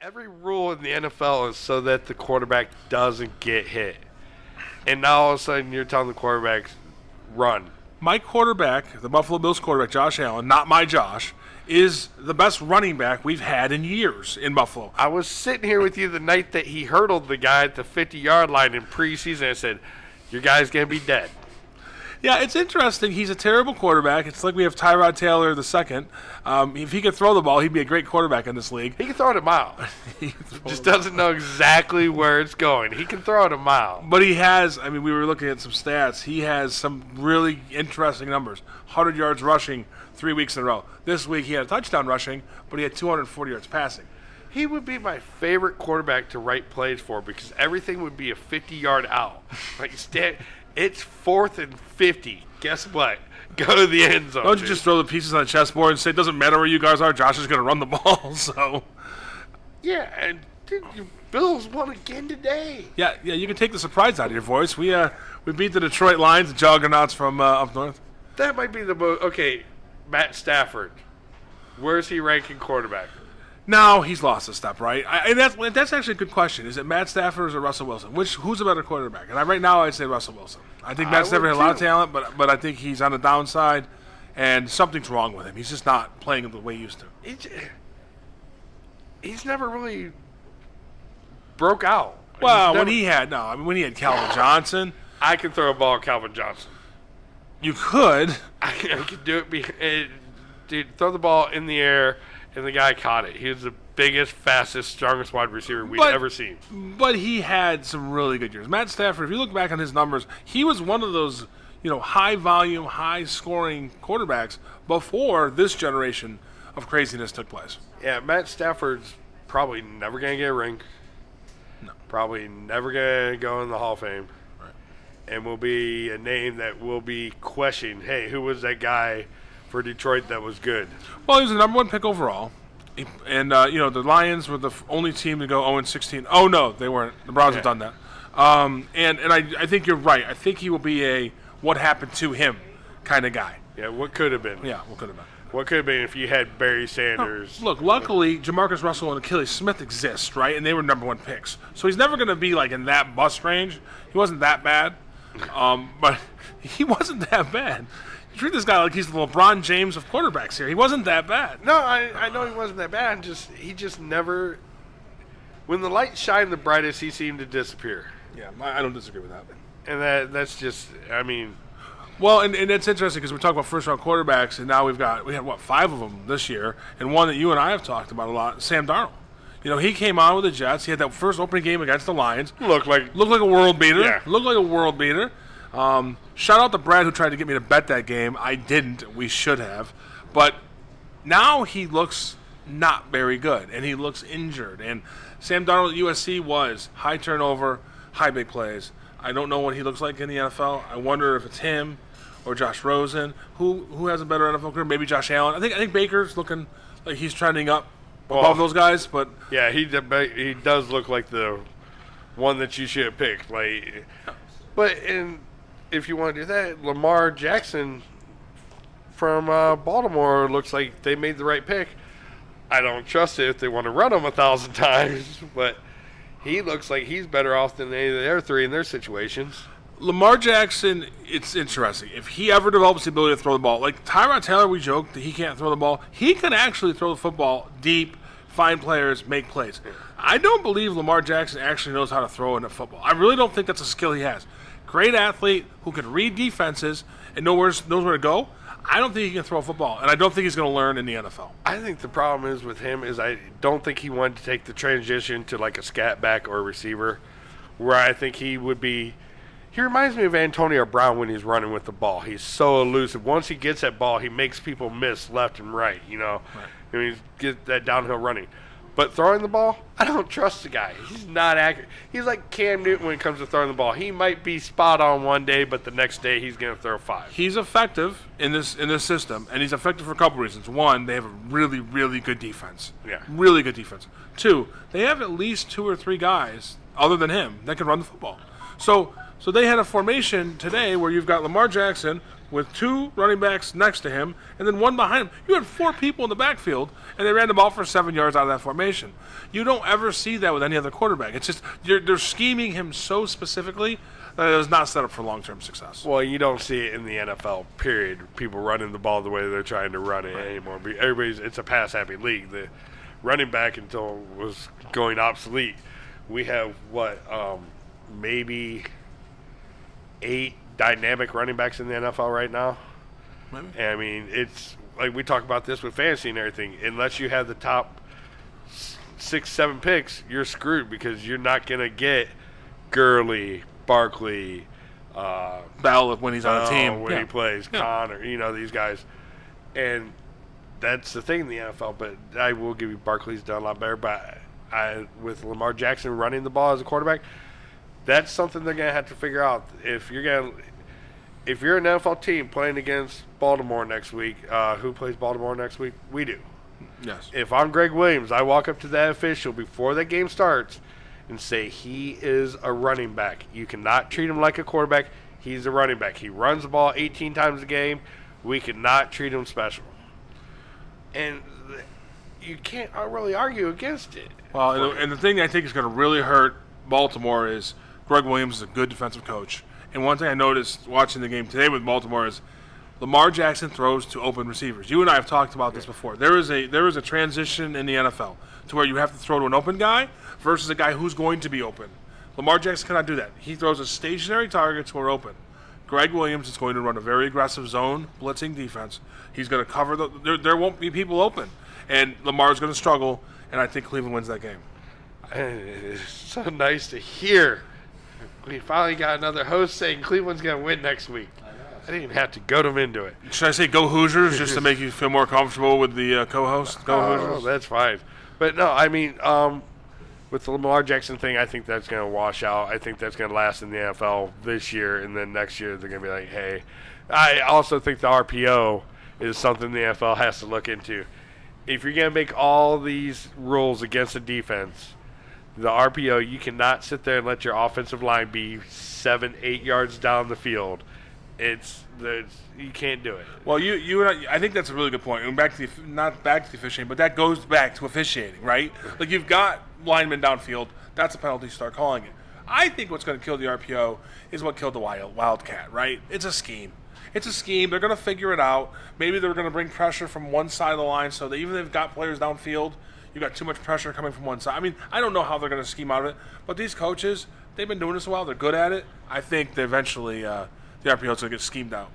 Every rule in the NFL is so that the quarterback doesn't get hit. And now all of a sudden you're telling the quarterback, run. My quarterback, the Buffalo Bills quarterback, Josh Allen, not my Josh, is the best running back we've had in years in Buffalo. I was sitting here with you the night that he hurdled the guy at the 50-yard line in preseason. I said, your guy's going to be dead. Yeah, it's interesting. He's a terrible quarterback. It's like we have Tyrod Taylor II. If he could throw the ball, he'd be a great quarterback in this league. He can throw it a mile. Just doesn't know exactly where it's going. He can throw it a mile. But he has, we were looking at some stats. He has some really interesting numbers. 100 yards rushing 3 weeks in a row. This week he had a touchdown rushing, but he had 240 yards passing. He would be my favorite quarterback to write plays for because everything would be a 50-yard out. Like, it's 4th and 50. Guess what? Go to the end zone. Don't you just throw the pieces on the chessboard and say, it doesn't matter where you guys are, Josh is going to run the ball, so. Yeah, and dude, your Bills won again today. Yeah, you can take the surprise out of your voice. We beat the Detroit Lions, the juggernauts from up north. That might be the most. Okay, Matt Stafford. Where's he ranking quarterback? No, he's lost a step, right? And that's actually a good question. Is it Matt Stafford or is it Russell Wilson? Who's a better quarterback? And right now I'd say Russell Wilson. I think Matt Stafford has a lot of talent, but I think he's on the downside, and something's wrong with him. He's just not playing the way he used to. He's never really broke out. Well, when he had Calvin Johnson. I can throw a ball at Calvin Johnson. You could. I could do it. Dude, throw the ball in the air. And the guy caught it. He was the biggest, fastest, strongest wide receiver we've ever seen. But he had some really good years. Matt Stafford, if you look back on his numbers, he was one of those, high-volume, high-scoring quarterbacks before this generation of craziness took place. Yeah, Matt Stafford's probably never going to get a ring. No. Probably never going to go in the Hall of Fame. Right. And will be a name that will be questioned. Hey, who was that guy for Detroit that was good? Well, he was the number 1 pick overall. And, the Lions were the only team to go 0-16. Oh, no, they weren't. The Browns have done that. And I think you're right. I think he will be a what happened to him kind of guy. Yeah, what could have been. Yeah, what could have been. What could have been if you had Barry Sanders. No, look, luckily, Jamarcus Russell and Achilles Smith exist, right? And they were number 1 picks. So he's never going to be, in that bust range. He wasn't that bad. But he wasn't that bad. You treat this guy like he's the LeBron James of quarterbacks here. He wasn't that bad. No, I know he wasn't that bad. He just never. When the light shined the brightest, he seemed to disappear. Yeah, I don't disagree with that. And that's just, Well, and it's interesting because we talk about first-round quarterbacks, and now we had 5 of them this year, and one that you and I have talked about a lot, Sam Darnold. He came on with the Jets. He had that first opening game against the Lions. Looked like a world beater. Yeah. Looked like a world beater. Shout out to Brad who tried to get me to bet that game. I didn't. We should have. But now he looks not very good, and he looks injured. And Sam Darnold at USC was high turnover, high big plays. I don't know what he looks like in the NFL. I wonder if it's him or Josh Rosen. Who has a better NFL career? Maybe Josh Allen. I think Baker's looking like he's trending up above those guys. But yeah, he does look like the one that you should have picked. If you want to do that, Lamar Jackson from Baltimore looks like they made the right pick. I don't trust it if they want to run him 1,000 times, but he looks like he's better off than any of the other 3 in their situations. Lamar Jackson, it's interesting. If he ever develops the ability to throw the ball, like Tyrod Taylor, we joke that he can't throw the ball. He can actually throw the football deep, find players, make plays. I don't believe Lamar Jackson actually knows how to throw in a football. I really don't think that's a skill he has. Great athlete who can read defenses and knows where to go. I don't think he can throw a football, and I don't think he's going to learn in the NFL. I think the problem is with him is I don't think he wanted to take the transition to like a scat back or a receiver, where I think he would be. He reminds me of Antonio Brown when he's running with the ball. He's so elusive. Once he gets that ball, he makes people miss left and right. Right. He gets that downhill running. But throwing the ball, I don't trust the guy. He's not accurate. He's like Cam Newton when it comes to throwing the ball. He might be spot on one day, but the next day he's going to throw 5. He's effective in this system, and he's effective for a couple reasons. One, they have a really, really good defense. Yeah. Really good defense. 2, they have at least 2 or 3 guys, other than him, that can run the football. So So they had a formation today where you've got Lamar Jackson with 2 running backs next to him and then 1 behind him. You had 4 people in the backfield, and they ran the ball for 7 yards out of that formation. You don't ever see that with any other quarterback. It's just they're scheming him so specifically that it was not set up for long-term success. Well, you don't see it in the NFL, period. People running the ball the way they're trying to run it anymore. It's a pass-happy league. The running back until it was going obsolete. We have, maybe 8 dynamic running backs in the NFL right now. Maybe. And, I mean, it's like we talk about this with fantasy and everything. Unless you have the top 6, 7 picks, you're screwed because you're not going to get Gurley, Barkley, Bell when he's on a team. When he plays, Connor, these guys. And that's the thing in the NFL. But I will give you Barkley's done a lot better. But with Lamar Jackson running the ball as a quarterback, that's something they're going to have to figure out. If you're an NFL team playing against Baltimore next week, who plays Baltimore next week? We do. Yes. If I'm Greg Williams, I walk up to that official before the game starts and say he is a running back. You cannot treat him like a quarterback. He's a running back. He runs the ball 18 times a game. We cannot treat him special. And you can't really argue against it. Well, and the thing I think is going to really hurt Baltimore is Greg Williams is a good defensive coach. And one thing I noticed watching the game today with Baltimore is Lamar Jackson throws to open receivers. You and I have talked about this before. There is a transition in the NFL to where you have to throw to an open guy versus a guy who's going to be open. Lamar Jackson cannot do that. He throws a stationary target to where open. Greg Williams is going to run a very aggressive zone blitzing defense. He's going to cover there won't be people open. And Lamar's going to struggle, and I think Cleveland wins that game. It's so nice to hear. We finally got another host saying Cleveland's going to win next week. I didn't even have to goad them into it. Should I say go Hoosiers just to make you feel more comfortable with the co-host? Go Hoosiers. That's fine. But no, I mean, with the Lamar Jackson thing, I think that's going to wash out. I think that's going to last in the NFL this year, and then next year they're going to be like, hey. I also think the RPO is something the NFL has to look into. If you're going to make all these rules against the defense, the RPO, you cannot sit there and let your offensive line be 7-8 yards down the field. You can't do it. Well, I think that's a really good point. And not back to the officiating, but that goes back to officiating, right? Like you've got linemen downfield. That's a penalty. Start calling it. I think what's going to kill the RPO is what killed the Wildcat, right? It's a scheme. It's a scheme. They're going to figure it out. Maybe they're going to bring pressure from one side of the line so that even if they've got players downfield, you've got too much pressure coming from one side. I mean, I don't know how they're going to scheme out of it, but these coaches, they've been doing this a while. They're good at it. I think they eventually the RPO is going to get schemed out.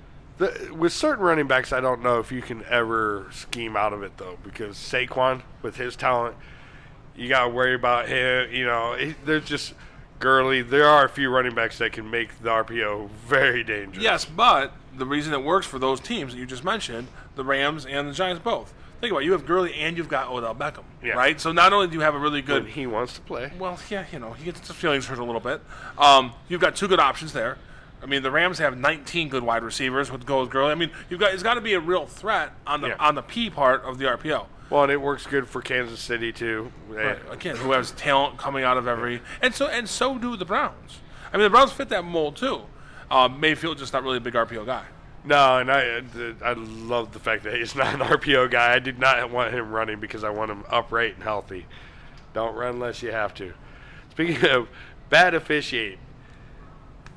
With certain running backs, I don't know if you can ever scheme out of it, though, because Saquon, with his talent, you got to worry about him. There's just Gurley. There are a few running backs that can make the RPO very dangerous. Yes, but the reason it works for those teams that you just mentioned, the Rams and the Giants both. Think about it. You have Gurley and you've got Odell Beckham, right? So not only do you have a really good... When he wants to play. Well, yeah, he gets his feelings hurt a little bit. You've got 2 good options there. I mean, the Rams have 19 good wide receivers with Gurley. I mean, it's got to be a real threat on the P part of the RPO. Well, and it works good for Kansas City, too. Right. Again, who has talent coming out of every... And so do the Browns. I mean, the Browns fit that mold, too. Mayfield just not really a big RPO guy. No, and I love the fact that he's not an RPO guy. I did not want him running because I want him upright and healthy. Don't run unless you have to. Speaking of bad officiating,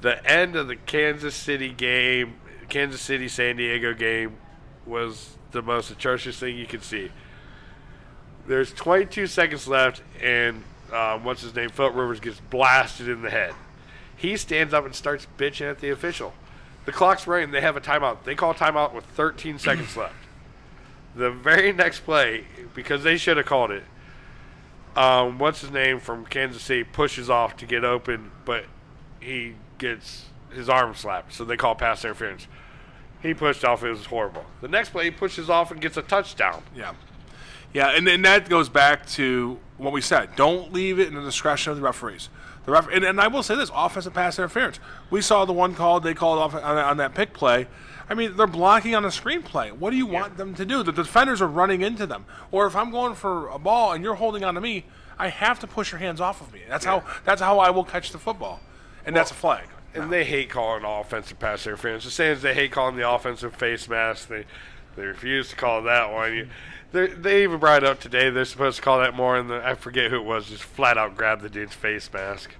the end of the Kansas City San Diego game was the most atrocious thing you could see. There's 22 seconds left, and Phillip Rivers gets blasted in the head. He stands up and starts bitching at the official. The clock's running. They have a timeout. They call timeout with 13 seconds left. The very next play, because they should have called it, from Kansas City pushes off to get open, but he gets his arm slapped, so they call pass interference. He pushed off. It was horrible. The next play, he pushes off and gets a touchdown. Yeah, and that goes back to what we said. Don't leave it in the discretion of the referees. And I will say this, offensive pass interference. We saw the one call they called off on that pick play. I mean, they're blocking on a screenplay. What do you want them to do? The defenders are running into them. Or if I'm going for a ball and you're holding on to me, I have to push your hands off of me. That's how I will catch the football. And that's a flag. And they hate calling offensive pass interference. The same as they hate calling the offensive face mask. They refuse to call that one. They even brought it up today. They're supposed to call that more, and I forget who it was, just flat out grabbed the dude's face mask.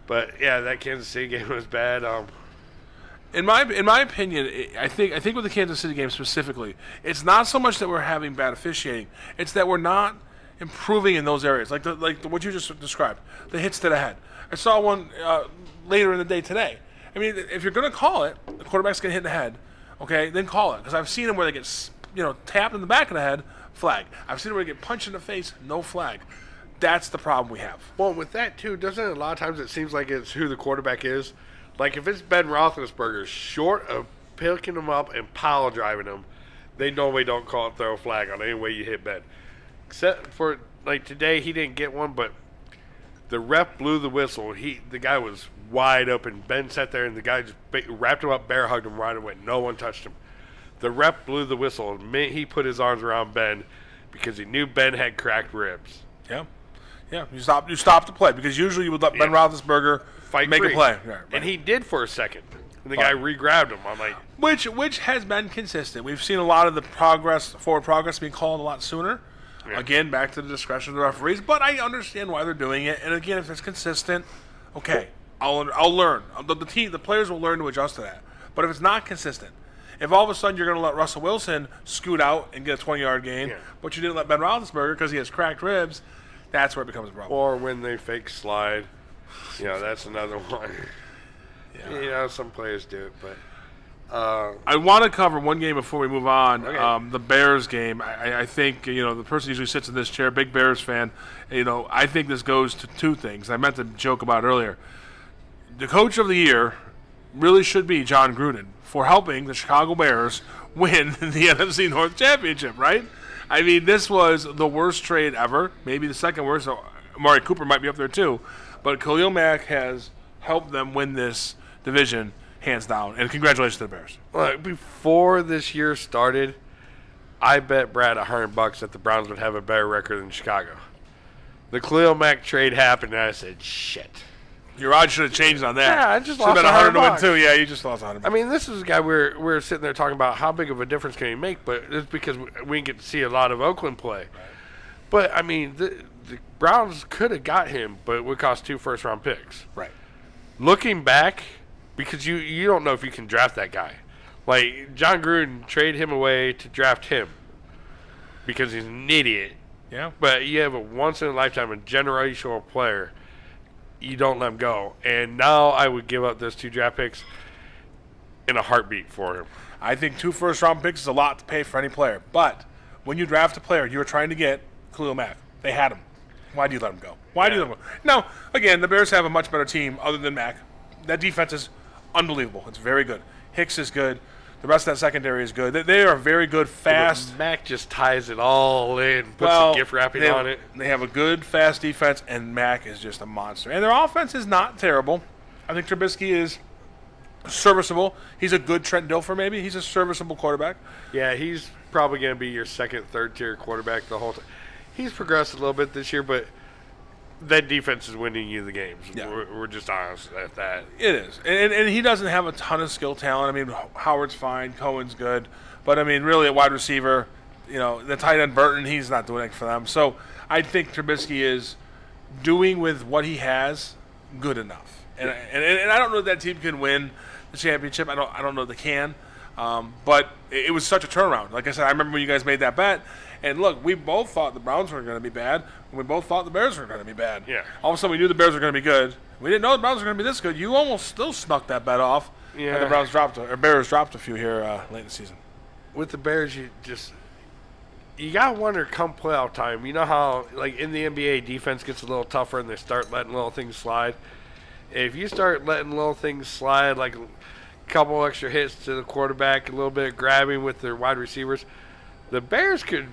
But yeah, that Kansas City game was bad. In my opinion, I think with the Kansas City game specifically, it's not so much that we're having bad officiating; it's that we're not improving in those areas, like what you just described, the hits to the head. I saw one later in the day today. I mean, if you're going to call it, the quarterback's going to hit in the head. Okay, then call it, because I've seen them where they get tapped in the back of the head, flag. I've seen them where they get punched in the face, no flag. That's the problem we have. Well, with that too, doesn't it a lot of times it seems like it's who the quarterback is? Like if it's Ben Roethlisberger, short of picking him up and pile driving him, they normally don't call it throw a flag on any way you hit Ben. Except for like today, he didn't get one, but the ref blew the whistle. The guy was wide open. Ben sat there, and the guy just wrapped him up, bear hugged him right away. No one touched him. The ref blew the whistle the minute he put his arms around Ben because he knew Ben had cracked ribs. Yeah. Yeah, you stop the play, because usually you would let Ben Roethlisberger make a play. Yeah, right. And he did for a second. And the guy re-grabbed him. I'm like... Which has been consistent. We've seen a lot of the forward progress being called a lot sooner. Yeah. Again, back to the discretion of the referees. But I understand why they're doing it. And again, if it's consistent, okay, I'll learn. The players will learn to adjust to that. But if it's not consistent, if all of a sudden you're going to let Russell Wilson scoot out and get a 20-yard gain, but you didn't let Ben Roethlisberger because he has cracked ribs, that's where it becomes a problem. Or when they fake slide. That's another one. Yeah. Some players do it, but... I want to cover one game before we move on. Okay. The Bears game. I think, the person usually sits in this chair, big Bears fan. I think this goes to two things. I meant to joke about earlier. The coach of the year really should be John Gruden for helping the Chicago Bears win the NFC North Championship, right? I mean, this was the worst trade ever, maybe the second worst. Amari Cooper might be up there too. But Khalil Mack has helped them win this division hands down. And congratulations to the Bears. Well, before this year started, I bet Brad $100 that the Browns would have a better record than Chicago. The Khalil Mack trade happened, and I said, shit. Your odds should have changed on that. Yeah, I just lost $100 to win too. Yeah, you just lost $100. I mean, this is a guy we're sitting there talking about how big of a difference can he make, but it's because we didn't get to see a lot of Oakland play. Right. But, I mean, the Browns could have got him, but it would cost 2 first-round picks. Right. Looking back, because you don't know if you can draft that guy. Like, John Gruden traded him away to draft him because he's an idiot. Yeah. But you have a once-in-a-lifetime, a generational player. You don't let him go. And now I would give up those 2 draft picks in a heartbeat for him. I think 2 first-round picks is a lot to pay for any player. But when you draft a player, you were trying to get Khalil Mack. They had him. Why do you let him go? Why do you let him go? Now, again, the Bears have a much better team other than Mack. That defense is unbelievable. It's very good. Hicks is good. The rest of that secondary is good. They are very good, fast. Yeah, Mack just ties it all in, puts the gift wrapping on it. They have a good, fast defense, and Mack is just a monster. And their offense is not terrible. I think Trubisky is serviceable. He's a good Trent Dilfer, maybe. He's a serviceable quarterback. Yeah, he's probably going to be your second, third-tier quarterback the whole time. He's progressed a little bit this year, but that defense is winning you the games. Yeah. We're just honest at that. It is. And he doesn't have a ton of skill talent. I mean, Howard's fine. Cohen's good. But, I mean, really at wide receiver, the tight end Burton, he's not doing it for them. So I think Trubisky is doing with what he has good enough. And I don't know if that team can win the championship. I don't know if they can. But it was such a turnaround. Like I said, I remember when you guys made that bet. And look, we both thought the Browns were going to be bad, and we both thought the Bears were going to be bad. Yeah. All of a sudden, we knew the Bears were going to be good. We didn't know the Browns were going to be this good. You almost still snuck that bet off. Yeah. And the Bears dropped a few here late in the season. With the Bears, you gotta wonder come playoff time. You know how, like in the NBA, defense gets a little tougher and they start letting little things slide. If you start letting little things slide, like a couple extra hits to the quarterback, a little bit of grabbing with their wide receivers, the Bears could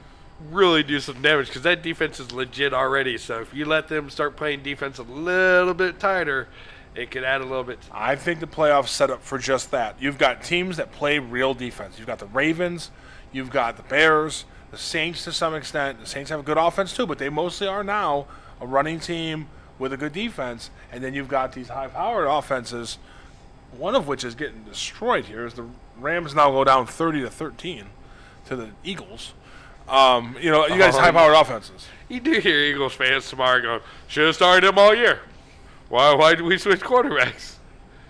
really do some damage because that defense is legit already. So if you let them start playing defense a little bit tighter, it could add a little bit. I think the playoffs set up for just that. You've got teams that play real defense. You've got the Ravens, you've got the Bears, the Saints to some extent. The Saints have a good offense too, but they mostly are now a running team with a good defense. And then you've got these high-powered offenses one of which is getting destroyed here, is the Rams now go down 30-13 to the Eagles. You guys high-powered offenses. You do hear Eagles fans tomorrow going, should have started him all year. Why did we switch quarterbacks?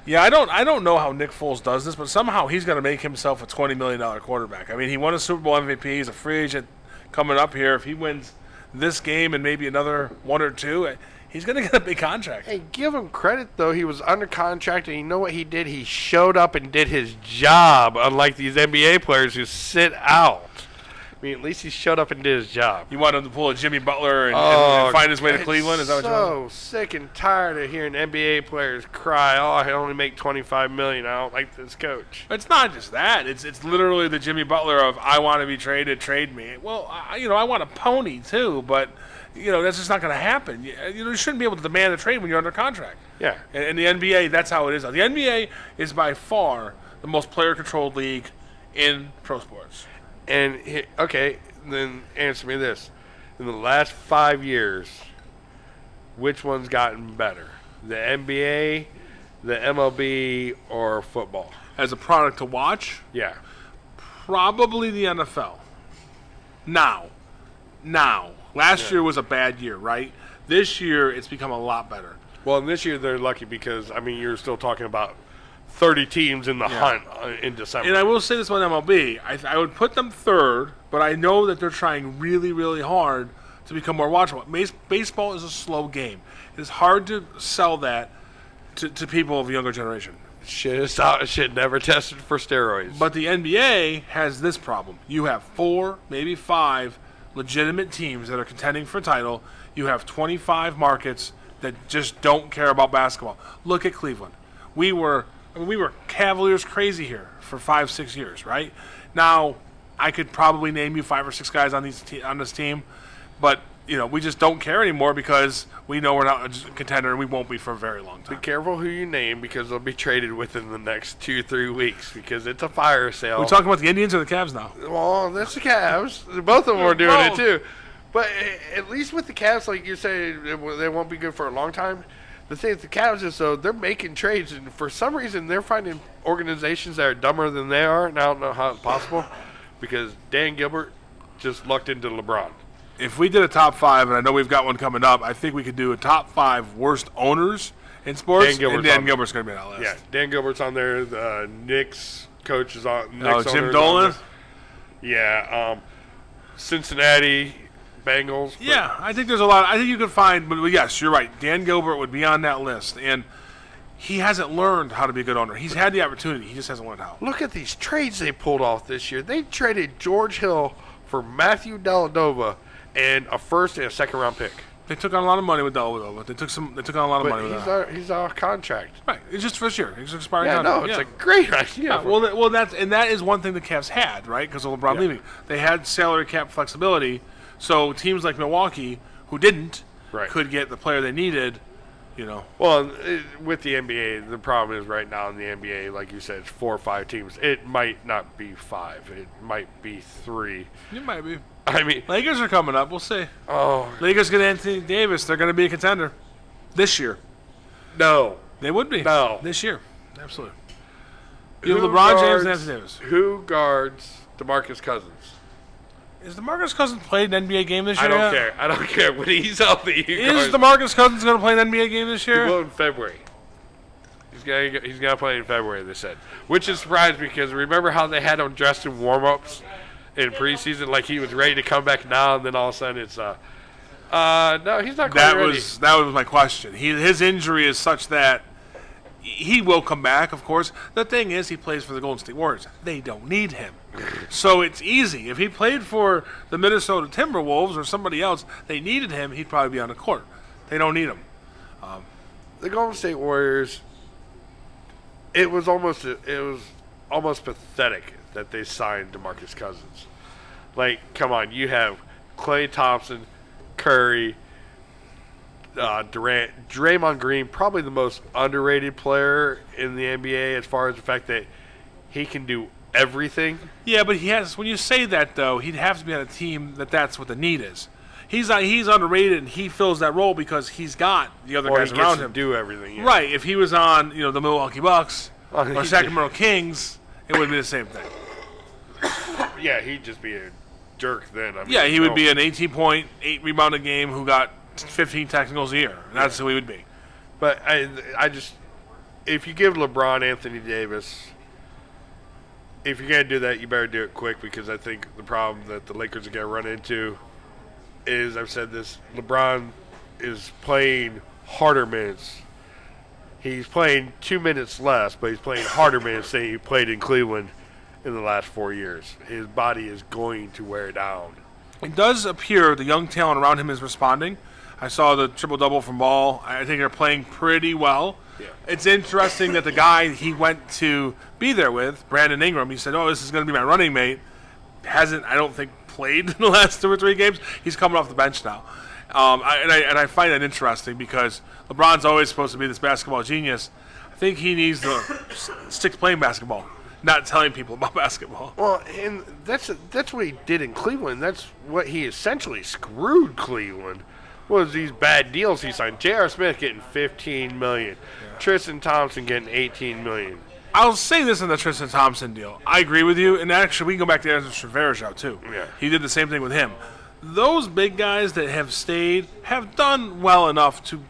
Yeah, I don't know how Nick Foles does this, but somehow he's going to make himself a $20 million quarterback. I mean, he won a Super Bowl MVP. He's a free agent coming up here. If he wins this game and maybe another one or two, he's going to get a big contract. Hey, give him credit, though. He was under contract, and you know what he did? He showed up and did his job, unlike these NBA players who sit out. I mean, at least he showed up and did his job. You want him to pull a Jimmy Butler and find his way to Cleveland? Is that what you want? So sick and tired of hearing NBA players cry, "Oh, I only make $25 million. I don't like this coach." It's not just that. It's literally the Jimmy Butler of I want to be traded, trade me. Well, I want a pony too, but that's just not going to happen. You shouldn't be able to demand a trade when you're under contract. Yeah. And the NBA, that's how it is. The NBA is by far the most player-controlled league in pro sports. And, okay, then answer me this. In the last 5 years, which one's gotten better? The NBA, the MLB, or football? As a product to watch? Yeah. Probably the NFL. Now. Last year was a bad year, right? This year, it's become a lot better. Well, and this year they're lucky because, you're still talking about 30 teams in the hunt in December. And I will say this about MLB. I would put them third, but I know that they're trying really, really hard to become more watchable. Baseball is a slow game. It is hard to sell that to people of the younger generation. Shit never tested for steroids. But the NBA has this problem. You have 4, maybe 5 legitimate teams that are contending for a title. You have 25 markets that just don't care about basketball. Look at Cleveland. We were Cavaliers crazy here for 5-6 years, right? Now, I could probably name you 5 or 6 guys on this team, but we just don't care anymore because we know we're not a contender and we won't be for a very long time. Be careful who you name because they'll be traded within the next 2-3 weeks because it's a fire sale. Are we talking about the Indians or the Cavs now? Well, that's the Cavs. Both of them are doing it too. But at least with the Cavs, like you say, they won't be good for a long time. The thing with the Cavs is, though, they're making trades, and for some reason they're finding organizations that are dumber than they are, and I don't know how it's possible, because Dan Gilbert just lucked into LeBron. If we did a top 5, and I know we've got one coming up, I think we could do a top 5 worst owners in sports, Dan Gilbert's going to be on that list. Yeah, Dan Gilbert's on there. The Knicks coach is on. Jim Dolan? Yeah, Cincinnati Bengals. Yeah, I think there's a lot. I think you could find, but yes, you're right. Dan Gilbert would be on that list, and he hasn't learned how to be a good owner. He's had the opportunity. He just hasn't learned how. Look at these trades they pulled off this year. They traded George Hill for Matthew Dellavedova and a first and a second-round pick. They took on a lot of money with Dellavedova. They took on a lot of money with that. He's off contract. Right. It's just for this year. He's expiring contract. It's a great idea. Well, that is one thing the Cavs had, right? Because of LeBron leaving. They had salary cap flexibility. So teams like Milwaukee, who didn't, could get the player they needed, Well, with the NBA, the problem is right now in the NBA, like you said, it's 4 or 5 teams. It might not be 5. It might be 3. It might be. Lakers are coming up. We'll see. Oh. Lakers get Anthony Davis. They're going to be a contender this year. No. They would be. No. This year. Absolutely. You have LeBron James and Anthony Davis. Who guards DeMarcus Cousins? Is DeMarcus Cousins played an NBA game this year? I don't care. When he's healthy, is DeMarcus Cousins going to play an NBA game this year? He will in February. He's gonna play in February, they said. Which is surprised because remember how they had him dressed in warm-ups in preseason? Like he was ready to come back now, and then all of a sudden it's no, he's not quite ready. That was my question. His injury is such that he will come back, of course. The thing is, he plays for the Golden State Warriors. They don't need him. So it's easy. If he played for the Minnesota Timberwolves or somebody else, they needed him, he'd probably be on the court. They don't need him. The Golden State Warriors, it was almost pathetic that they signed DeMarcus Cousins. Like, come on, you have Klay Thompson, Curry, Durant, Draymond Green, probably the most underrated player in the NBA as far as the fact that he can do everything. Yeah, but when you say that, though, he'd have to be on a team that's what the need is. He's underrated, and he fills that role because he's got the other guys around him. Do everything. Yeah. Right. If he was on, the Milwaukee Bucks or Sacramento Kings, it would be the same thing. Yeah, he'd just be a jerk then. He would be an 18.8 rebound a game who got 15 technicals a year. And that's who he would be. But I just, if you give LeBron Anthony Davis, if you're going to do that, you better do it quick, because I think the problem that the Lakers are going to run into is, I've said this, LeBron is playing harder minutes. He's playing 2 minutes less, but he's playing harder minutes than he played in Cleveland in the last 4 years. His body is going to wear down. It does appear the young talent around him is responding. I saw the triple-double from Ball. I think they're playing pretty well. Yeah. It's interesting that the guy he went to be there with, Brandon Ingram, he said, this is going to be my running mate. Hasn't, I don't think, played in the last 2 or 3 games. He's coming off the bench now. I find that interesting because LeBron's always supposed to be this basketball genius. I think he needs to stick to playing basketball, not telling people about basketball. Well, and that's what he did in Cleveland. That's what he essentially screwed Cleveland. Was these bad deals he signed. J.R. Smith getting $15 million. Yeah. Tristan Thompson getting $18 million. I'll say this in the Tristan Thompson deal. I agree with you, and actually we can go back to Anderson Varejao too. Yeah. He did the same thing with him. Those big guys that have stayed have done well enough to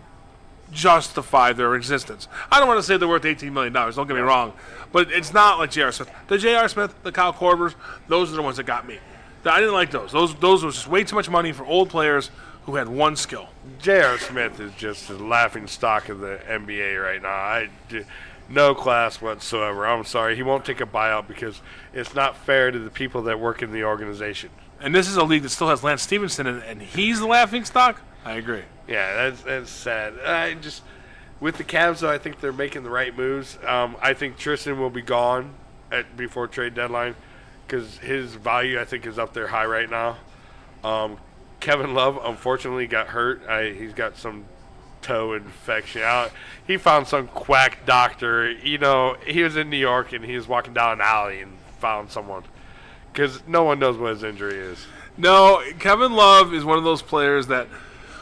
justify their existence. I don't want to say they're worth $18 million, don't get me wrong, but it's not like J.R. Smith. The J.R. Smith, the Kyle Korvers, those are the ones that got me. I didn't like those. Those was just way too much money for old players who had one skill. J.R. Smith is just the laughing stock of the NBA right now. No class whatsoever. I'm sorry. He won't take a buyout because it's not fair to the people that work in the organization. And this is a league that still has Lance Stevenson in it, and he's the laughing stock? I agree. Yeah, that's sad. With the Cavs, though, I think they're making the right moves. I think Tristan will be gone before trade deadline because his value, I think, is up there high right now. Kevin Love, unfortunately, got hurt. He's got some toe infection out. He found some quack doctor. He was in New York, and he was walking down an alley and found someone. Because no one knows what his injury is. No, Kevin Love is one of those players that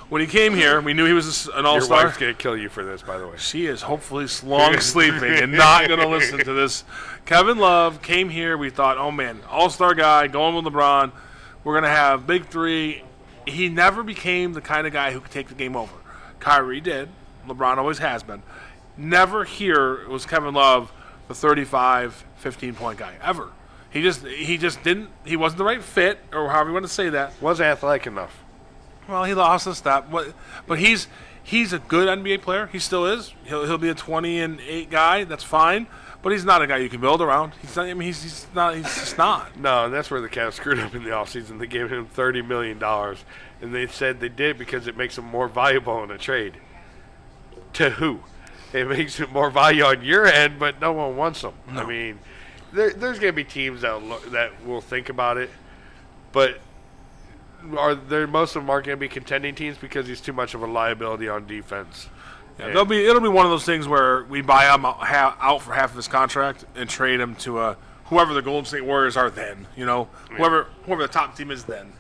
when he came here, we knew he was an all-star. Your wife's going to kill you for this, by the way. She is hopefully long sleeping and not going to listen to this. Kevin Love came here. We thought, oh, man, all-star guy, going with LeBron. We're going to have big three. He never became the kind of guy who could take the game over. Kyrie did. LeBron always has been. Never here was Kevin Love the 35, 15-point guy, ever. He just didn't. He wasn't the right fit, or however you want to say that. Wasn't athletic enough. Well, he lost a step, but he's a good NBA player. He still is. He'll be a 20-8 guy. That's fine. But he's not a guy you can build around. He's not. I mean, he's not. He's just not. No, and that's where the Cavs screwed up in the offseason. They gave him $30 million, and they said they did because it makes him more valuable in a trade. To who? It makes it more value on your end, but no one wants him. No. I mean, there's going to be teams that will think about it, but most of them aren't going to be contending teams because he's too much of a liability on defense. Yeah, it'll be one of those things where we buy him out for half of his contract and trade him to whoever the Golden State Warriors are then. Whoever the top team is then.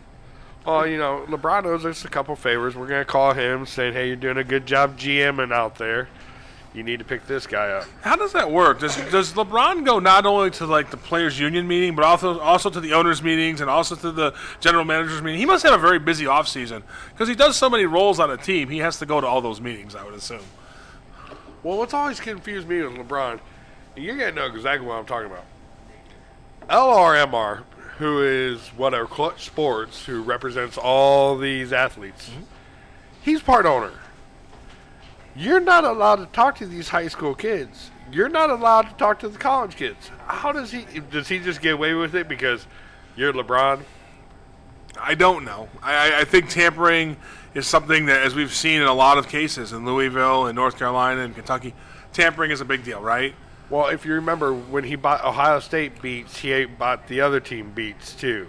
Well, LeBron owes us a couple favors. We're going to call him saying, hey, you're doing a good job GMing out there. You need to pick this guy up. How does that work? Does LeBron go not only to the players' union meeting, but also to the owners' meetings and also to the general managers' meeting? He must have a very busy offseason because he does so many roles on a team. He has to go to all those meetings, I would assume. Well, what's always confused me with LeBron, and you're going to know exactly what I'm talking about. LRMR, who is whatever, Clutch Sports, who represents all these athletes, he's part owner. You're not allowed to talk to these high school kids. You're not allowed to talk to the college kids. How does he just get away with it because you're LeBron? I don't know. I think tampering is something that, as we've seen in a lot of cases in Louisville and North Carolina and Kentucky, tampering is a big deal, right? Well, if you remember, when he bought Ohio State beats, he bought the other team beats too,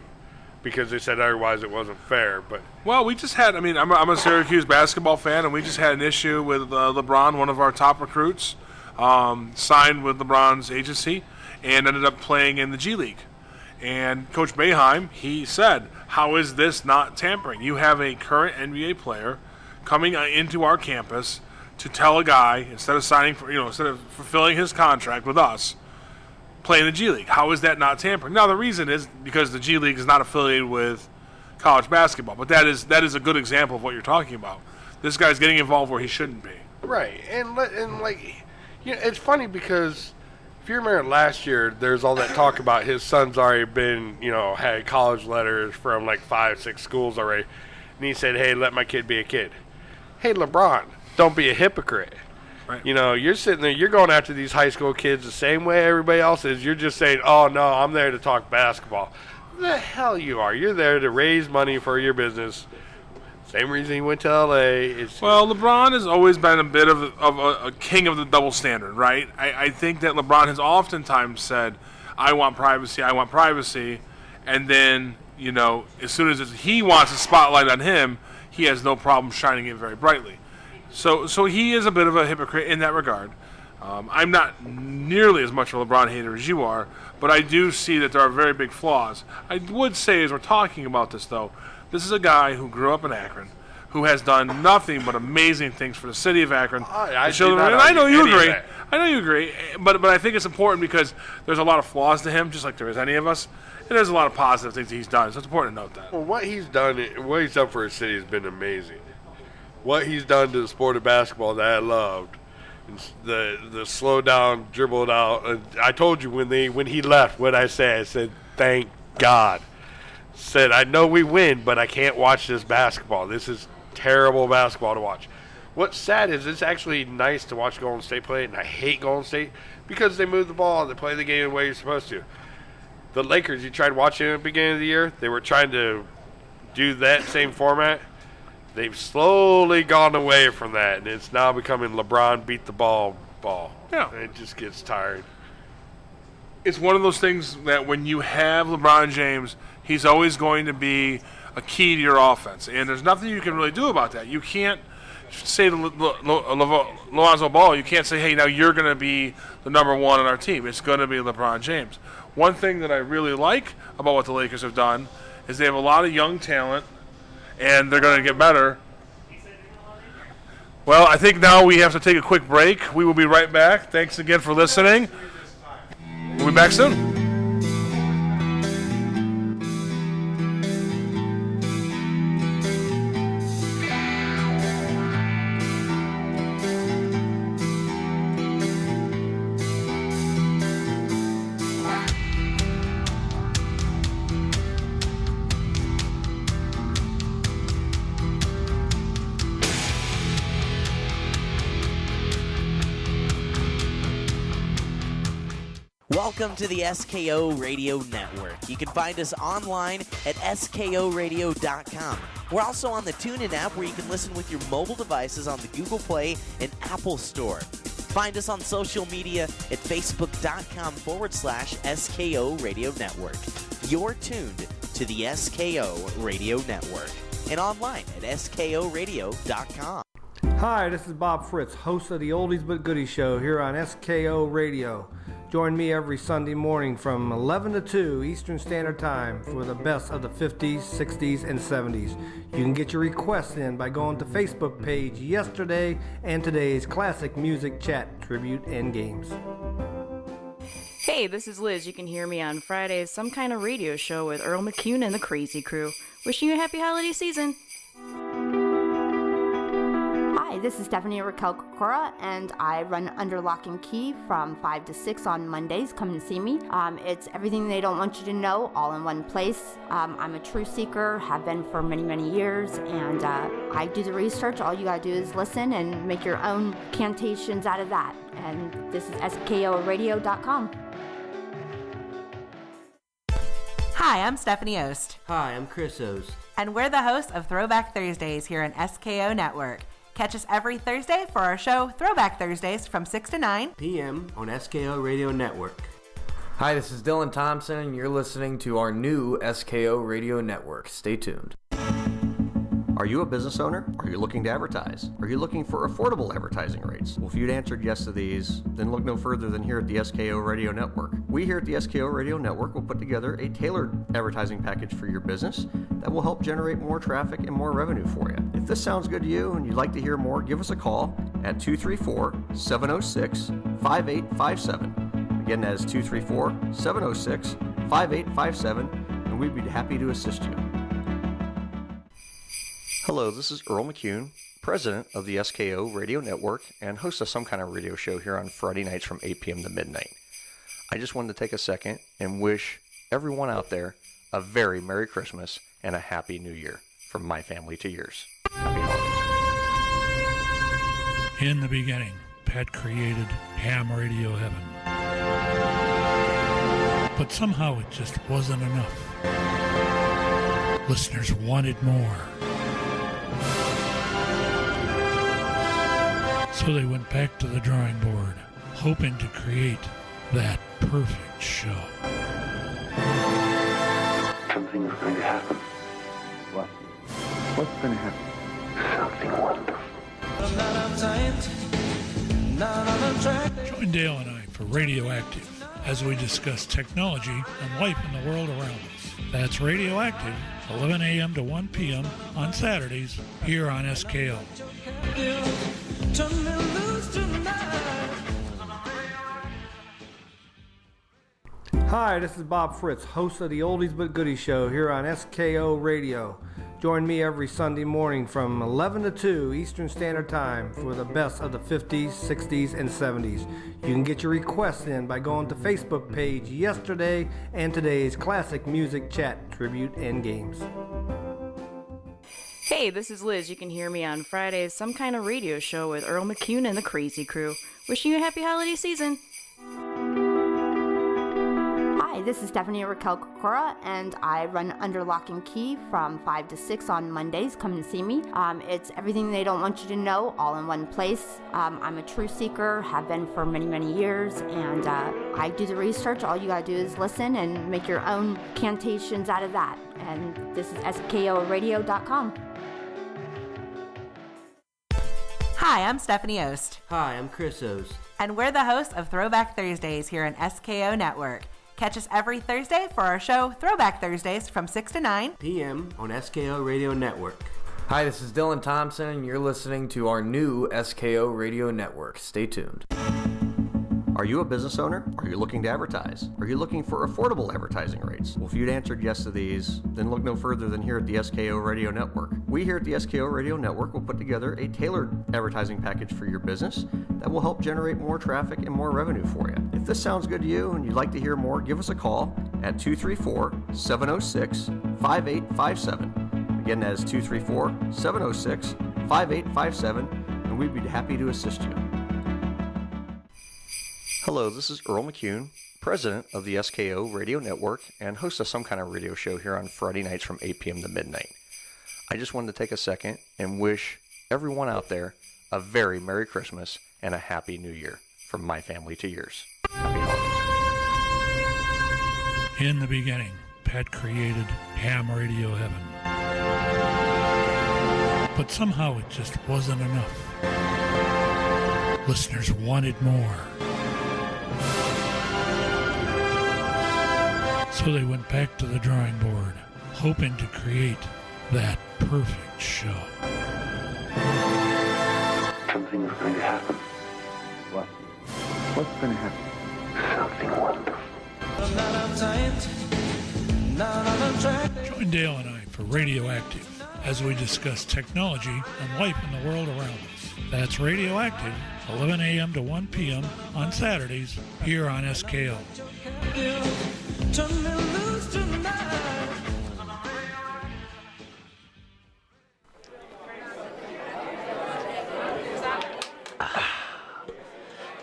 because they said otherwise it wasn't fair. But well, we just had. I mean, I'm a Syracuse basketball fan, and we just had an issue with LeBron, one of our top recruits, signed with LeBron's agency, and ended up playing in the G League. And Coach Boeheim, he said, "How is this not tampering? You have a current NBA player coming into our campus to tell a guy, instead of fulfilling his contract with us, play in the G League? How is that not tampering? Now, the reason is because the G League is not affiliated with college basketball, but that is a good example of what you're talking about. This guy's getting involved where he shouldn't be. Right, and like, it's funny because if you remember last year, there's all that talk about his son's already been, had college letters from like 5-6 schools already, and he said, "Hey, let my kid be a kid." Hey, LeBron, don't be a hypocrite. Right. You're sitting there, you're going after these high school kids the same way everybody else is. You're just saying, "Oh no, I'm there to talk basketball." The hell you are. You're there to raise money for your business. Same reason he went to L.A. Well, LeBron has always been a bit of a king of the double standard, right? I think that LeBron has oftentimes said, I want privacy, and then, as soon as he wants a spotlight on him, he has no problem shining it very brightly. So he is a bit of a hypocrite in that regard. I'm not nearly as much of a LeBron hater as you are, but I do see that there are very big flaws. I would say, as we're talking about this, though, this is a guy who grew up in Akron, who has done nothing but amazing things for the city of Akron. I know you agree. I know you agree, but I think it's important because there's a lot of flaws to him, just like there is any of us, and there's a lot of positive things that he's done. So it's important to note that. Well, what he's done for his city has been amazing. What he's done to the sport of basketball that I loved. The slow down, dribbled out. I told you when he left what I said. I said, thank God. Said, I know we win, but I can't watch this basketball. This is terrible basketball to watch. What's sad is it's actually nice to watch Golden State play, and I hate Golden State because they move the ball, they play the game the way you're supposed to. The Lakers, you tried watching at the beginning of the year, they were trying to do that same format. They've slowly gone away from that, and it's now becoming LeBron beat the ball. Yeah. It just gets tired. It's one of those things that when you have LeBron James, he's always going to be a key to your offense, and there's nothing you can really do about that. You can't say to Lonzo Ball, you can't say, hey, now you're going to be the number one on our team. It's going to be LeBron James. One thing that I really like about what the Lakers have done is they have a lot of young talent, and they're going to get better. Well, I think now we have to take a quick break. We will be right back. Thanks again for listening. We'll be back soon. Welcome to the SKO Radio Network. You can find us online at skoradio.com. We're also on the TuneIn app where you can listen with your mobile devices on the Google Play and Apple Store. Find us on social media at facebook.com/SKO Radio Network. You're tuned to the SKO Radio Network and online at skoradio.com. Hi, this is Bob Fritz, host of the Oldies But Goodies show here on SKO Radio. Join me every Sunday morning from 11 to 2 Eastern Standard Time for the best of the 50s, 60s, and 70s. You can get your requests in by going to Facebook page Yesterday and Today's Classic Music Chat, Tribute, and Games. Hey, this is Liz. You can hear me on Fridays, some kind of radio show with Earl McCune and the Crazy Crew. Wishing you a happy holiday season. Hi, this is Stephanie Raquel Kokora, and I run Under Lock and Key from 5 to 6 on Mondays. Come and see me. It's everything they don't want you to know, all in one place. I'm a truth seeker, have been for many, many years, and I do the research. All you gotta do is listen and make your own cantations out of that. And this is SKORadio.com. Hi, I'm Stephanie Ost. Hi, I'm Chris Ost. And we're the hosts of Throwback Thursdays here on SKO Network. Catch us every Thursday for our show Throwback Thursdays from 6 to 9 p.m. on SKO Radio Network. Hi, this is Dylan Thompson, and you're listening to our new SKO Radio Network. Stay tuned. Are you a business owner? Are you looking to advertise? Are you looking for affordable advertising rates? Well, if you'd answered yes to these, then look no further than here at the SKO Radio Network. We here at the SKO Radio Network will put together a tailored advertising package for your business that will help generate more traffic and more revenue for you. If this sounds good to you and you'd like to hear more, give us a call at 234-706-5857. Again, that is 234-706-5857, and we'd be happy to assist you. Hello, this is Earl McCune, president of the SKO Radio Network and host of Some Kind of Radio Show here on Friday nights from 8 p.m. to midnight. I just wanted to take a second and wish everyone out there a very Merry Christmas and a Happy New Year from my family to yours. Happy holidays. In the beginning, Pat created ham radio heaven. But somehow it just wasn't enough. Listeners wanted more. So they went back to the drawing board, hoping to create that perfect show. Something's going to happen. What? What's going to happen? Something wonderful. Join Dale and I for Radioactive as we discuss technology and life in the world around us. That's Radioactive, 11 a.m. to 1 p.m. on Saturdays here on SKO. Hi, this is Bob Fritz, host of the Oldies But Goodies show here on SKO Radio. Join me every Sunday morning from 11 to 2 Eastern Standard Time for the best of the 50s, 60s, and 70s. You can get your requests in by going to Facebook page Yesterday and Today's Classic Music Chat, Tribute, and Games. Hey, this is Liz. You can hear me on Fridays, Some Kind of Radio Show with Earl McCune and the Crazy Crew. Wishing you a happy holiday season. Hi, this is Stephanie Raquel Kokora, and I run Under Lock and Key from 5 to 6 on Mondays. Come and see me. It's everything they don't want you to know, all in one place. I'm a truth seeker, have been for many, many years, and I do the research. All you gotta do is listen and make your own cantations out of that. And this is SKORadio.com. Hi, I'm Stephanie Ost. Hi, I'm Chris Ost. And we're the hosts of Throwback Thursdays here on SKO Network. Catch us every Thursday for our show Throwback Thursdays from 6 to 9 p.m. on SKO Radio Network. Hi, this is Dylan Thompson, and you're listening to our new SKO Radio Network. Stay tuned. Are you a business owner? Are you looking to advertise? Are you looking for affordable advertising rates? Well, if you'd answered yes to these, then look no further than here at the SKO Radio Network. We here at the SKO Radio Network will put together a tailored advertising package for your business that will help generate more traffic and more revenue for you. If this sounds good to you and you'd like to hear more, give us a call at 234-706-5857. Again, that is 234-706-5857, and we'd be happy to assist you. Hello, this is Earl McCune, president of the SKO Radio Network and host of Some Kind of Radio Show here on Friday nights from 8 p.m. to midnight. I just wanted to take a second and wish everyone out there a very Merry Christmas and a Happy New Year from my family to yours. Happy holidays. In the beginning, Pat created ham radio heaven. But somehow it just wasn't enough. Listeners wanted more. So they went back to the drawing board, hoping to create that perfect show. Something's going to happen. What? What's going to happen? Something wonderful. Join Dale and I for Radioactive as we discuss technology and life in the world around us. That's Radioactive, 11 a.m. to 1 p.m. on Saturdays here on SKO. Turn me loose tonight.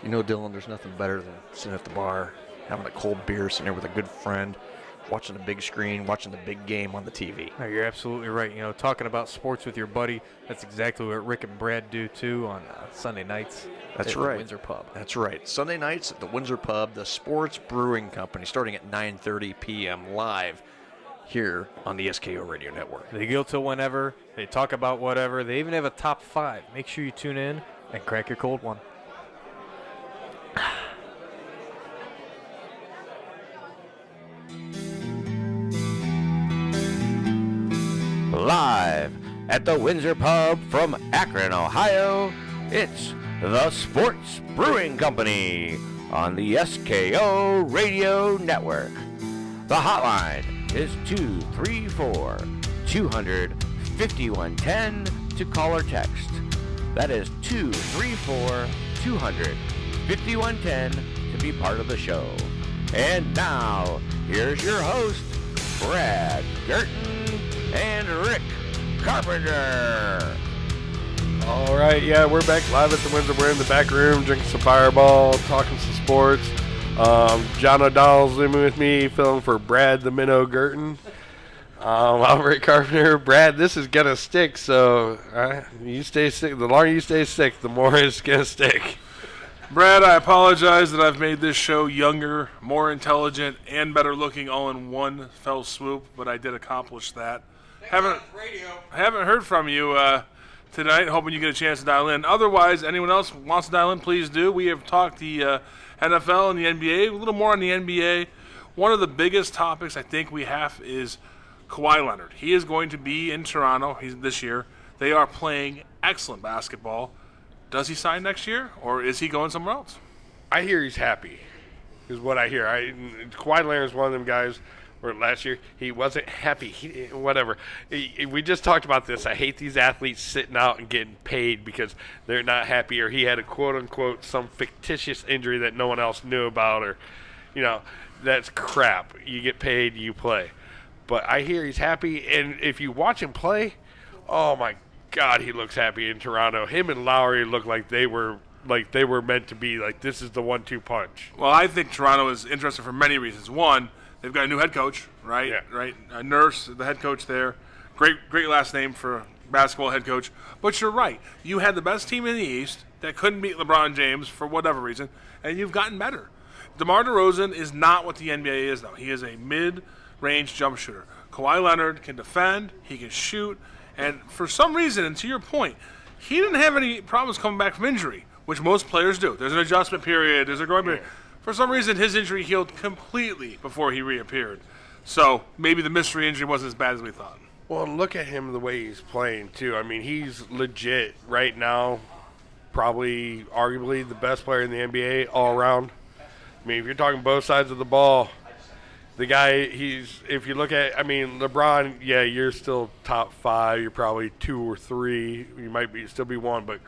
You know, Dylan, there's nothing better than sitting at the bar, having a cold beer, sitting there with a good friend, watching the big screen, watching the big game on the TV. No, you're absolutely right. You know, talking about sports with your buddy, that's exactly what Rick and Brad do, too, on Sunday nights. That's at right. The Windsor Pub. That's right. Sunday nights at the Windsor Pub, the Sports Brewing Company, starting at 9:30 p.m. live here on the SKO Radio Network. They go till whenever. They talk about whatever. They even have a top 5. Make sure you tune in and crack your cold one. Live at the Windsor Pub from Akron, Ohio, it's the Sports Brewing Company on the SKO Radio Network. The hotline is 234-200-5110 to call or text. That is 234-200-5110 to be part of the show. And now, here's your host, Brad Gerton and Rick Carpenter. All right, yeah, we're back live at the Windsor. We're in the back room drinking some Fireball, talking some sports. John O'Donnell's zooming with me, filling for Brad the Minnow Gerton. I'm Rick Carpenter. Brad, this is going to stick, so you stay sick. The longer you stay sick, the more it's going to stick. Brad, I apologize that I've made this show younger, more intelligent, and better looking all in one fell swoop, but I did accomplish that. Haven't heard from you tonight, hoping you get a chance to dial in. Otherwise, anyone else wants to dial in, please do. We have talked the NFL and the NBA, a little more on the NBA. One of the biggest topics I think we have is Kawhi Leonard. He is going to be in Toronto this year. They are playing excellent basketball. Does he sign next year, or is he going somewhere else? I hear he's happy, is what I hear. Kawhi Leonard is one of them guys where last year he wasn't happy. We just talked about this. I hate these athletes sitting out and getting paid because they're not happy, or he had a quote-unquote some fictitious injury that no one else knew about, or, that's crap. You get paid, you play. But I hear he's happy, and if you watch him play, oh, my God, he looks happy in Toronto. Him and Lowry look like they were meant to be. Like, this is the 1-2 punch. Well, I think Toronto is interested for many reasons. One, they've got a new head coach, right? Yeah. Right. Nurse, the head coach there. Great last name for a basketball head coach. But you're right. You had the best team in the East that couldn't beat LeBron James for whatever reason, and you've gotten better. DeMar DeRozan is not what the NBA is now. He is a mid-range jump shooter. Kawhi Leonard can defend. He can shoot. And for some reason, and to your point, he didn't have any problems coming back from injury, which most players do. There's an adjustment period. There's a growing period. For some reason, his injury healed completely before he reappeared. So maybe the mystery injury wasn't as bad as we thought. Well, look at him the way he's playing, too. I mean, he's legit right now, probably arguably the best player in the NBA all around. I mean, if you're talking both sides of the ball, the guy, if you look at, LeBron, yeah, you're still top 5. You're probably 2 or 3. You might still be 1, but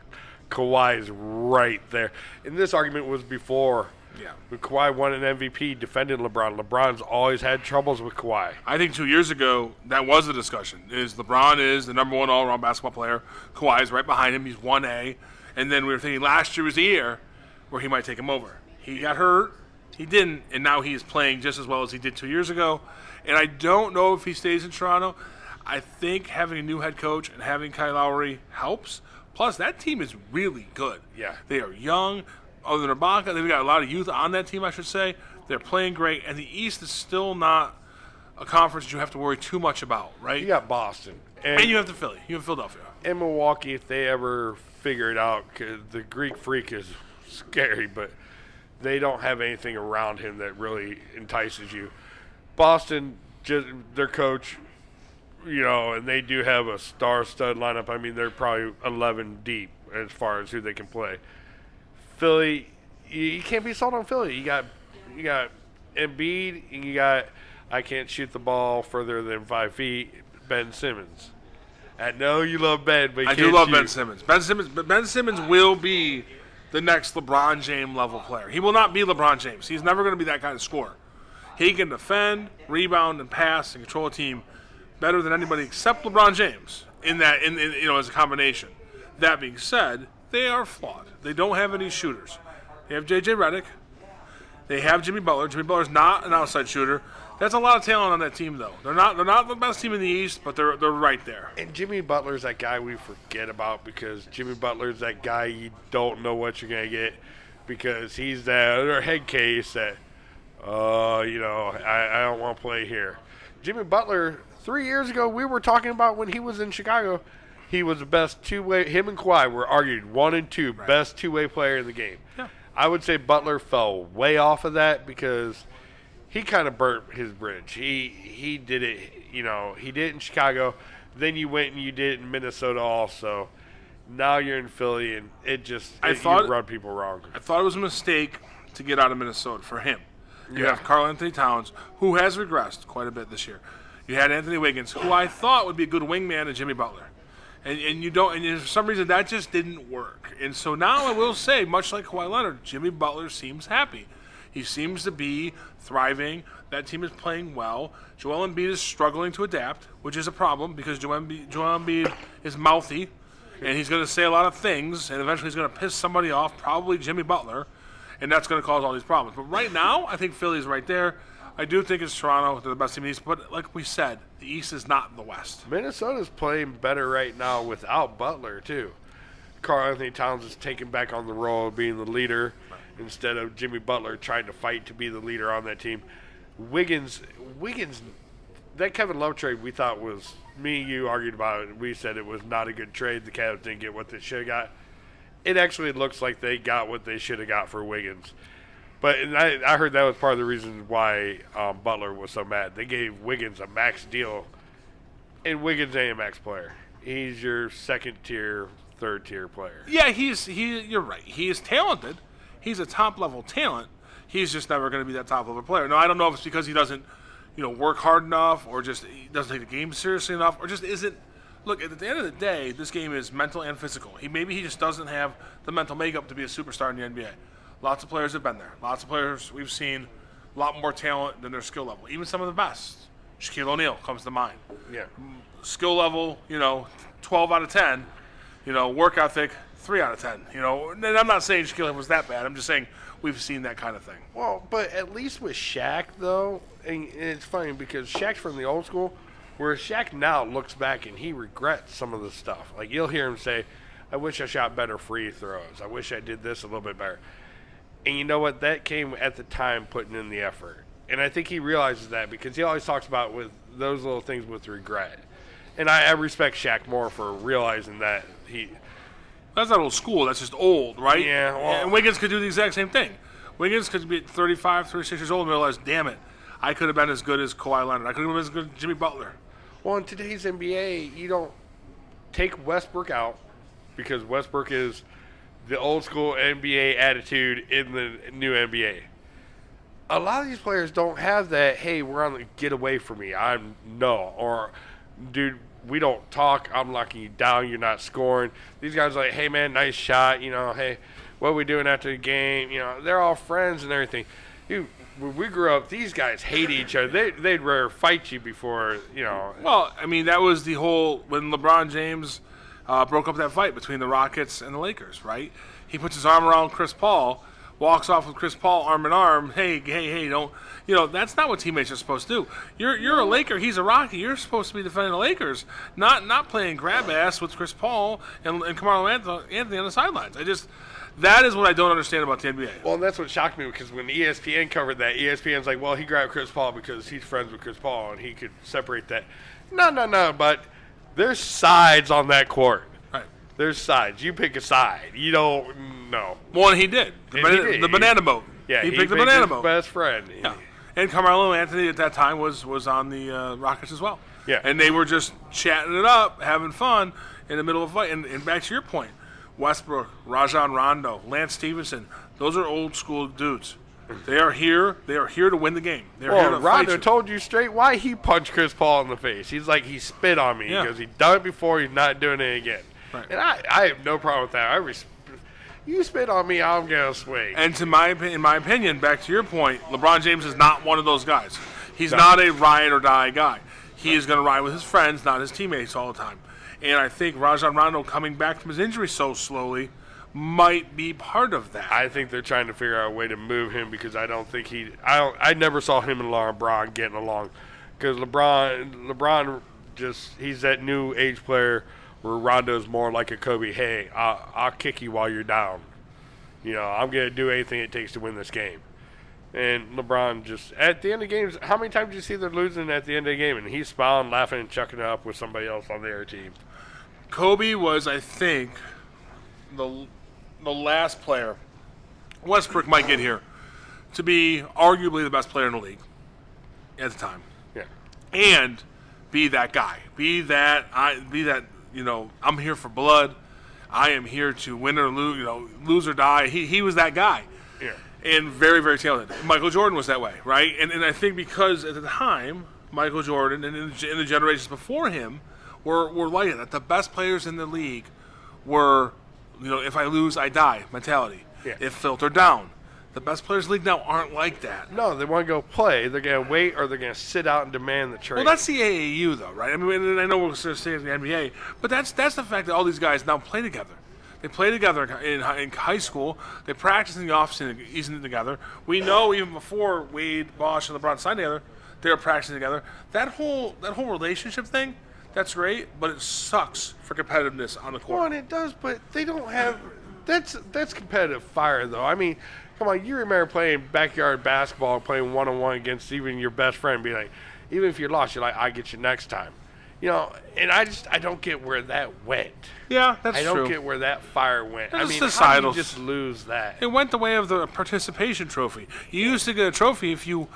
Kawhi is right there. And this argument was before. Yeah. When Kawhi won an MVP, defended LeBron. LeBron's always had troubles with Kawhi. I think 2 years ago, that was the discussion. LeBron is the number 1 all-around basketball player. Kawhi is right behind him. He's 1A. And then we were thinking last year was the year where he might take him over. He got hurt. He didn't, and now he's playing just as well as he did 2 years ago. And I don't know if he stays in Toronto. I think having a new head coach and having Kyle Lowry helps. Plus, that team is really good. Yeah. They are young. Other than Ibaka, they've got a lot of youth on that team, I should say. They're playing great, and the East is still not a conference you have to worry too much about, right? You got Boston. And you have the Philly. You have Philadelphia. And Milwaukee, if they ever figure it out, 'cause the Greek Freak is scary, but they don't have anything around him that really entices you. Boston, just their coach, and they do have a star-stud lineup. I mean, they're probably 11 deep as far as who they can play. Philly, you can't be sold on Philly. You got Embiid, and you got I can't shoot the ball further than 5 feet, Ben Simmons. I know you love Ben, but you I can't do love shoot. Ben Simmons. But Ben Simmons will be the next LeBron James level player. He will not be LeBron James. He's never going to be that kind of scorer. He can defend, rebound, and pass and control a team better than anybody except LeBron James as a combination. That being said, they are flawed. They don't have any shooters. They have J.J. Redick. They have Jimmy Butler. Jimmy Butler's not an outside shooter. That's a lot of talent on that team, though. They're not the best team in the East, but they're right there. And Jimmy Butler's that guy we forget about because Jimmy Butler's that guy you don't know what you're going to get because he's that other head case that, I don't want to play here. Jimmy Butler, 3 years ago, we were talking about when he was in Chicago, he was the best two-way. Him and Kawhi were argued 1 and 2 best two-way player in the game. Yeah. I would say Butler fell way off of that because he kind of burnt his bridge. He did it, he did it in Chicago. Then you went and you did it in Minnesota also. Now you're in Philly, and you run people wrong. I thought it was a mistake to get out of Minnesota for him. You Yeah. have Karl Anthony Towns, who has regressed quite a bit this year. You had Anthony Wiggins, who I thought would be a good wingman to Jimmy Butler. And for some reason that just didn't work. And so now I will say, much like Kawhi Leonard, Jimmy Butler seems happy. He seems to be thriving. That team is playing well. Joel Embiid is struggling to adapt, which is a problem because Joel Embiid is mouthy, and he's going to say a lot of things, and eventually he's going to piss somebody off, probably Jimmy Butler, and that's going to cause all these problems. But right now, I think Philly's right there. I do think it's Toronto. They're the best team in the East, but like we said, the East is not the West. Minnesota's playing better right now without Butler, too. Karl Anthony Towns is taking back on the role of being the leader instead of Jimmy Butler trying to fight to be the leader on that team. Wiggins, that Kevin Love trade we thought was, me and you argued about it. We said it was not a good trade. The Cavs didn't get what they should have got. It actually looks like they got what they should have got for Wiggins. But I heard that was part of the reason why Butler was so mad. They gave Wiggins a max deal, and Wiggins ain't a max player. He's your second-tier, third-tier player. Yeah, you're right. He is talented. He's a top-level talent. He's just never going to be that top-level player. Now, I don't know if it's because he doesn't, work hard enough, or just he doesn't take the game seriously enough, or just isn't. Look, at the end of the day, this game is mental and physical. Maybe he just doesn't have the mental makeup to be a superstar in the NBA. Lots of players have been there. Lots of players we've seen a lot more talent than their skill level. Even some of the best. Shaquille O'Neal comes to mind. Yeah. Skill level, 12 out of 10. Work ethic, 3 out of 10. And I'm not saying Shaquille was that bad. I'm just saying we've seen that kind of thing. Well, but at least with Shaq, though, and it's funny because Shaq's from the old school, where Shaq now looks back and he regrets some of the stuff. Like, you'll hear him say, I wish I shot better free throws. I wish I did this a little bit better. And you know what? That came at the time putting in the effort. And I think he realizes that because he always talks about with those little things with regret. And I respect Shaq more for realizing that That's not old school. That's just old, right? Yeah. Well, and Wiggins could do the exact same thing. Wiggins could be 35, 36 years old and realize, damn it, I could have been as good as Kawhi Leonard. I could have been as good as Jimmy Butler. Well, in today's NBA, you don't take Westbrook out because Westbrook is the old school NBA attitude in the new NBA. A lot of these players don't have that, hey, we're on the get away from me. Or, dude, we don't talk. I'm locking you down. You're not scoring. These guys are like, hey, man, nice shot. Hey, what are we doing after the game? They're all friends and everything. Dude, when we grew up, these guys hate each other. They'd rather fight you before, Well, I mean, that was the whole, when LeBron James broke up that fight between the Rockets and the Lakers, right? He puts his arm around Chris Paul, walks off with Chris Paul arm in arm. Hey, don't. That's not what teammates are supposed to do. You're a Laker. He's a Rocky. You're supposed to be defending the Lakers, not playing grab ass with Chris Paul and Carmelo Anthony on the sidelines. That is what I don't understand about the NBA. Well, and that's what shocked me because when ESPN covered that, ESPN's like, well, he grabbed Chris Paul because he's friends with Chris Paul and he could separate that. No, but there's sides on that court. Right. There's sides. You pick a side. You don't know. Well, and he did. The banana boat. Yeah, he picked the banana boat. Best friend. Yeah. And Carmelo Anthony at that time was on the Rockets as well. Yeah. And they were just chatting it up, having fun in the middle of a fight. And back to your point, Westbrook, Rajon Rondo, Lance Stevenson, those are old school dudes. They are here. They are here to win the game. They're here to Rondo fight you. told you straight why he punched Chris Paul in the face. He's like, he spit on me. Yeah. He goes, he done it before. He's not doing it again. Right. And I have no problem with that. You spit on me, I'm going to swing. And in my opinion, back to your point, LeBron James is not one of those guys. He's not a ride or die guy. He is going to ride with his friends, not his teammates all the time. And I think Rajon Rondo coming back from his injury so slowly might be part of that. I think they're trying to figure out a way to move him because I don't think I never saw him and LeBron getting along because LeBron he's that new age player where Rondo's more like a Kobe. Hey, I'll kick you while you're down. I'm going to do anything it takes to win this game. And LeBron just, at the end of games, how many times do you see they're losing at the end of the game? And he's smiling, laughing, and chucking it up with somebody else on their team. Kobe was, I think, the last player, Westbrook might get here, to be arguably the best player in the league at the time. Yeah. And be that guy. Be that, I'm here for blood. I am here to win or lose, lose or die. He was that guy. Yeah. And very, very talented. Michael Jordan was that way, right? And I think because at the time, Michael Jordan and in the generations before him were like that. The best players in the league were, if I lose, I die mentality. Yeah. It filtered down. The best players in the league now aren't like that. No, they want to go play. They're going to wait or they're going to sit out and demand the trade. Well, that's the AAU, though, right? I mean, and I know we're going to say the NBA, but that's the fact that all these guys now play together. They play together in high school. They practice in the offseason together. We know even before Wade, Bosh, and LeBron signed together, they were practicing together. That whole relationship thing, that's great, but it sucks for competitiveness on the court. Well, and it does, but they don't have that's competitive fire, though. I mean, come on, you remember playing backyard basketball, playing one-on-one against even your best friend, be like, even if you lost, you're like, I get you next time. And I don't get where that went. Yeah, that's true. I don't get where that fire went. That's I mean, societal. how do you just lose that? It went the way of the participation trophy. You used to get a trophy if you,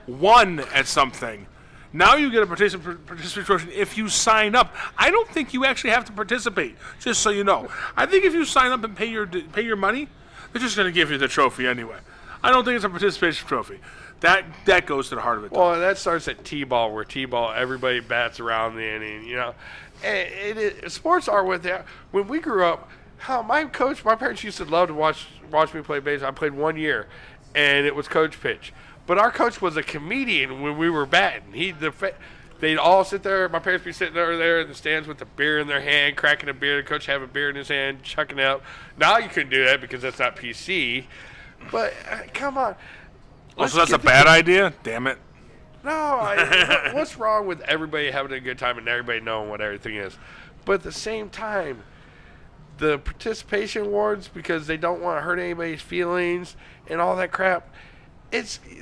won at something. Now you get a participation trophy if you sign up. I don't think you actually have to participate, just so you know. I think if you sign up and pay your money, they're just going to give you the trophy anyway. I don't think it's a participation trophy. That goes to the heart of it. Well, and that starts at T-ball, where T-ball, everybody bats around the inning, And sports are what they are. When we grew up, my parents used to love to watch me play baseball. I played 1 year, and it was coach pitch. But our coach was a comedian when we were batting. They'd all sit there. My parents would be sitting over there in the stands with a beer in their hand, cracking a beer. The coach have a beer in his hand, chucking it up. Now you couldn't do that because that's not PC. But come on. Also, that's a bad idea? Damn it. No, what's wrong with everybody having a good time and everybody knowing what everything is? But at the same time, the participation awards, because they don't want to hurt anybody's feelings and all that crap,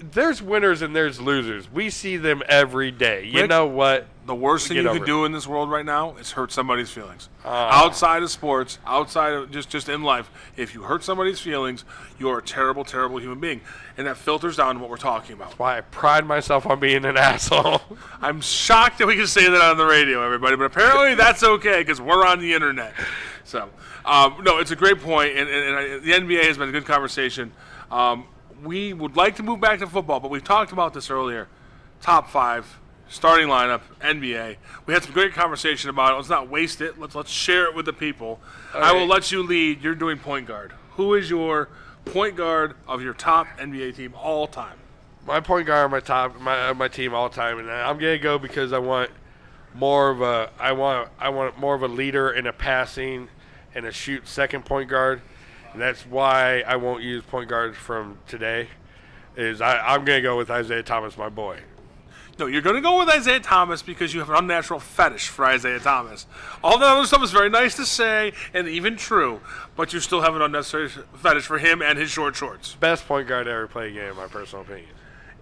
there's winners and there's losers. We see them every day. You Rick, know what? The worst thing you can do in this world right now is hurt somebody's feelings. Outside of sports, outside of just in life, if you hurt somebody's feelings, you're a terrible, terrible human being. And that filters down to what we're talking about. That's why I pride myself on being an asshole. I'm shocked that we can say that on the radio, everybody, but apparently that's okay because we're on the internet. So, no, it's a great point, and the NBA has been a good conversation. We would like to move back to football, but we've talked about this earlier. Top 5, starting lineup, NBA. We had some great conversation about it. Let's not waste it. Let's share it with the people. I will let you lead. You're doing point guard. Who is your point guard of your top NBA team all time? My point guard on my team all time, and I'm gonna go because I want more of a leader in a passing and a shoot second point guard. And that's why I won't use point guards from today. I'm going to go with Isaiah Thomas, my boy. No, you're going to go with Isaiah Thomas because you have an unnatural fetish for Isaiah Thomas. All that other stuff is very nice to say and even true, but you still have an unnecessary fetish for him and his short shorts. Best point guard to ever play a game, in my personal opinion.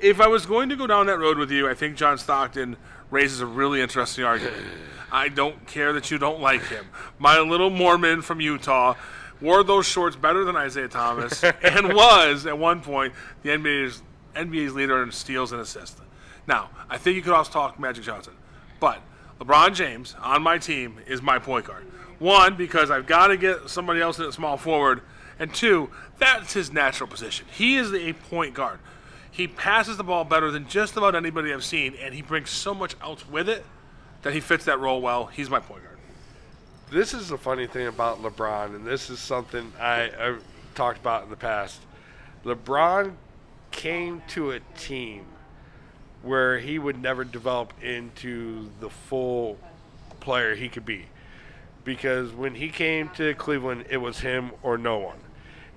If I was going to go down that road with you, I think John Stockton raises a really interesting argument. I don't care that you don't like him. My little Mormon from Utah wore those shorts better than Isaiah Thomas and was, at one point, the NBA's leader in steals and assists. Now, I think you could also talk Magic Johnson. But LeBron James, on my team, is my point guard. One, because I've got to get somebody else in at small forward. And two, that's his natural position. He is a point guard. He passes the ball better than just about anybody I've seen, and he brings so much else with it that he fits that role well. He's my point guard. This is the funny thing about LeBron, and this is something I've talked about in the past. LeBron came to a team where he would never develop into the full player he could be. Because when he came to Cleveland, it was him or no one.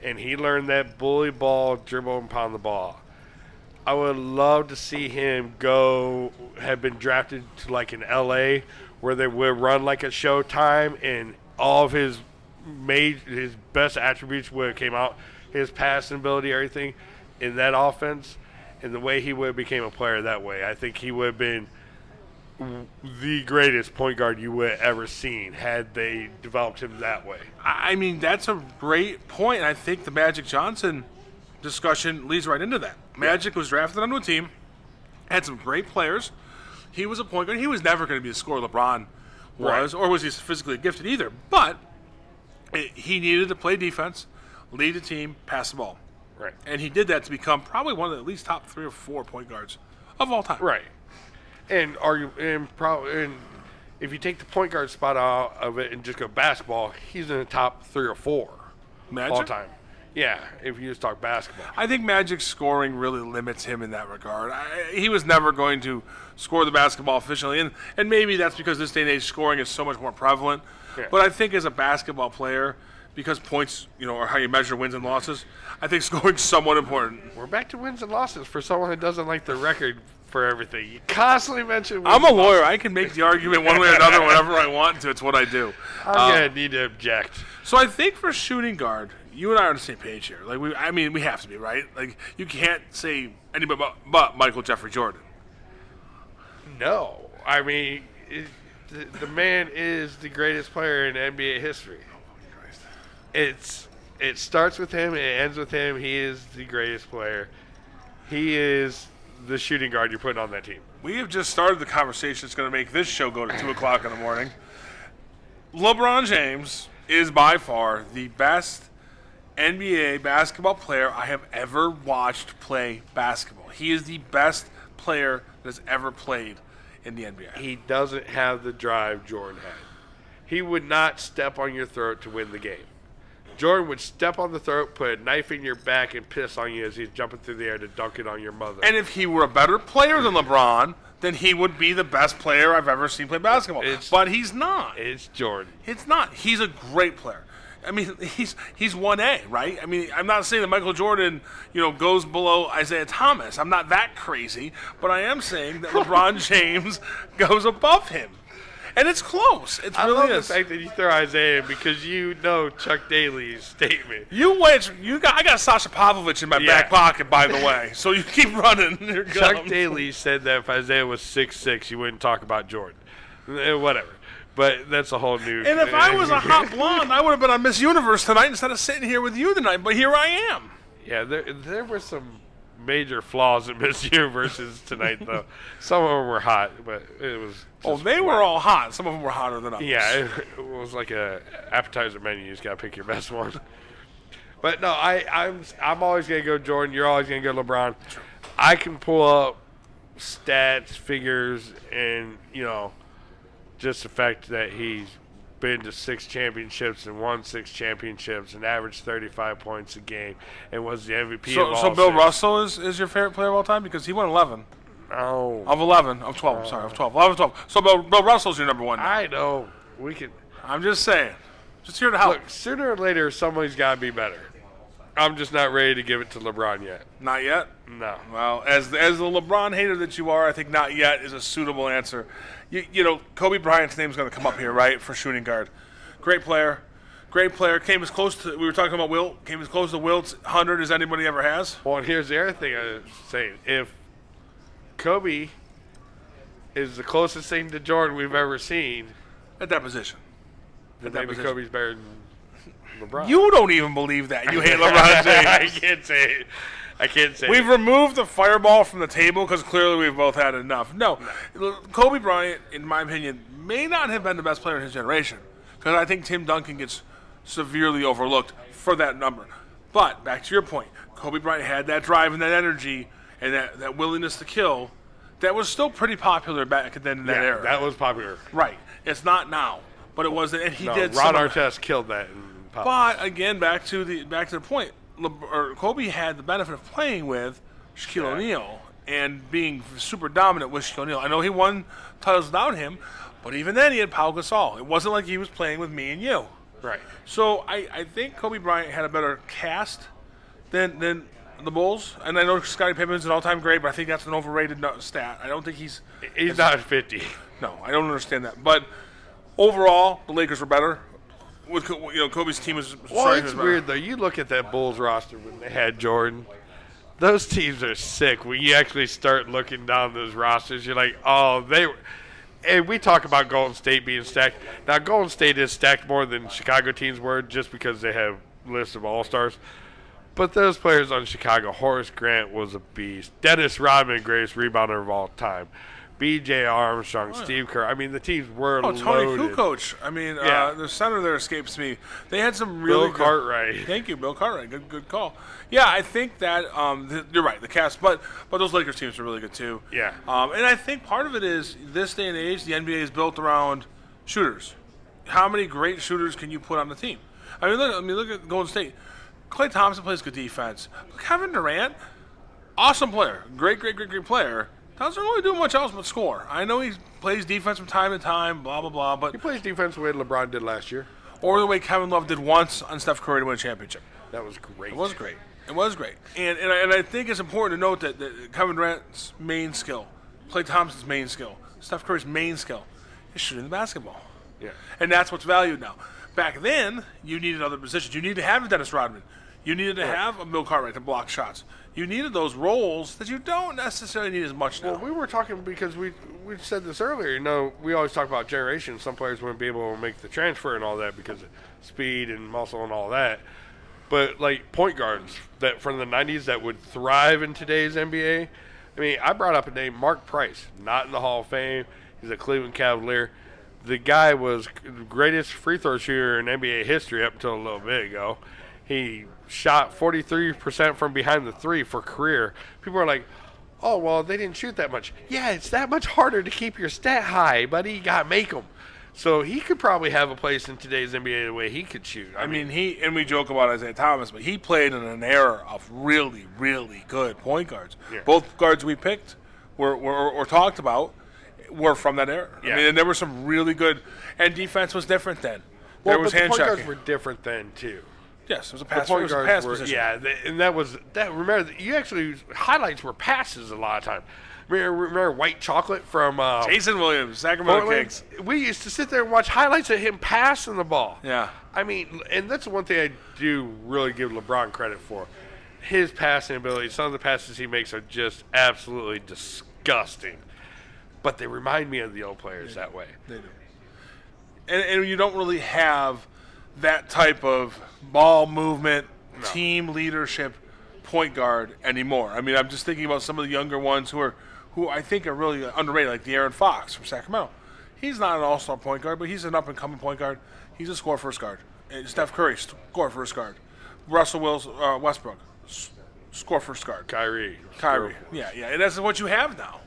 And he learned that bully ball, dribble, and pound the ball. I would love to see him have been drafted to like an LA where they would run like a Showtime and all of his best attributes would have came out, his passing ability, everything. in that offense and the way he would have became a player that way, I think he would have been the greatest point guard you would have ever seen had they developed him that way. I mean, that's a great point. I think the Magic Johnson discussion leads right into that. Magic was drafted onto a team, had some great players. He was a point guard. He was never going to be the scorer LeBron was, or was he physically gifted either. But he needed to play defense, lead the team, pass the ball. Right. And he did that to become probably one of the at least top 3 or 4 point guards of all time. Right. And if you take the point guard spot out of it and just go basketball, he's in the top 3 or 4 Magic? all time. Yeah, if you just talk basketball. I think Magic's scoring really limits him in that regard. He was never going to score the basketball efficiently, and maybe that's because this day and age scoring is so much more prevalent. Yeah. But I think as a basketball player, because points, are how you measure wins and losses, I think scoring's somewhat important. We're back to wins and losses for someone who doesn't like the record for everything. You constantly mention wins I'm a and lawyer. losses. I can make the argument one way or another whenever I want to. It's what I do. I'm going to need to object. So I think for shooting guard, you and I are on the same page here. Like we have to be, right? Like you can't say anybody but Michael Jeffrey Jordan. No. I mean, the man is the greatest player in NBA history. It starts with him, it ends with him. He is the greatest player. He is the shooting guard you're putting on that team. We have just started the conversation that's going to make this show go to 2 o'clock in the morning. LeBron James is by far the best NBA basketball player I have ever watched play basketball. He is the best player that's ever played in the NBA. He doesn't have the drive Jordan had. He would not step on your throat to win the game. Jordan would step on the throat, put a knife in your back, and piss on you as he's jumping through the air to dunk it on your mother. And if he were a better player than LeBron, then he would be the best player I've ever seen play basketball. But he's not. It's Jordan. It's not. He's a great player. I mean, he's 1A, right? I mean, I'm not saying that Michael Jordan, goes below Isaiah Thomas. I'm not that crazy, but I am saying that LeBron James goes above him. And it's close. It I really love is. the fact that you throw Isaiah in because you know Chuck Daly's statement. I got Sasha Pavlovich in my back pocket, by the way. So you keep running. Here Chuck comes. Daly said that if Isaiah was 6'6", you wouldn't talk about Jordan. Whatever. But that's a whole new... And if I was a hot blonde, I would have been on Miss Universe tonight instead of sitting here with you tonight. But here I am. Yeah, there were some major flaws in Miss Universes tonight, though. Some of them were hot, but it was... they were all hot. Some of them were hotter than others. Yeah, it was like a appetizer menu. You just got to pick your best one. But no, I'm always going to go Jordan. You're always going to go LeBron. I can pull up stats, figures, and, just the fact that he's been to 6 championships and won 6 championships and averaged 35 points a game and was the MVP of all So Bill 6. Russell is your favorite player of all time? Because he won 11. Oh. Of 11. Of 12. Sorry, of 12. 11 of 12. So Bill Russell's your number one now. I know. I'm just saying. Just here to help. Look, sooner or later, somebody's got to be better. I'm just not ready to give it to LeBron yet. Not yet? No. Well, as the LeBron hater that you are, I think not yet is a suitable answer. Kobe Bryant's name's going to come up here, right, for shooting guard. Great player. Came as close to, we were talking about Wilt, came as close to Wilt's 100 as anybody ever has. Well, and here's the other thing I was saying. If Kobe is the closest thing to Jordan we've ever seen. At that position. Then maybe Kobe's better than LeBron. You don't even believe that. You hate LeBron James. I can't say it. We've removed the fireball from the table because clearly we've both had enough. No, Kobe Bryant, in my opinion, may not have been the best player in his generation because I think Tim Duncan gets severely overlooked for that number. But back to your point, Kobe Bryant had that drive and that energy and that willingness to kill that was still pretty popular back then in that era. That was popular. Right. It's not now, but it was, and he did. Ron Artest killed that. But again, back to the point. Kobe had the benefit of playing with Shaquille O'Neal and being super dominant with Shaquille O'Neal. I know he won titles without him, but even then he had Pau Gasol. It wasn't like he was playing with me and you. Right. So I think Kobe Bryant had a better cast than the Bulls. And I know Scottie Pippen's an all-time great, but I think that's an overrated stat. I don't think he's not 50. No, I don't understand that. But overall, the Lakers were better. With Kobe's team was. Well, it's weird though. You look at that Bulls roster when they had Jordan. those teams are sick. When you actually start looking down those rosters, you're like, oh, they were. And we talk about Golden State being stacked. Now, Golden State is stacked more than Chicago teams were just because they have lists of all-stars. But those players on Chicago, Horace Grant was a beast. Dennis Rodman, greatest rebounder of all time. B.J. Armstrong, Steve Kerr. I mean, the teams were loaded. Tony Kukoc. I mean, the center there escapes me. They had some really Bill Cartwright. Thank you, Bill Cartwright. Good call. Yeah, I think that you're right. The Cavs, but those Lakers teams are really good too. Yeah. And I think part of it is this day and age, the NBA is built around shooters. How many great shooters can you put on the team? I mean, look at Golden State. Klay Thompson plays good defense. Kevin Durant, awesome player, great player. Doesn't really do much else but score. I know he plays defense from time to time, blah, blah, blah. But he plays defense the way LeBron did last year. Or the way Kevin Love did once on Steph Curry to win a championship. That was great. It was great. And I think it's important to note that Kevin Durant's main skill, Klay Thompson's main skill, Steph Curry's main skill is shooting the basketball. Yeah. And that's what's valued now. Back then, you needed other positions. You needed to have a Dennis Rodman. You needed to have a Bill Cartwright to block shots. You needed those roles that you don't necessarily need as much now. Well, we were talking because we said this earlier. You know, we always talk about generations. Some players wouldn't be able to make the transfer and all that because of speed and muscle and all that. But, like, point guards that from the 90s that would thrive in today's NBA. I mean, I brought up a name, Mark Price, not in the Hall of Fame. He's a Cleveland Cavalier. The guy was the greatest free throw shooter in NBA history up until a little bit ago. He shot 43% from behind the three for career. People are like, oh, well, they didn't shoot that much. Yeah, it's that much harder to keep your stat high, buddy. You got to make them. So he could probably have a place in today's NBA the way he could shoot. I mean, and we joke about Isaiah Thomas, but he played in an era of really, really good point guards. Yeah. Both guards we picked or talked about were from that era. Yeah. I mean, and there were some really good, and defense was different then. Well, there was but hand the point checking. guards were different then, too. Yes, it was a pass. The point guards were, position. yeah, and that was that. Remember, you actually highlights were passes a lot of time. Remember White Chocolate from Jason Williams, Sacramento Portland? Kings. We used to sit there and watch highlights of him passing the ball. Yeah, I mean, and that's the one thing I do really give LeBron credit for. His passing ability. Some of the passes he makes are just absolutely disgusting, but they remind me of the old players that way. They do. And you don't really have that type of ball movement, team leadership point guard anymore. I mean, I'm just thinking about some of the younger ones who I think are really underrated, like De'Aaron Fox from Sacramento. He's not an all-star point guard, but he's an up-and-coming point guard. He's a score-first guard. And Steph Curry, score-first guard. Russell Westbrook, score-first guard. Kyrie. Yeah, and that's what you have now.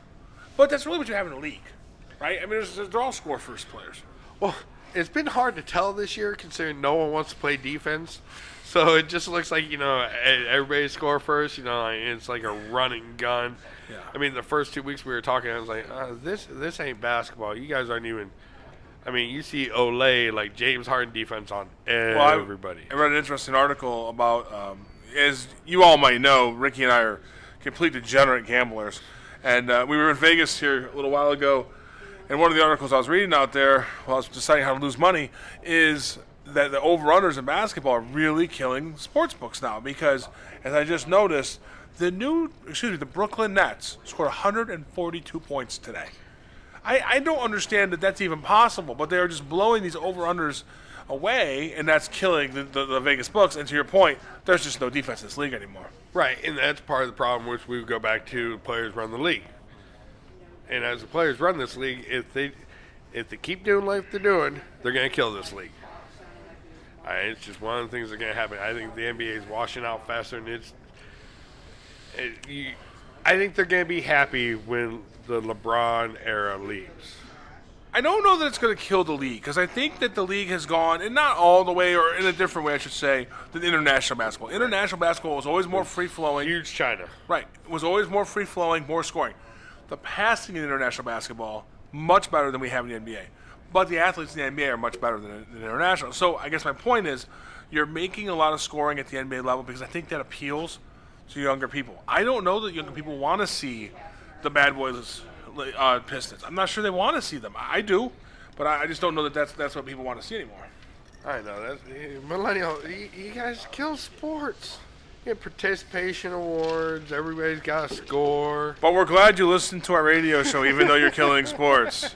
But that's really what you have in the league, right? I mean, they're all score-first players. Well, it's been hard to tell this year considering no one wants to play defense. So it just looks like, everybody score first. It's like a running gun. Yeah. I mean, the first 2 weeks we were talking, I was like, this ain't basketball. You guys aren't even. I mean, you see Olay, like James Harden defense on everybody. I read an interesting article about, as you all might know, Ricky and I are complete degenerate gamblers. And we were in Vegas here a little while ago. And one of the articles I was reading out there while I was deciding how to lose money is that the over-unders in basketball are really killing sports books now because, as I just noticed, the Brooklyn Nets scored 142 points today. I don't understand that that's even possible, but they are just blowing these over-unders away, and that's killing the Vegas books. And to your point, there's just no defense in this league anymore. Right, and that's part of the problem, which we go back to players run the league. And as the players run this league, if they keep doing like they're doing, they're going to kill this league. It's just one of the things that are going to happen. I think the NBA is washing out faster, and I think they're going to be happy when the LeBron era leaves. I don't know that it's going to kill the league because I think that the league has gone, and not all the way, or in a different way, I should say, than international basketball. International basketball was always more free-flowing. Huge China. Right. It was always more free-flowing, more scoring. The passing in international basketball, much better than we have in the NBA. But the athletes in the NBA are much better than international. So I guess my point is you're making a lot of scoring at the NBA level because I think that appeals to younger people. I don't know that younger people want to see the bad boys Pistons. I'm not sure they want to see them. I do, but I just don't know that that's what people want to see anymore. I know. That's millennial. You guys kill sports. Get participation awards. Everybody's got a score. But we're glad you listened to our radio show, even though you're killing sports.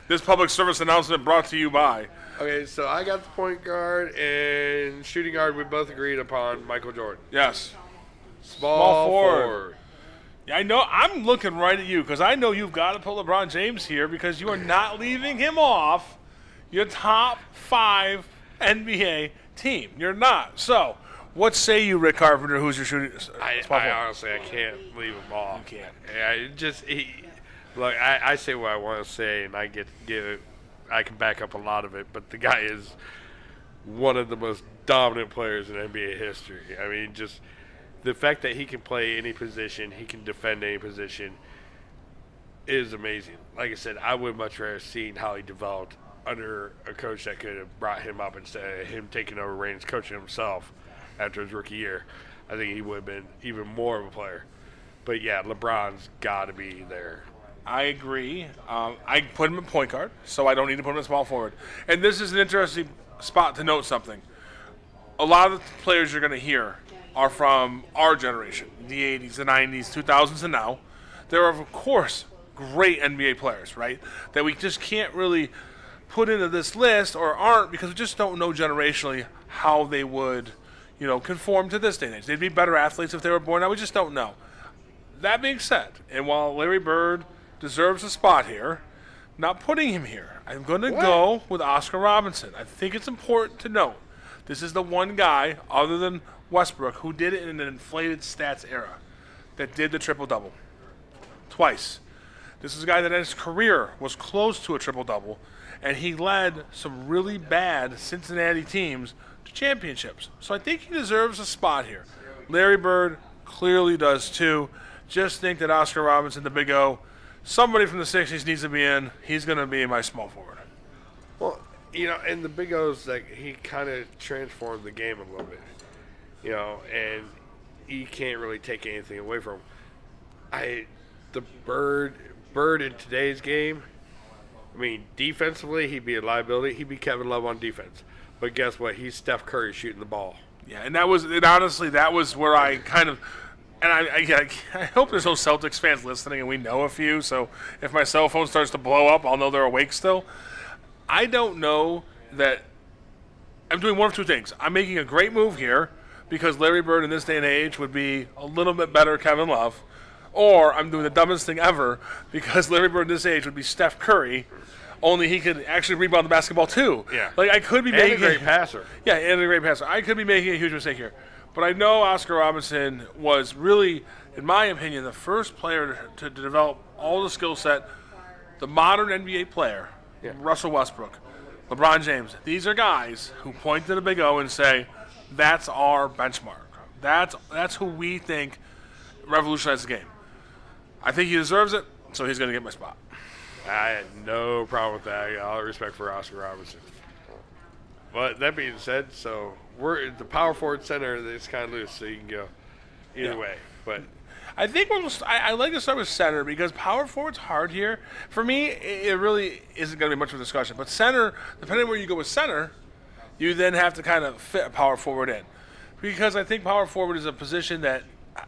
This public service announcement brought to you by. Okay, so I got the point guard and shooting guard. We both agreed upon Michael Jordan. Yes. Small forward. Yeah, I know. I'm looking right at you because I know you've got to put LeBron James here because you are not leaving him off your top 5 NBA team. You're not. So, what say you, Rick Carpenter? Who's your shooting? I honestly, I can't leave him off. You can't. Look, I say what I want to say, and I can back up a lot of it. But the guy is one of the most dominant players in NBA history. I mean, just the fact that he can play any position, he can defend any position, is amazing. Like I said, I would much rather seen how he developed under a coach that could have brought him up instead of him taking over reins, coaching himself after his rookie year. I think he would have been even more of a player. But yeah, LeBron's got to be there. I agree. I put him at point guard, so I don't need to put him at small forward. And this is an interesting spot to note something. A lot of the players you're going to hear are from our generation, the 80s, the 90s, 2000s, and now. There are, of course, great NBA players, right, that we just can't really put into this list or aren't because we just don't know generationally how they would, conform to this day and age. They'd be better athletes if they were born now. We just don't know. That being said, and while Larry Bird deserves a spot here, not putting him here, I'm going to go with Oscar Robinson. I think it's important to note this is the one guy, other than Westbrook, who did it in an inflated stats era, that did the triple-double twice. This is a guy that in his career was close to a triple-double, and he led some really bad Cincinnati teams to championships. So I think he deserves a spot here. Larry Bird clearly does too. Just think that Oscar Robinson, the Big O, somebody from the 60s needs to be in. He's going to be my small forward. Well, and the Big O's, he kind of transformed the game a little bit. And he can't really take anything away from him. The Bird in today's game, I mean, defensively, he'd be a liability. He'd be Kevin Love on defense. But guess what? He's Steph Curry shooting the ball. Yeah, and honestly, that was where I kind of, and I hope there's no Celtics fans listening, and we know a few, so if my cell phone starts to blow up, I'll know they're awake still. I don't know that, I'm doing one of two things. I'm making a great move here, because Larry Bird in this day and age would be a little bit better Kevin Love, or I'm doing the dumbest thing ever, because Larry Bird in this age would be Steph Curry, only he could actually rebound the basketball too. Yeah. I could be making a great passer. Yeah, and a great passer. I could be making a huge mistake here. But I know Oscar Robinson was really, in my opinion, the first player to develop all the skill set, the modern NBA player, Russell Westbrook, LeBron James. These are guys who point to the Big O and say, that's our benchmark. That's who we think revolutionized the game. I think he deserves it, so he's going to get my spot. I had no problem with that. I got all respect for Oscar Robinson. But that being said, so we're the power forward center. It's kind of loose, so you can go either way. But I think I like to start with center because power forward's hard here. For me, it really isn't going to be much of a discussion. But center, depending on where you go with center, you then have to kind of fit a power forward in. Because I think power forward is a position that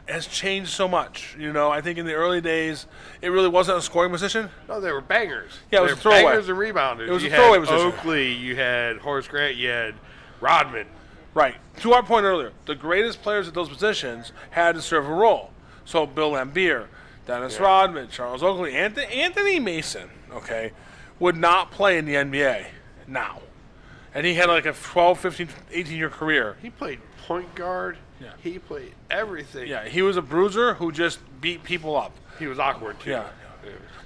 has changed so much. I think in the early days, it really wasn't a scoring position. No, they were bangers. Yeah, it was a throwaway. Bangers and rebounders. It was a throwaway position. Oakley, you had Horace Grant, you had Rodman. Right. To our point earlier, the greatest players at those positions had to serve a role. So Bill Laimbeer, Dennis Rodman, Charles Oakley, Anthony Mason, would not play in the NBA now. And he had like a 12, 15, 18-year career. He played point guard. Yeah. He played everything. Yeah, he was a bruiser who just beat people up. He was awkward, too. Yeah.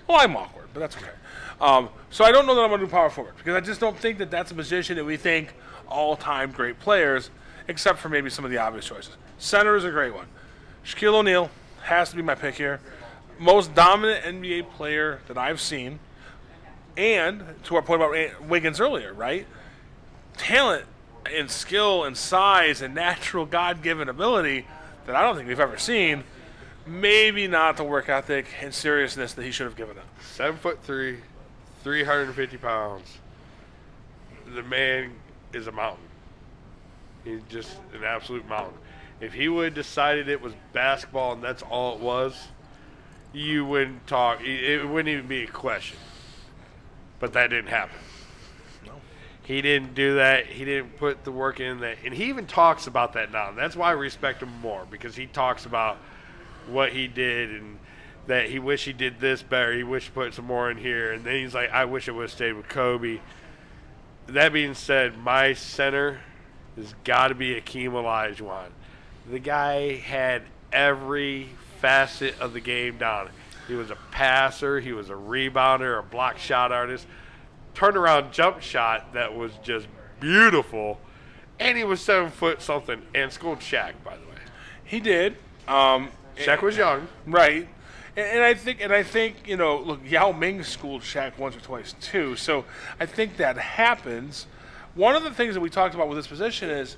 Well, I'm awkward, but that's okay. So I don't know that I'm going to do power forward because I just don't think that that's a position that we think all-time great players, except for maybe some of the obvious choices. Center is a great one. Shaquille O'Neal has to be my pick here. Most dominant NBA player that I've seen. And to our point about Wiggins earlier, right? Talent and skill and size and natural God-given ability that I don't think we've ever seen. Maybe not the work ethic and seriousness that he should have given it. 7'3", 350 pounds. The man is a mountain. He's just an absolute mountain. If he would have decided it was basketball and that's all it was, you wouldn't talk. It wouldn't even be a question. But that didn't happen. No. He didn't do that. He didn't put the work in that. And he even talks about that now. And that's why I respect him more, because he talks about what he did and that he wished he did this better. He wished he put some more in here. And then he's like, I wish I would have stayed with Kobe. That being said, my center has got to be Akeem Olajuwon. The guy had every facet of the game down. He was a passer. He was a rebounder, a block shot artist. Turnaround jump shot that was just beautiful. And he was 7 foot something and schooled Shaq, by the way. He did. Shaq was young. Right. And I think, you know, look, Yao Ming schooled Shaq once or twice too. So I think that happens. One of the things that we talked about with this position is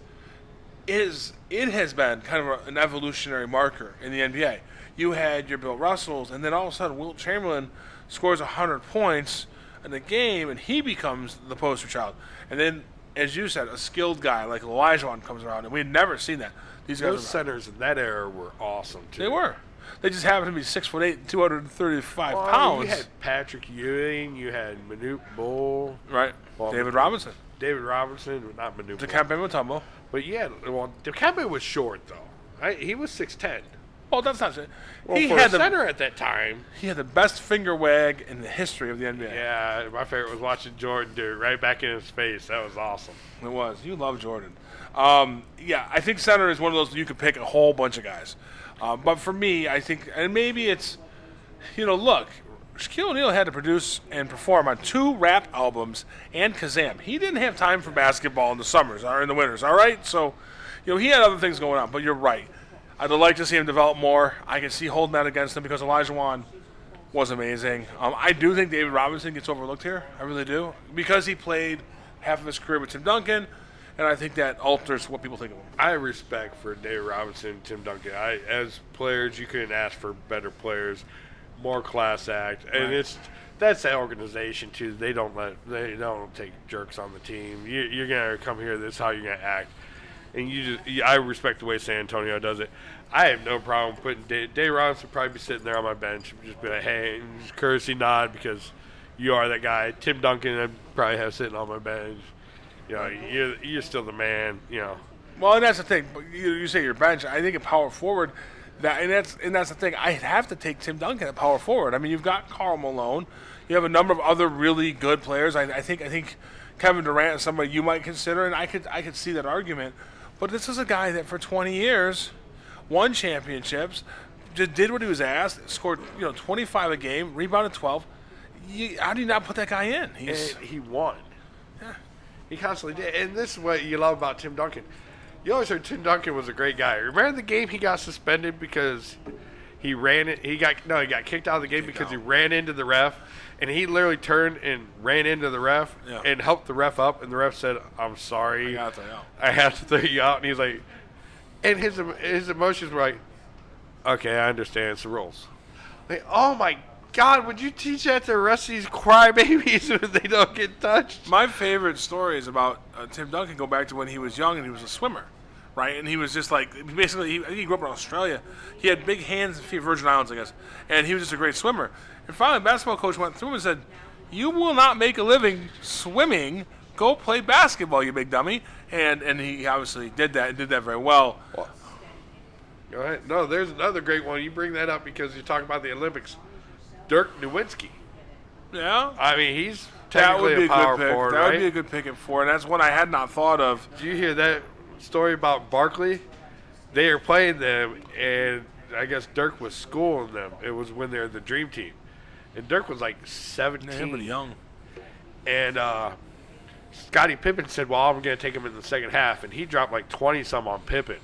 it has been kind of an evolutionary marker in the NBA. You had your Bill Russells, and then all of a sudden Wilt Chamberlain scores 100 points in a game, and he becomes the poster child. And then, as you said, a skilled guy like Olajuwon comes around, and we had never seen that. Those centers in that era were awesome, too. They were. They just happened to be 6'8", 235 pounds. You had Patrick Ewing, you had Manute Bol. Right. Well, David Robinson, not Manute Bol. Dikembe Mutombo. But yeah, Dikembe was short, though. He was 6'10". Well, that's not it. Well, he had the center at that time. He had the best finger wag in the history of the NBA. Yeah, my favorite was watching Jordan do it right back in his face. That was awesome. It was. You love Jordan. Yeah, I think center is one of those you could pick a whole bunch of guys. But for me, I think, and maybe it's, you know, look, Shaquille O'Neal had to produce and perform on 2 rap albums and Kazam. He didn't have time for basketball in the summers or in the winters, all right? So, you know, he had other things going on, but you're right. I'd like to see him develop more. I can see holding that against him because Olajuwon was amazing. I do think David Robinson gets overlooked here. I really do. Because he played half of his career with Tim Duncan, and I think that alters what people think of him. I have respect for David Robinson and Tim Duncan. As players, you couldn't ask for better players, more class act. And that's that organization, too. They don't take jerks on the team. You're going to come here, this is how you're going to act. And I respect the way San Antonio does it. I have no problem putting Dave Robinson would probably be sitting there on my bench, just be like, hey, and just courtesy nod because you are that guy. Tim Duncan, I'd probably have sitting on my bench. You know, you're still the man. You know. Well, and that's the thing. You say your bench. I think at power forward, that's the thing. I'd have to take Tim Duncan at power forward. I mean, you've got Karl Malone. You have a number of other really good players. I think Kevin Durant is somebody you might consider, and I could see that argument. But this is a guy that for 20 years won championships, just did what he was asked, scored 25 a game, rebounded 12. How do you not put that guy in? He won. Yeah. He constantly did. And this is what you love about Tim Duncan. You always heard Tim Duncan was a great guy. Remember the game he got suspended because he ran it? He got kicked out of the game because he ran into the ref. And he literally turned and ran into the ref and helped the ref up. And the ref said, I'm sorry. I have to throw you out. And he's like, and his emotions were like, okay, I understand. It's the rules. Like, oh, my God, would you teach that to the rest of these crybabies when they don't get touched? My favorite stories about Tim Duncan go back to when he was young and he was a swimmer, right? And he was just like, basically, I think he grew up in Australia. He had big hands and feet, Virgin Islands, I guess. And he was just a great swimmer. And finally, a basketball coach went through and said, you will not make a living swimming. Go play basketball, you big dummy. And he obviously did that and did that very well. Go ahead. No, there's another great one. You bring that up because you're talking about the Olympics. Dirk Nowitzki. Yeah. I mean, he's technically a power forward, right? That would be a good pick at 4, and that's one I had not thought of. Did you hear that story about Barkley? They were playing them, and I guess Dirk was schooling them. It was when they were the Dream Team. And Dirk was like 17. Yeah, but young. And Scottie Pippen said, well, I'm going to take him in the second half. And he dropped like 20-some on Pippen.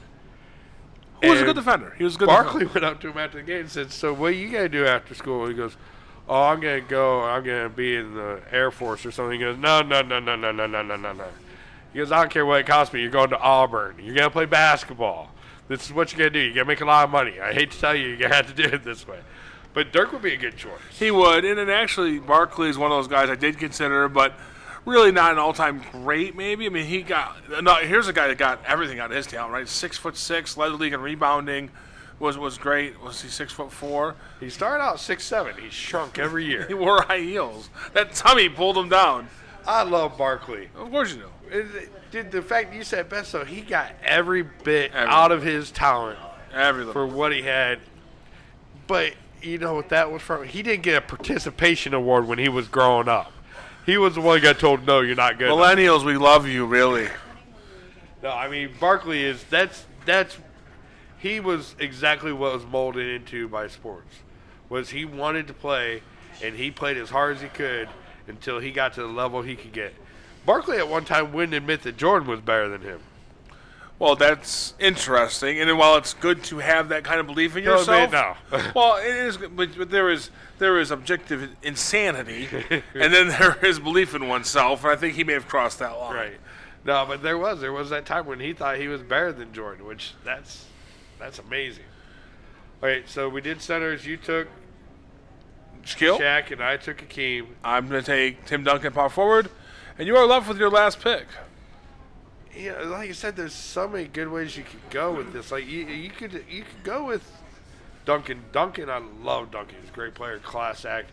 Who was a good defender? He was a good Barkley went up to him after the game and said, so what are you going to do after school? He goes, oh, I'm going to be in the Air Force or something. He goes, no. He goes, I don't care what it costs me. You're going to Auburn. You're going to play basketball. This is what you're going to do. You're going to make a lot of money. I hate to tell you, you're going to have to do it this way. But Dirk would be a good choice. He would. And then actually, Barkley is one of those guys I did consider. But really not an all-time great, maybe. I mean, here's a guy that got everything out of his talent, right? 6'6", led the league in rebounding, was great. Was he 6'4"? He started out 6'7". He shrunk every year. He wore high heels. That tummy pulled him down. I love Barkley. Of course you do. Dude, the fact you said best, though, he got every bit out of his talent for what he had. But you know what that was from? He didn't get a participation award when he was growing up. He was the one who got told, no, you're not good. Millennials, we love you, really. No, I mean, Barkley is, he was exactly what was molded into by sports. Was he wanted to play, and he played as hard as he could until he got to the level he could get. Barkley at one time wouldn't admit that Jordan was better than him. Well, that's interesting, and while it's good to have that kind of belief in yourself, well, it is. But there is objective insanity, and then there is belief in oneself, and I think he may have crossed that line. Right. No, but there was that time when he thought he was better than Jordan, which that's amazing. All right, so we did centers. You took Shaquille, Shaq, and I took Akeem. I'm going to take Tim Duncan, power forward, and you are left with your last pick. Yeah, like I said, there's so many good ways you could go with this. Like you could go with Duncan. Duncan, I love Duncan. He's a great player, class act.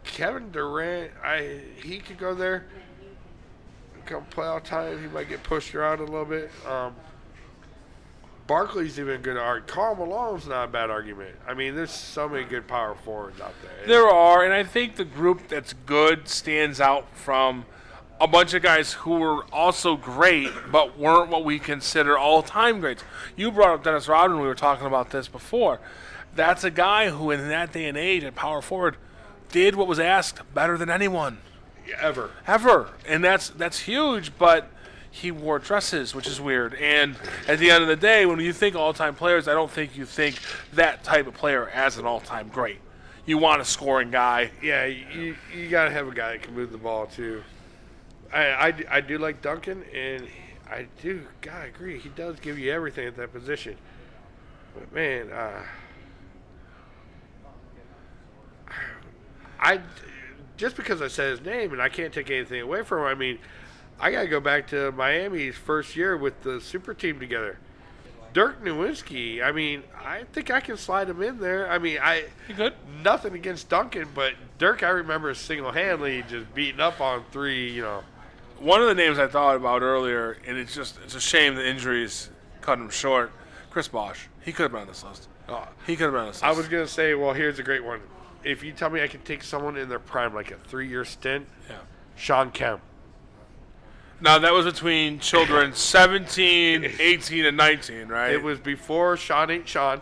Kevin Durant, he could go there. Come playoff time, he might get pushed around a little bit. Barkley's even a good argument. Karl Malone's not a bad argument. I mean, there's so many good power forwards out there. There are, and I think the group that's good stands out from a bunch of guys who were also great, but weren't what we consider all-time greats. You brought up Dennis Rodman. We were talking about this before. That's a guy who, in that day and age, at power forward, did what was asked better than anyone. Ever. And that's huge, but he wore dresses, which is weird. And at the end of the day, when you think all-time players, I don't think you think that type of player as an all-time great. You want a scoring guy. Yeah, you got to have a guy that can move the ball, too. I do like Duncan, and I agree. He does give you everything at that position. But, man, just because I said his name and I can't take anything away from him, I mean, I got to go back to Miami's first year with the super team together. Dirk Nowitzki, I mean, I think I can slide him in there. I mean, you good? Nothing against Duncan, but Dirk, I remember single-handedly just beating up on three, you know. One of the names I thought about earlier, and it's a shame the injuries cut him short, Chris Bosh. He could have been on this list. I was going to say, well, here's a great one. If you tell me I can take someone in their prime, like a 3-year stint, Sean Kemp. Now, that was between children 17, 18, and 19, right? It was before Sean ain't Sean.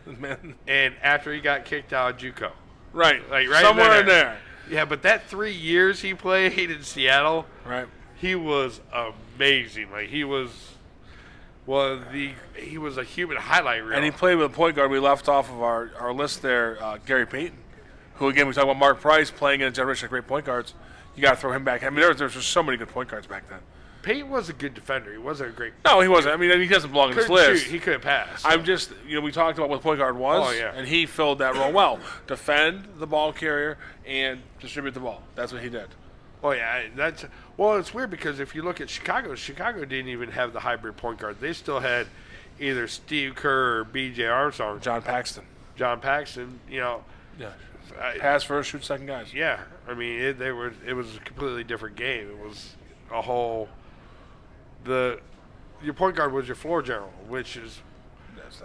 Man. And after he got kicked out of JUCO. Right. Like right somewhere in there. Yeah, but that 3 years he played in Seattle, right? He was amazing. Like he was a human highlight reel. And he played with a point guard we left off of our list there, Gary Payton, who again we talk about Mark Price playing in a generation of great point guards. You got to throw him back. I mean, there was just so many good point guards back then. Payton was a good defender. He wasn't a great. No, he wasn't. I mean, he doesn't belong in this list. Shoot. He couldn't pass. So. I'm just, we talked about what point guard was, and he filled that role well. Defend the ball carrier and distribute the ball. That's what he did. Oh yeah, it's weird because if you look at Chicago didn't even have the hybrid point guard. They still had either Steve Kerr or B.J. Armstrong, John Paxson. You know. Yeah. Pass first, shoot second guys. Yeah, I mean it was a completely different game. It was a whole. Your point guard was your floor general, which is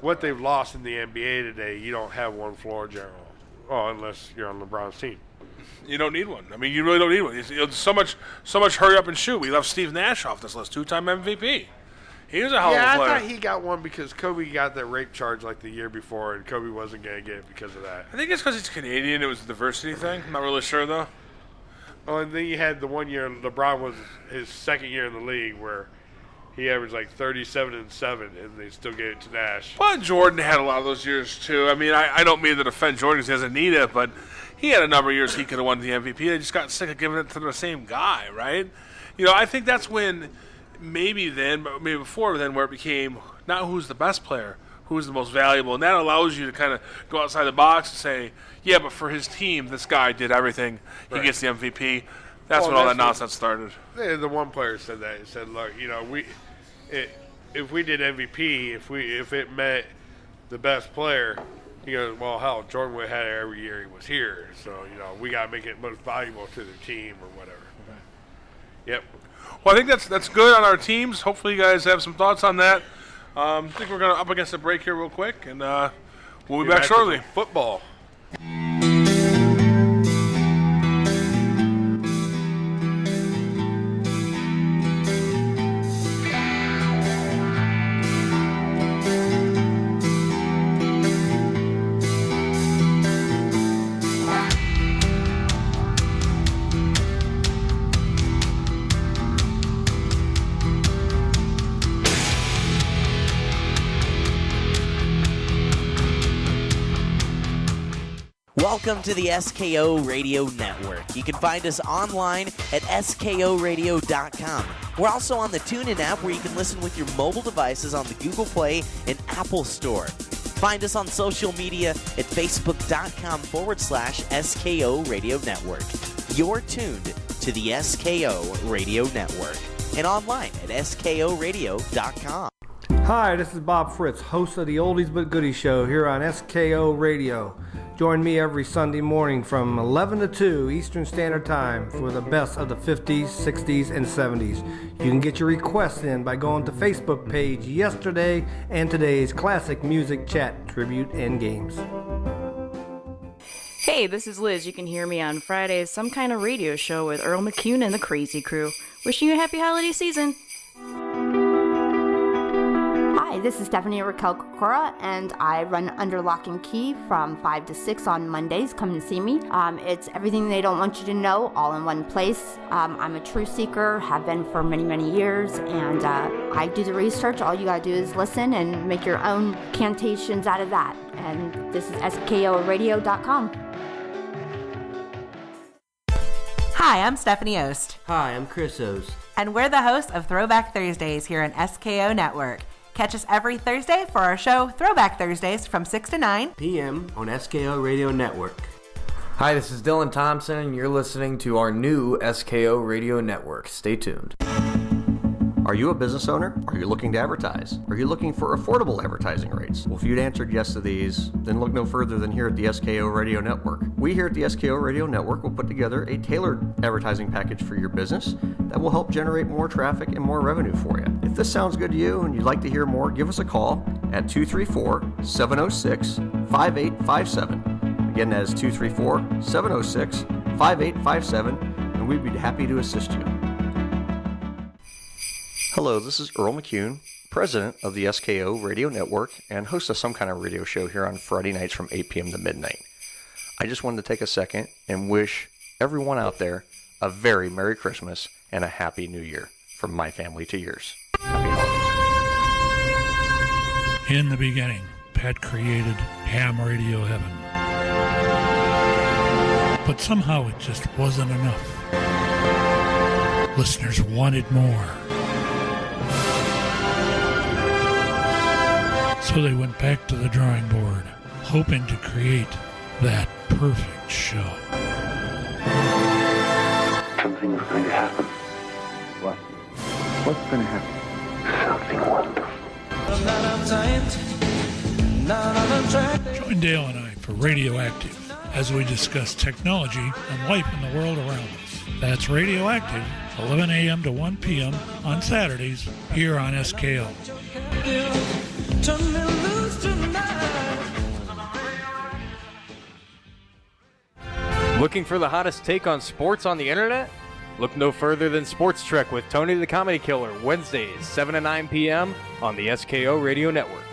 what they've lost in the NBA today. You don't have one floor general, unless you're on LeBron's team. You don't need one. I mean, you really don't need one. It's so much hurry up and shoot. We left Steve Nash off this list, 2-time MVP. He was a hell of a player. Yeah, I thought he got one because Kobe got that rape charge like the year before, and Kobe wasn't going to get it because of that. I think it's because he's Canadian. It was a diversity thing. I'm not really sure, though. Oh, and then you had the 1 year LeBron was his second year in the league where he averaged like 37 and 7, and they still gave it to Nash. Well, Jordan had a lot of those years, too. I mean, I don't mean to defend Jordan because he doesn't need it, but he had a number of years he could have won the MVP. They just got sick of giving it to the same guy, right? I think that's when maybe before then where it became not who's the best player, who's the most valuable. And that allows you to kind of go outside the box and say, yeah, but for his team, this guy did everything. He gets the MVP. That's when all that nonsense started. The one player said that. He said, "Look, if we did MVP, if it met the best player, he goes, well, hell, Jordan would have had it every year he was here. So we got to make it most valuable to the team or whatever." Okay. Yep. Well, I think that's good on our teams. Hopefully, you guys have some thoughts on that. I think we're going to up against a break here real quick, and we'll be back shortly. Football. Welcome to the SKO Radio Network. You can find us online at SKORadio.com. We're also on the TuneIn app where you can listen with your mobile devices on the Google Play and Apple Store. Find us on social media at Facebook.com/SKO Radio Network. You're tuned to the SKO Radio Network and online at SKORadio.com. Hi, this is Bob Fritz, host of the Oldies But Goodies show here on SKO Radio. Join me every Sunday morning from 11 to 2 Eastern Standard Time for the best of the 50s, 60s, and 70s. You can get your requests in by going to Facebook page Yesterday and Today's Classic Music Chat, Tribute, and Games. Hey, this is Liz. You can hear me on Fridays, some kind of radio show with Earl McCune and the Crazy Crew. Wishing you a happy holiday season. Hi, this is Stephanie Raquel Kokora, and I run Under Lock and Key from 5 to 6 on Mondays. Come and see me. It's everything they don't want you to know, all in one place. I'm a truth seeker, have been for many, many years, and I do the research. All you gotta do is listen and make your own cantations out of that. And this is SKORadio.com. Hi, I'm Stephanie Ost. Hi, I'm Chris Ost. And we're the hosts of Throwback Thursdays here on SKO Network. Catch us every Thursday for our show Throwback Thursdays from 6 to 9 p.m. on SKO Radio Network. Hi, this is Dylan Thompson, and you're listening to our new SKO Radio Network. Stay tuned. Are you a business owner? Are you looking to advertise? Are you looking for affordable advertising rates? Well, if you'd answered yes to these, then look no further than here at the SKO Radio Network. We here at the SKO Radio Network will put together a tailored advertising package for your business that will help generate more traffic and more revenue for you. If this sounds good to you and you'd like to hear more, give us a call at 234-706-5857. Again, that is 234-706-5857, and we'd be happy to assist you. Hello, this is Earl McCune, president of the SKO Radio Network and host of some kind of radio show here on Friday nights from 8 p.m. to midnight. I just wanted to take a second and wish everyone out there a very Merry Christmas and a Happy New Year from my family to yours. Happy holidays. In the beginning, Pat created ham radio heaven. But somehow it just wasn't enough. Listeners wanted more. So they went back to the drawing board, hoping to create that perfect show. Something's going to happen. What? What's going to happen? Something wonderful. Join Dale and I for Radioactive as we discuss technology and life in the world around us. That's Radioactive, 11 a.m. to 1 p.m. on Saturdays here on SKO. Turn me loose tonight. Looking for the hottest take on sports on the internet? Look no further than Sports Trek with Tony the Comedy Killer, Wednesdays, 7 to 9 p.m. on the SKO Radio Network.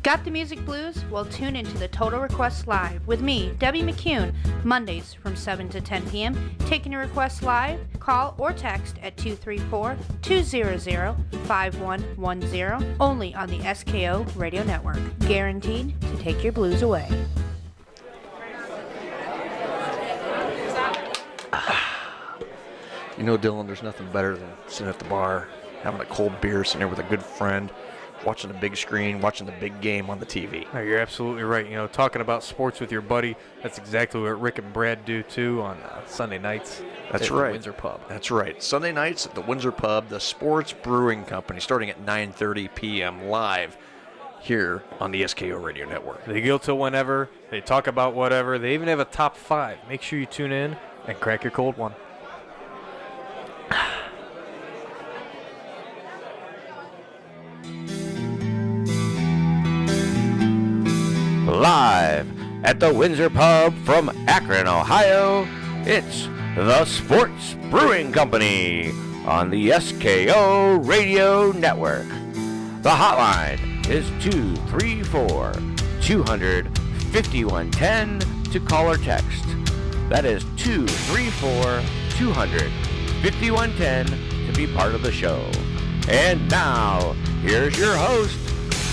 Got the music blues? Well, tune into the Total Request Live with me, Debbie McCune, Mondays from 7 to 10 p.m. Taking your requests live, call or text at 234-200-5110, only on the SKO Radio Network. Guaranteed to take your blues away. You know, Dylan, there's nothing better than sitting at the bar, having a cold beer, sitting there with a good friend, watching the big screen, watching the big game on the TV. No, you're absolutely right. You know, talking about sports with your buddy, that's exactly what Rick and Brad do, too, on Sunday nights. That's at right. The Windsor Pub. That's right. Sunday nights at the Windsor Pub, the Sports Brewing Company, starting at 9:30 p.m. live here on the SKO Radio Network. They go till whenever. They talk about whatever. They even have a top 5. Make sure you tune in and crack your cold one. Live at the Windsor Pub from Akron, Ohio, it's the Sports Brewing Company on the SKO Radio Network. The hotline is 234-200-5110 to call or text. That is 234-200-5110 to be part of the show. And now, here's your host,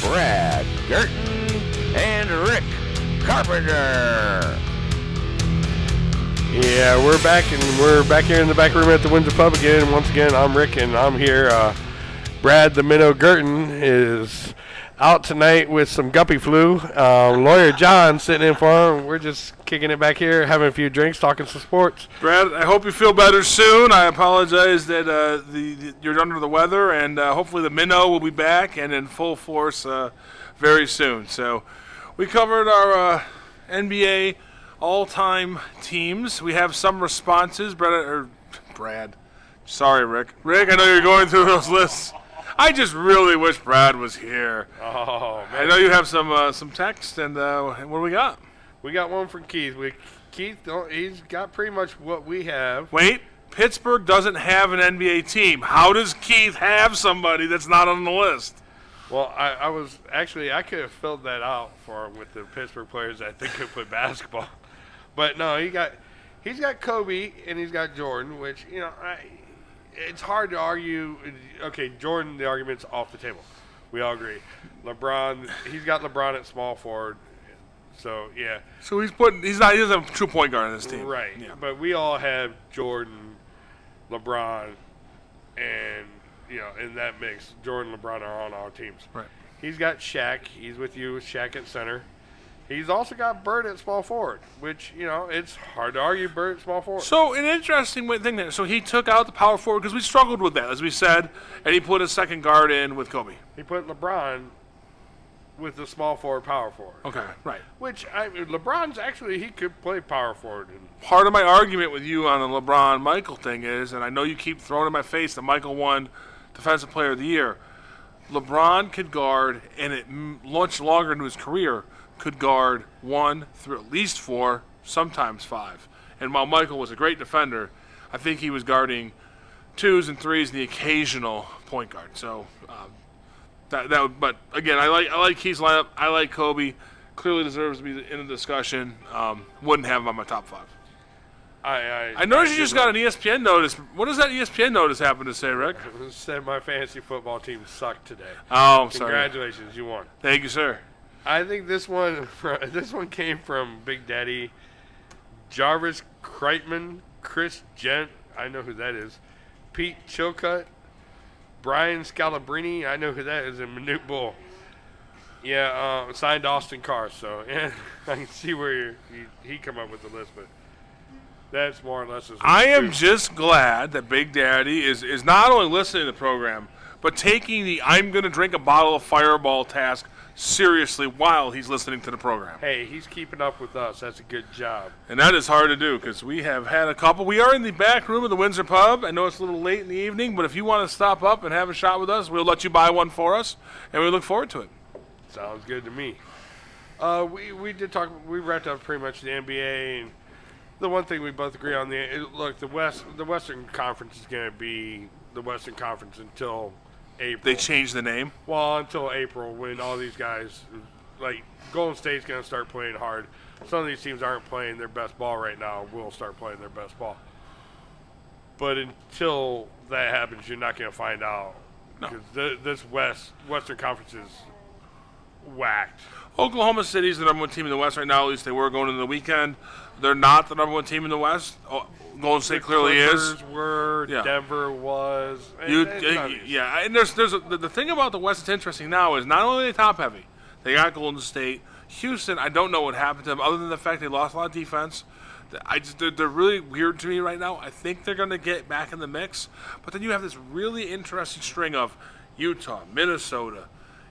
Brad Gerton and Rick Carpenter. Yeah, we're back, and we're back here in the back room at the Windsor Pub again. And once again, I'm Rick, and I'm here. Brad the Minnow Gerton is out tonight with some guppy flu. Lawyer John sitting in for him. We're just kicking it back here, having a few drinks, talking some sports. Brad, I hope you feel better soon. I apologize that you're under the weather, and hopefully the Minnow will be back and in full force very soon. So we covered our NBA all-time teams. We have some responses. Brad. Sorry, Rick. Rick, I know you're going through those lists. I just really wish Brad was here. Oh, man. I know you have some text, and what do we got? We got one from Keith. Keith, he's got pretty much what we have. Wait, Pittsburgh doesn't have an NBA team. How does Keith have somebody that's not on the list? Well, I could have filled that out for him with the Pittsburgh players that I think could play basketball. But no, he's got Kobe and he's got Jordan, which, you know, it's hard to argue. Okay, Jordan, the argument's off the table. We all agree. LeBron, he's got LeBron at small forward. So, yeah. So he doesn't have a true point guard on this team. Right. Yeah. But we all have Jordan, LeBron, and, you know, in that mix, Jordan and LeBron are on our teams. Right. He's got Shaq. He's with you with Shaq at center. He's also got Bird at small forward, which, you know, it's hard to argue Bird at small forward. So an interesting thing there. So he took out the power forward because we struggled with that, as we said, and he put a second guard in with Kobe. He put LeBron with the small forward, power forward. Okay, right. Which, LeBron's actually, he could play power forward. Part of my argument with you on the LeBron-Michael thing is, and I know you keep throwing in my face that Michael won Defensive Player of the Year, LeBron could guard, and it much longer into his career, could guard 1 through at least 4, sometimes 5. And while Michael was a great defender, I think he was guarding 2s and 3s and the occasional point guard. So, but again, I like Keith's lineup. I like Kobe. Clearly deserves to be in the discussion. Wouldn't have him on my top 5. I noticed you just got an ESPN notice. What does that ESPN notice happen to say, Rick? It said my fantasy football team sucked today. Oh, I'm sorry. Congratulations, you won. Thank you, sir. I think this one came from Big Daddy Jarvis Kreitman, Chris Gent, I know who that is, Pete Chilcutt, Brian Scalabrini, I know who that is, and Manute Bull. Yeah, signed Austin Carr, so yeah, I can see where he come up with the list, but that's more or less. I am just glad that Big Daddy is not only listening to the program, but taking the I'm going to drink a bottle of Fireball task seriously while he's listening to the program. Hey, he's keeping up with us. That's a good job. And that is hard to do because we have had a couple. We are in the back room of the Windsor Pub. I know it's a little late in the evening, but if you want to stop up and have a shot with us, we'll let you buy one for us, and we look forward to it. Sounds good to me. We did talk. We wrapped up pretty much the NBA, and the one thing we both agree on the Western Conference is going to be the Western Conference until April. They changed the name? Well, until April, when all these guys, like Golden State's going to start playing hard. Some of these teams aren't playing their best ball right now. Will start playing their best ball. But until that happens, you're not going to find out. No. Because this Western Conference is whacked. Oklahoma City's the number one team in the West right now. At least they were going into the weekend. They're not the number one team in the West. Golden State clearly is. Clippers were. Yeah. Denver was. Yeah, and the thing about the West that's interesting now is not only are they top heavy, they got Golden State. Houston, I don't know what happened to them other than the fact they lost a lot of defense. They're really weird to me right now. I think they're going to get back in the mix, but then you have this really interesting string of Utah, Minnesota,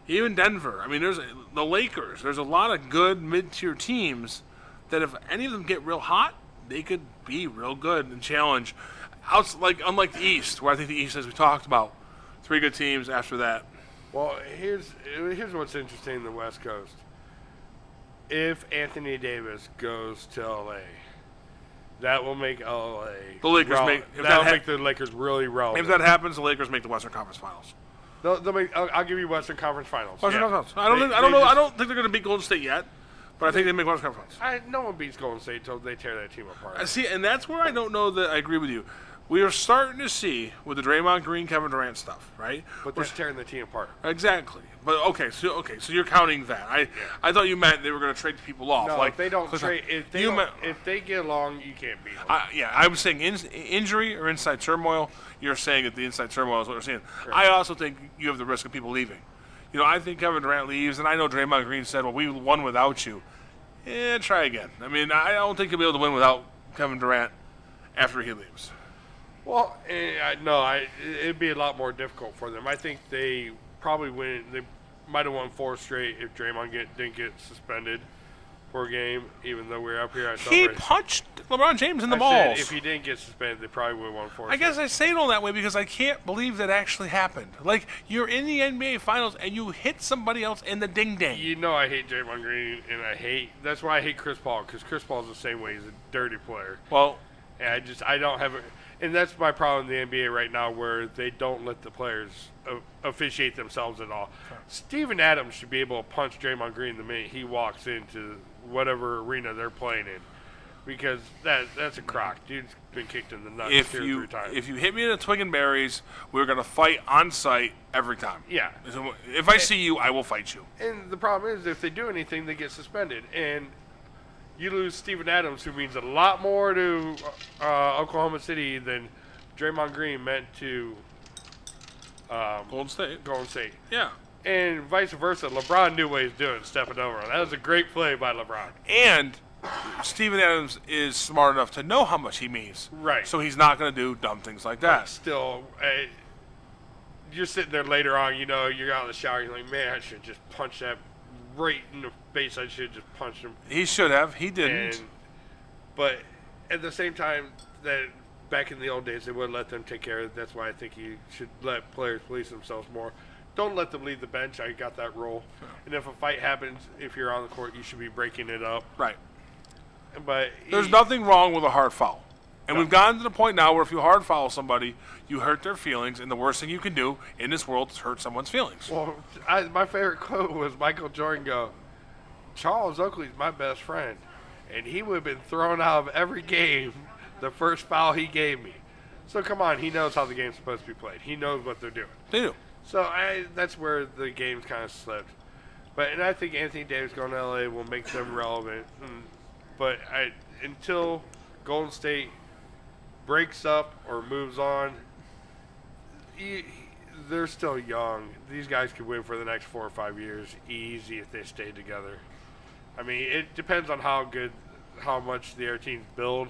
even Denver. I mean, there's the Lakers. There's a lot of good mid-tier teams that if any of them get real hot, they could be real good and challenge. Unlike the East, where I think the East, as we talked about, 3 good teams after that. Well, here's what's interesting in the West Coast. If Anthony Davis goes to LA, that will make LA. The Lakers that'll make the Lakers really relevant. If that happens, the Lakers make the Western Conference Finals. I'll give you Western Conference Finals. Conference. I don't think they're going to beat Golden State yet, but I think they make Western Conference Finals. No one beats Golden State until they tear that team apart. See, and that's where I don't know that I agree with you. We are starting to see with the Draymond Green, Kevin Durant stuff, right? But they're tearing the team apart. Exactly. But so you're counting that. I thought you meant they were going to trade people off. No, if they don't trade, if they get along, you can't beat them. I was saying injury or inside turmoil. You're saying that the inside turmoil is what we're seeing. Sure. I also think you have the risk of people leaving. I think Kevin Durant leaves, and I know Draymond Green said, "Well, we won without you." Try again. I mean, I don't think you'll be able to win without Kevin Durant after he leaves. Well, it'd be a lot more difficult for them. I think they probably win. They might have won 4 straight if Draymond didn't get suspended for a game, even though we're up here. He punched LeBron James in the balls. Said if he didn't get suspended, they probably would have won 4 I guess I say it all that way because I can't believe that actually happened. Like, you're in the NBA Finals and you hit somebody else in the ding-dang. I hate Draymond Green, and that's why I hate Chris Paul, because Chris Paul's the same way. He's a dirty player. Well, and I don't have and that's my problem in the NBA right now, where they don't let the players officiate themselves at all. Sure. Steven Adams should be able to punch Draymond Green the minute he walks into whatever arena they're playing in, because that's a crock. Dude's been kicked in the nuts 2 or 3 times. If you hit me in the twig and berries, we're going to fight on site every time. Yeah. If I see you, I will fight you. And the problem is, if they do anything, they get suspended. And you lose Steven Adams, who means a lot more to Oklahoma City than Draymond Green meant to Golden State. Yeah. And vice versa. LeBron knew what he was doing, stepping over. That was a great play by LeBron. And Steven Adams is smart enough to know how much he means. Right. So he's not going to do dumb things like that. But still, you're sitting there later on, you're out in the shower, you're like, man, I should just punch that right in the face. I should just punch him. He should have. He didn't. But at the same time, that back in the old days, they would let them take care of it. That's why I think you should let players police themselves more. Don't let them leave the bench. I got that rule. Sure. And if a fight happens, if you're on the court, you should be breaking it up. Right. But there's nothing wrong with a hard foul. And we've gotten to the point now where if you hard foul somebody, you hurt their feelings, and the worst thing you can do in this world is hurt someone's feelings. Well, my favorite quote was Michael Jordan go, "Charles Oakley's my best friend, and he would have been thrown out of every game the first foul he gave me." So come on, he knows how the game's supposed to be played. He knows what they're doing. They do. So that's where the game's kind of slipped. And I think Anthony Davis going to LA will make them relevant. But until Golden State breaks up or moves on, they're still young. These guys could win for the next 4 or 5 years easy if they stay together. I mean, it depends on how much the other teams build.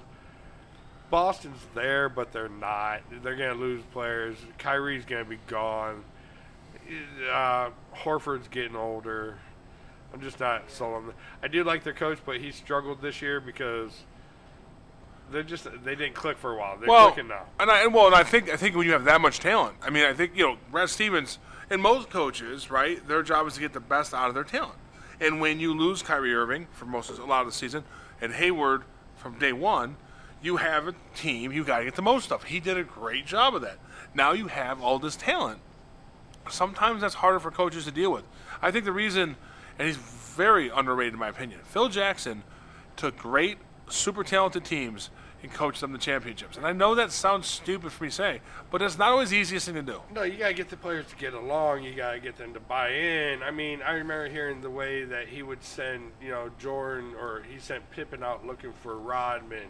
Boston's there, but they're not. They're going to lose players. Kyrie's going to be gone. Horford's getting older. I'm just not sold on them. I do like their coach, but he struggled this year because they didn't click for a while. They're clicking now. And I think when you have that much talent, I mean, I think Brad Stevens and most coaches, right, their job is to get the best out of their talent. And when you lose Kyrie Irving for a lot of the season and Hayward from day one, you have a team you got to get the most of. He did a great job of that. Now you have all this talent. Sometimes that's harder for coaches to deal with. I think the reason, and he's very underrated in my opinion, Phil Jackson took great, super talented teams, and coach them to championships. And I know that sounds stupid for me to say, but it's not always the easiest thing to do. No, you got to get the players to get along. You got to get them to buy in. I mean, I remember hearing the way that he would send, Jordan, or he sent Pippen out looking for Rodman,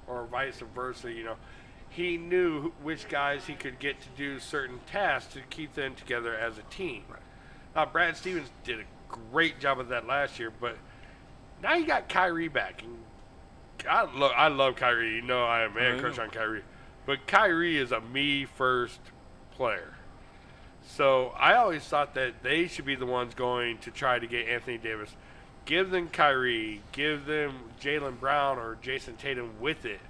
or vice versa, He knew which guys he could get to do certain tasks to keep them together as a team. Right. Now, Brad Stevens did a great job of that last year, but now you got Kyrie back. And I love Kyrie. I am man crush on Kyrie. But Kyrie is a me-first player. So I always thought that they should be the ones going to try to get Anthony Davis. Give them Kyrie. Give them Jaylen Brown or Jason Tatum with it.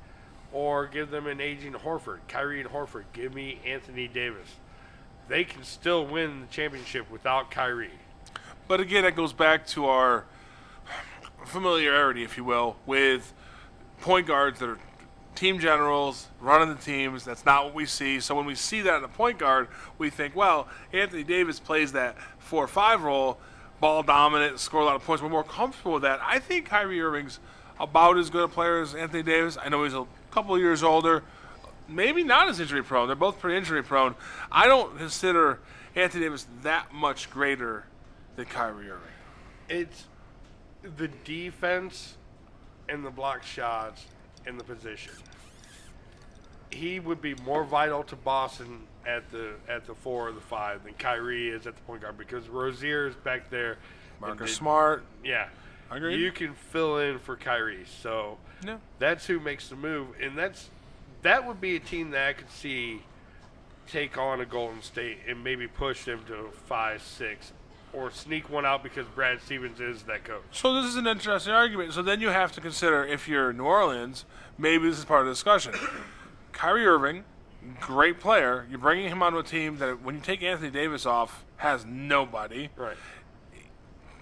Or give them an aging Horford. Kyrie and Horford. Give me Anthony Davis. They can still win the championship without Kyrie. But again, that goes back to our familiarity, if you will, with point guards that are team generals, running the teams. That's not what we see. So when we see that in a point guard, we think, well, Anthony Davis plays that 4-5 role, ball dominant, score a lot of points. We're more comfortable with that. I think Kyrie Irving's about as good a player as Anthony Davis. I know he's a couple of years older, maybe not as injury prone. They're both pretty injury prone. I don't consider Anthony Davis that much greater than Kyrie Irving. It's the defense and the block shots and the position. He would be more vital to Boston at the 4 or the 5 than Kyrie is at the point guard, because Rozier's back there. Marcus Smart. Yeah. Agreed. You can fill in for Kyrie. So that's who makes the move. And that would be a team that I could see take on a Golden State and maybe push them to 5-6, or sneak one out because Brad Stevens is that coach. So this is an interesting argument. So then you have to consider, if you're New Orleans, maybe this is part of the discussion. Kyrie Irving, great player. You're bringing him onto a team that, when you take Anthony Davis off, has nobody. Right.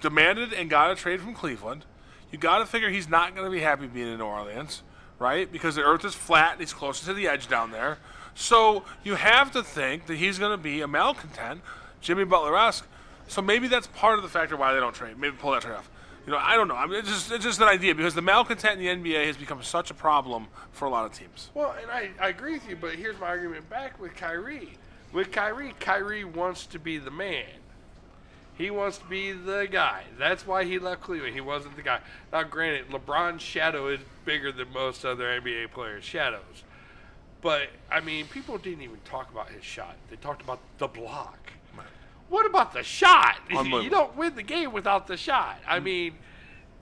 Demanded and got a trade from Cleveland. You got to figure he's not going to be happy being in New Orleans, right? Because the earth is flat and he's closer to the edge down there. So you have to think that he's going to be a malcontent, Jimmy Butler-esque. So maybe that's part of the factor why they don't trade. Maybe pull that trade off. I don't know. I mean, it's just an idea, because the malcontent in the NBA has become such a problem for a lot of teams. Well, and I agree with you, but here's my argument back with Kyrie. With Kyrie wants to be the man. He wants to be the guy. That's why he left Cleveland. He wasn't the guy. Now, granted, LeBron's shadow is bigger than most other NBA players' shadows. But, I mean, people didn't even talk about his shot. They talked about the block. What about the shot? You don't win the game without the shot. I mean,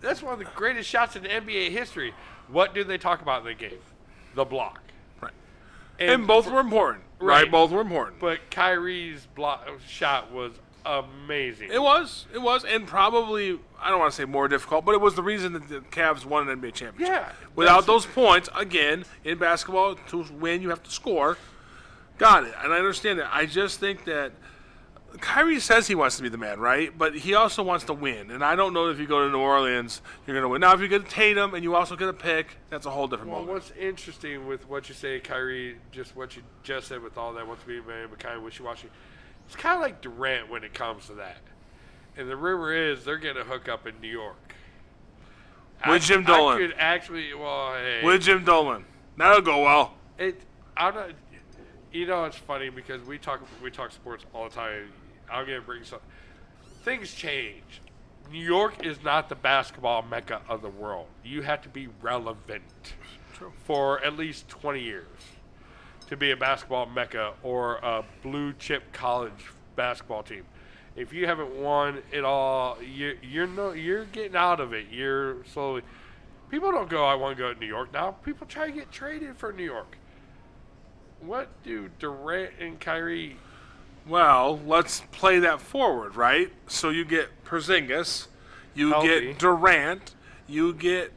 that's one of the greatest shots in NBA history. What do they talk about in the game? The block. Right. And both were important. Right. Both were important. But Kyrie's shot was amazing. It was. And probably, I don't want to say more difficult, but it was the reason that the Cavs won an NBA championship. Yeah. Without those points, again, in basketball, to win, you have to score. Got it. And I understand that. I just think that Kyrie says he wants to be the man, right? But he also wants to win. And I don't know if you go to New Orleans, you're going to win. Now, if you get Tatum and you also get a pick, that's a whole different moment. What's interesting with what you say, Kyrie, just what you just said with all that, wants to be a man, but kind of wishy-washy. It's kind of like Durant when it comes to that. And the rumor is they're going to hook up in New York. With Jim Dolan. I could actually, with Jim Dolan. That'll go well. I'm not. It's funny because we talk sports all the time. I'm going to bring something. Things change. New York is not the basketball mecca of the world. You have to be relevant for at least 20 years to be a basketball mecca or a blue chip college basketball team. If you haven't won it all, you're getting out of it. You're slowly. People don't go, I want to go to New York now. People try to get traded for New York. What do Durant and Kyrie? Well, let's play that forward, right? So you get Porzingis, you get Durant, you get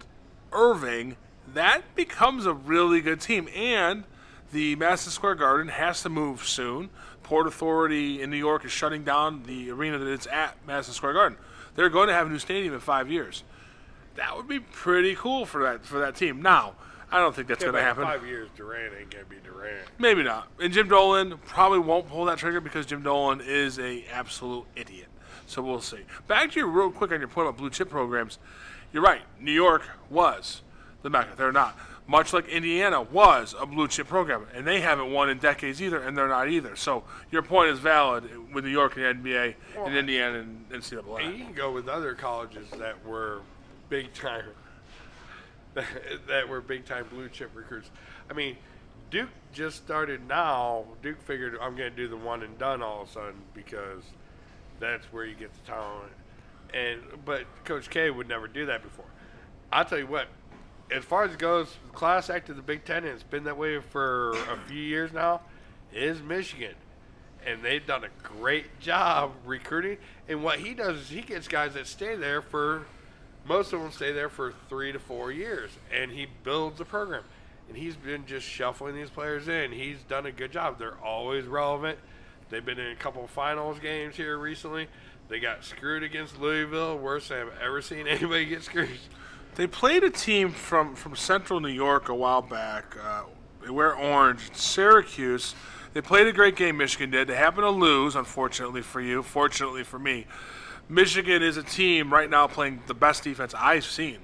Irving. That becomes a really good team. And the Madison Square Garden has to move soon. Port Authority in New York is shutting down the arena that it's at, Madison Square Garden. They're going to have a new stadium in 5 years. That would be pretty cool for that team. Now, I don't think that's going to happen. 5 years, Durant ain't going to be Durant. Maybe not. And Jim Dolan probably won't pull that trigger because Jim Dolan is a absolute idiot. So we'll see. Back to you real quick on your point about blue chip programs. You're right. New York was the Mecca. They're not. Much like Indiana was a blue chip program, and they haven't won in decades either, and they're not either. So your point is valid with New York and the NBA, and Indiana and NCAA. And you can go with other colleges that were big time, that were big time blue chip recruits. I mean, Duke just started now. Duke figured I'm going to do the one and done all of a sudden because that's where you get the talent. But Coach K would never do that before. I'll tell you what. As far as it goes, the class act of the Big Ten, and it's been that way for a few years now, is Michigan. And they've done a great job recruiting. And what he does is he gets guys that stay there most of them stay there for 3 to 4 years. And he builds a program. And he's been just shuffling these players in. He's done a good job. They're always relevant. They've been in a couple of finals games here recently. They got screwed against Louisville, worse than I've ever seen anybody get screwed. They played a team from central New York a while back. They wear orange. Syracuse. They played a great game, Michigan did. They happened to lose, unfortunately for you, fortunately for me. Michigan is a team right now playing the best defense I've seen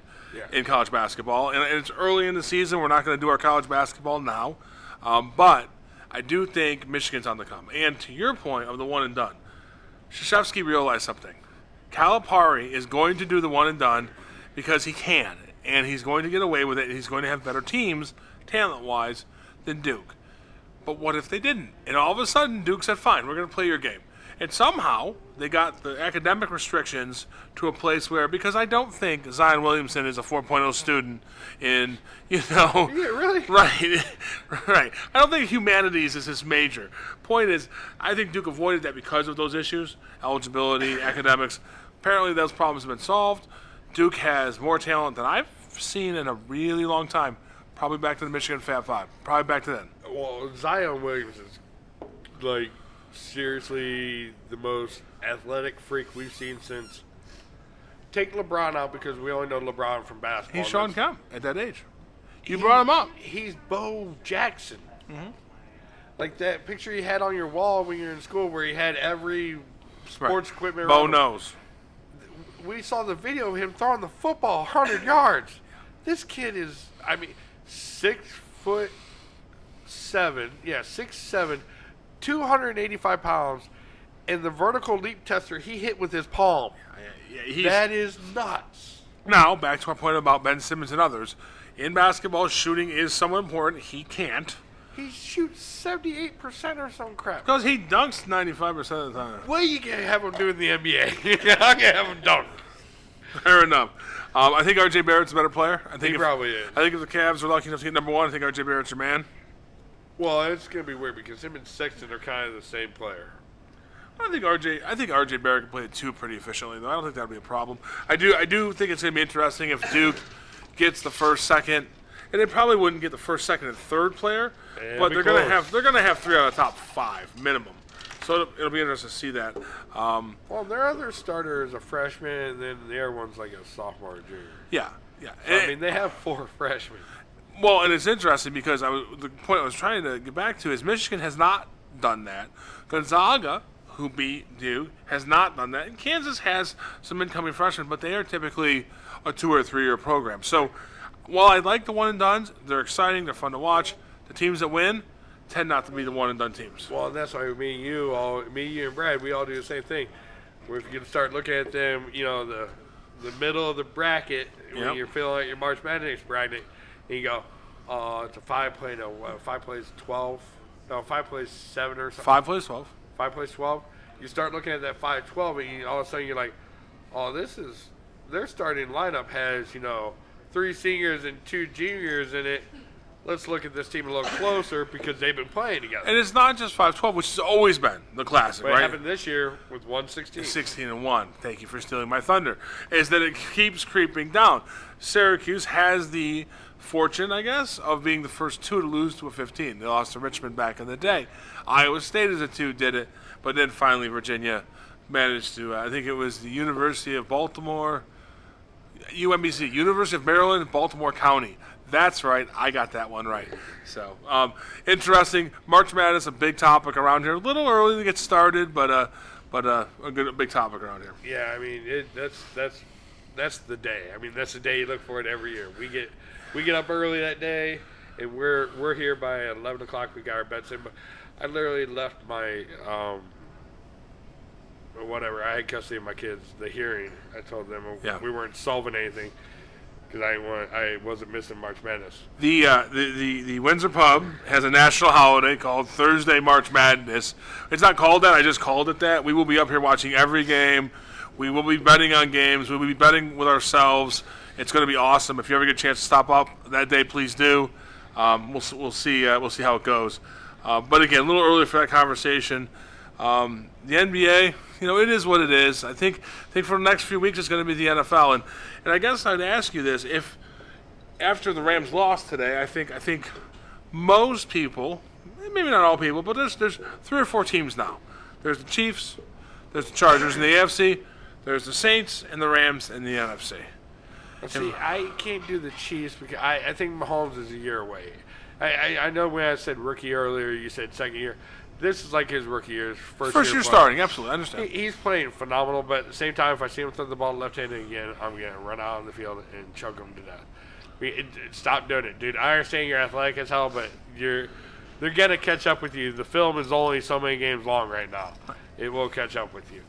in college basketball. And it's early in the season. We're not going to do our college basketball now. But I do think Michigan's on the come. And to your point of the one and done, Krzyzewski realized something. Calipari is going to do the one and done because he can, and he's going to get away with it, and he's going to have better teams, talent-wise, than Duke. But what if they didn't? And all of a sudden, Duke said, fine, we're going to play your game. And somehow, they got the academic restrictions to a place where, because I don't think Zion Williamson is a 4.0 student in, Yeah, really? Right. Right. I don't think humanities is his major. Point is, I think Duke avoided that because of those issues, eligibility, academics. Apparently, those problems have been solved. Duke has more talent than I've seen in a really long time. Probably back to the Michigan Fab Five. Probably back to then. Well, Zion Williams is, like, seriously the most athletic freak we've seen since. Take LeBron out because we only know LeBron from basketball. He's Sean Kemp at that age. You brought him up. He's Bo Jackson. Like that picture you had on your wall when you were in school where he had every sports equipment Bo around. knows. We saw the video of him throwing the football 100 yards. This kid is, 6'7". Yeah, 6'7", 285 pounds. And the vertical leap tester he hit with his palm. That is nuts. Now, back to our point about Ben Simmons and others. In basketball, shooting is somewhat important. He can't. He shoots 78% or some crap. Because he dunks 95% of the time. What are you going to have him do in the NBA? I'm going to have him dunk. Fair enough. I think R.J. Barrett's a better player. He probably is. I think if the Cavs are lucky enough to get number one, I think R.J. Barrett's your man. Well, it's going to be weird because him and Sexton are kind of the same player. I think R.J. Barrett can play the two pretty efficiently, though. I don't think that would be a problem. I do think it's going to be interesting if Duke gets the first, second, and they probably wouldn't get the first, second, and third player, but they're going to have 3 out of the top 5 minimum. So it'll be interesting to see that. Well, their other starter is a freshman, and then the other one's like a sophomore or junior. Yeah. So, they have 4 freshmen. Well, and it's interesting because the point I was trying to get back to is Michigan has not done that. Gonzaga, who beat Duke, has not done that. And Kansas has some incoming freshmen, but they are typically a 2 or 3 year program. So while I like the one and dones, they're exciting, they're fun to watch. The teams that win tend not to be the one and done teams. Well, and that's why me, you, and Brad, we all do the same thing. Where if you can start looking at them, the middle of the bracket when you're feeling like your March Madness bracket, and you go, it's a 5 plays 12. No, 5 plays 7 or something. 5 plays 12. 5 plays 12. You start looking at that 5-12, and all of a sudden you're like, their starting lineup has 3 seniors and 2 juniors in it. Let's look at this team a little closer because they've been playing together. And it's not just 5-12, which has always been the classic, but right? It happened this year with 1-16. 16-1. Thank you for stealing my thunder. Is that it keeps creeping down. Syracuse has the fortune, I guess, of being the first 2 to lose to a 15. They lost to Richmond back in the day. Iowa State as a 2 did it, but then finally Virginia managed to, I think it was the University of Baltimore, UMBC, University of Maryland, Baltimore County. That's right. I got that one right. So, interesting. March Madness, a big topic around here. A little early to get started, but a big topic around here. Yeah, that's the day. I mean, that's the day you look forward to every year. We get up early that day, and we're here by 11 o'clock. We got our bets in. But I literally left my whatever. I had custody of my kids. The hearing. I told them we weren't solving anything because I wasn't missing March Madness. The Windsor Pub has a national holiday called Thursday March Madness. It's not called that. I just called it that. We will be up here watching every game. We will be betting on games. We will be betting with ourselves. It's going to be awesome. If you ever get a chance to stop up that day, please do. We'll see how it goes. But again, a little early for that conversation. The NBA, it is what it is. I think for the next few weeks it's going to be the NFL. And I guess I'd ask you this: if after the Rams lost today, I think most people, maybe not all people, but there's 3 or 4 teams now. There's the Chiefs, there's the Chargers in the AFC, there's the Saints and the Rams in the NFC. See, I can't do the Chiefs because I think Mahomes is a year away. I know when I said rookie earlier, you said second year. This is like his rookie year, first year starting. Absolutely, I understand. He's playing phenomenal, but at the same time, if I see him throw the ball left-handed again, I'm going to run out on the field and choke him to death. Stop doing it, dude. I understand you're athletic as hell, but they're going to catch up with you. The film is only so many games long right now. It will catch up with you.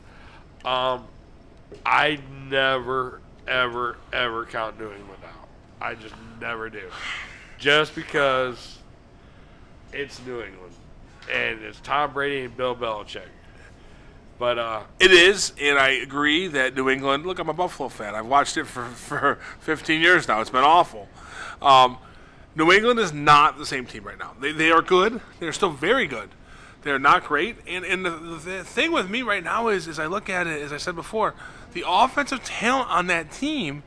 I never, ever, ever count New England out. I just never do. Just because it's New England. And it's Tom Brady and Bill Belichick. But it is, and I agree that New England, look, I'm a Buffalo fan. I've watched it for 15 years now. It's been awful. New England is not the same team right now. They are good. They're still very good. They're not great. And the thing with me right now is I look at it, as I said before, the offensive talent on that team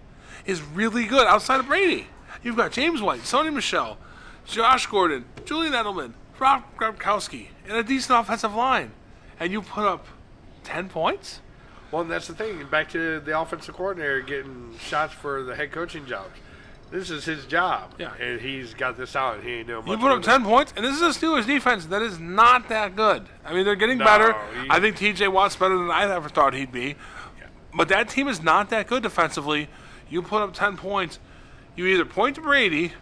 is really good outside of Brady. You've got James White, Sony Michel, Josh Gordon, Julian Edelman, Rob Gronkowski, and a decent offensive line. And you put up 10 points? Well, and that's the thing. Back to the offensive coordinator getting shots for the head coaching jobs. This is his job. Yeah. And he's got this out. He ain't doing much. You put up 10 points, and this is a Steelers defense that is not that good. I mean, they're getting better. I think T.J. Watt's better than I ever thought he'd be. Yeah. But that team is not that good defensively. You put up 10 points. You either point to Brady,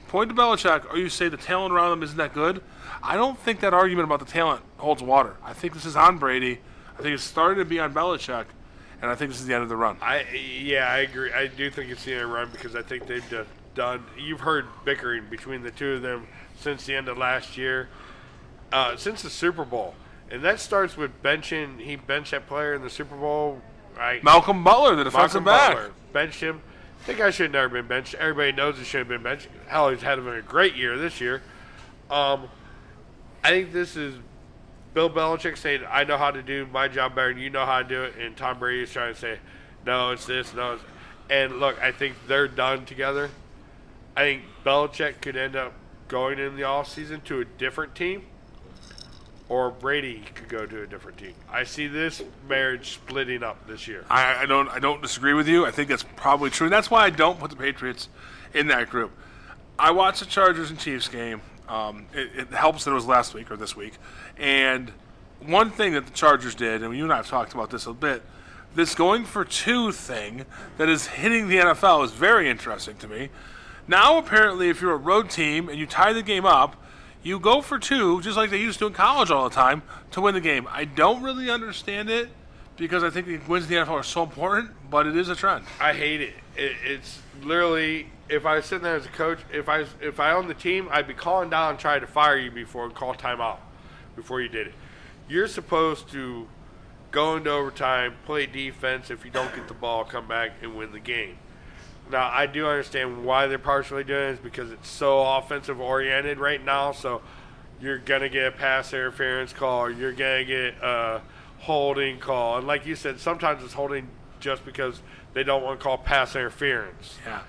point to Belichick, or you say the talent around them isn't that good. I don't think that argument about the talent holds water. I think this is on Brady. I think it's starting to be on Belichick, and I think this is the end of the run. I agree. I do think it's the end of the run because I think they've done. You've heard bickering between the two of them since the end of last year, since the Super Bowl, and that starts with benching. He benched that player in the Super Bowl. Malcolm Butler, the defensive back, benched him. I think I should have never been benched. Everybody knows he should have been benched. Hell, he's had a great year this year. I think this is Bill Belichick saying, I know how to do my job better than you know how to do it, and Tom Brady is trying to say, no, it's this, no. It's... And look, I think they're done together. I think Belichick could end up going in the offseason to a different team, or Brady could go to a different team. I see this marriage splitting up this year. I don't disagree with you. I think that's probably true. And that's why I don't put the Patriots in that group. I watched the Chargers and Chiefs game. It helps that it was last week or this week. And one thing that the Chargers did, and you and I have talked about this a bit, this going for two thing that is hitting the NFL is very interesting to me. Now, apparently, if you're a road team and you tie the game up, you go for two, just like they used to in college all the time, to win the game. I don't really understand it because I think the wins in the NFL are so important, but it is a trend. I hate it. It's literally, if I was sitting there as a coach, if I owned the team, I'd be calling down and trying to fire you before and call timeout before you did it. You're supposed to go into overtime, play defense. If you don't get the ball, come back and win the game. Now, I do understand why they're partially doing it because it's so offensive-oriented right now, so you're going to get a pass interference call, or you're going to get a holding call. And like you said, sometimes it's holding just because they don't want to call pass interference. Yeah.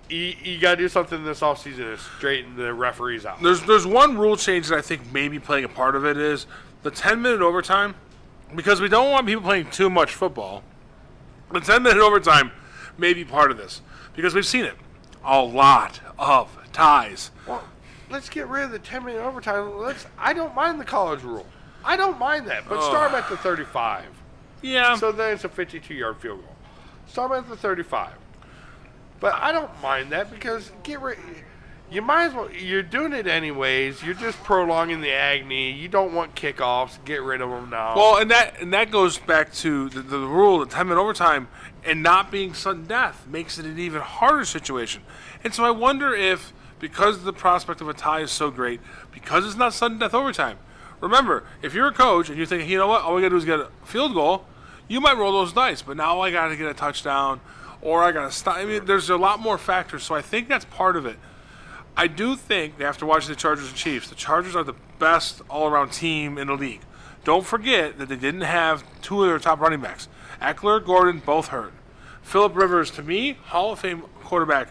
You got to do something this offseason to straighten the referees out. There's one rule change that I think maybe playing a part of it is the 10-minute overtime, because we don't want people playing too much football. The 10-minute overtime may be part of this because we've seen it. A lot of ties. Well, let's get rid of the 10-minute overtime. I don't mind the college rule. I don't mind that, but start them at the 35. Yeah. So then it's a 52-yard field goal. Stop at the 35. But I don't mind that because you might as well. You're doing it anyways. You're just prolonging the agony. You don't want kickoffs. Get rid of them now. Well, and that goes back to the rule of 10-minute overtime, and not being sudden death makes it an even harder situation. And so I wonder if, because the prospect of a tie is so great, because it's not sudden death overtime. Remember, if you're a coach and you're thinking, you know what, all we got to do is get a field goal, you might roll those dice. But now I got to get a touchdown, or I got to stop. I mean, there's a lot more factors. So I think that's part of it. I do think, after watching the Chargers and Chiefs, the Chargers are the best all-around team in the league. Don't forget that they didn't have two of their top running backs. Eckler, Gordon, both hurt. Phillip Rivers, to me, Hall of Fame quarterback,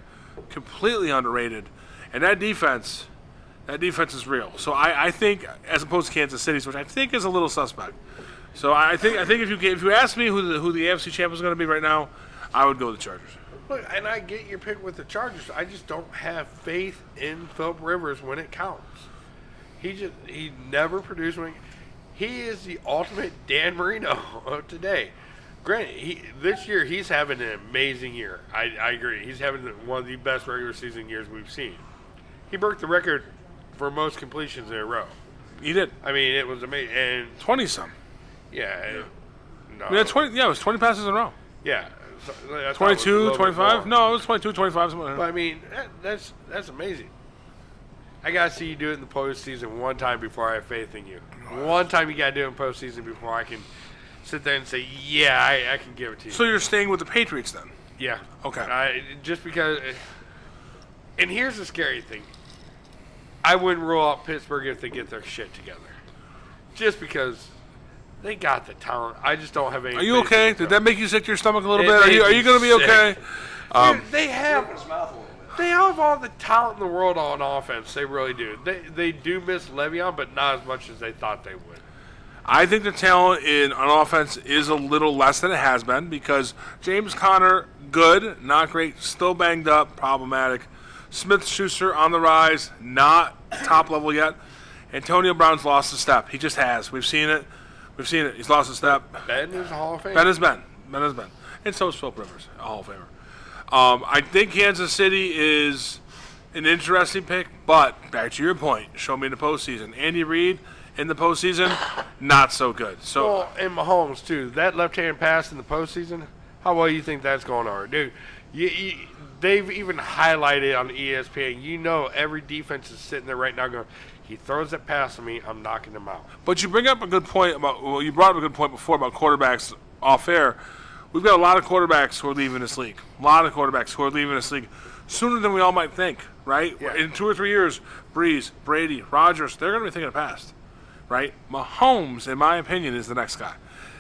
completely underrated. And that defense is real. So I think, as opposed to Kansas City's, which I think is a little suspect. So I think if you ask me who the AFC champion is going to be right now, I would go with the Chargers. Look, and I get your pick with the Chargers. I just don't have faith in Phillip Rivers when it counts. He never produced when he is the ultimate Dan Marino of today. Granted, this year he's having an amazing year. I agree. He's having one of the best regular season years we've seen. He broke the record for most completions in a row. He did. I mean, it was amazing. And 20-some. Yeah. No. I mean, it was 20 passes in a row. Yeah. 22, 25? No, it was 22, 25. Something like that. But I mean, that's amazing. I got to see you do it in the postseason one time before I have faith in you. One time you got to do it in postseason before I can sit there and say, yeah, I can give it to you. So you're staying with the Patriots then? Yeah. Okay. Just because. And here's the scary thing. I wouldn't rule out Pittsburgh if they get their shit together. Just because they got the talent. I just don't have any. Are you okay? Did that make you sick to your stomach a little bit? Are you going to be okay? Dude, they have all the talent in the world on offense. They really do. They do miss Le'Veon, but not as much as they thought they would. I think the talent on offense is a little less than it has been because James Conner, good, not great, still banged up, problematic. Smith-Schuster on the rise, not top level yet. Antonio Brown's lost a step. He just has. We've seen it. He's lost a step. Ben is a Hall of Famer. Ben has been. And so is Phillip Rivers, a Hall of Famer. I think Kansas City is an interesting pick, but back to your point, show me in the postseason. Andy Reid in the postseason, not so good. So, and Mahomes, too. That left-hand pass in the postseason, how well you think that's going on? Dude, they've even highlighted on ESPN. You know every defense is sitting there right now going, he throws that pass to me, I'm knocking him out. But you bring up a good point you brought up a good point before about quarterbacks off air. We've got a lot of quarterbacks who are leaving this league. Sooner than we all might think, right? Yeah. In 2 or 3 years, Breeze, Brady, Rodgers, they're going to be thinking of the past, right? Mahomes, in my opinion, is the next guy.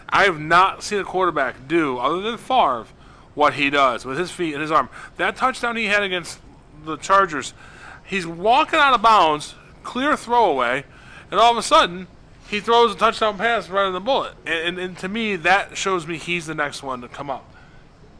I have not seen a quarterback do, other than Favre, what he does with his feet and his arm. That touchdown he had against the Chargers, he's walking out of bounds, clear throwaway, and all of a sudden, he throws a touchdown pass right in the bullet. And to me, that shows me he's the next one to come up.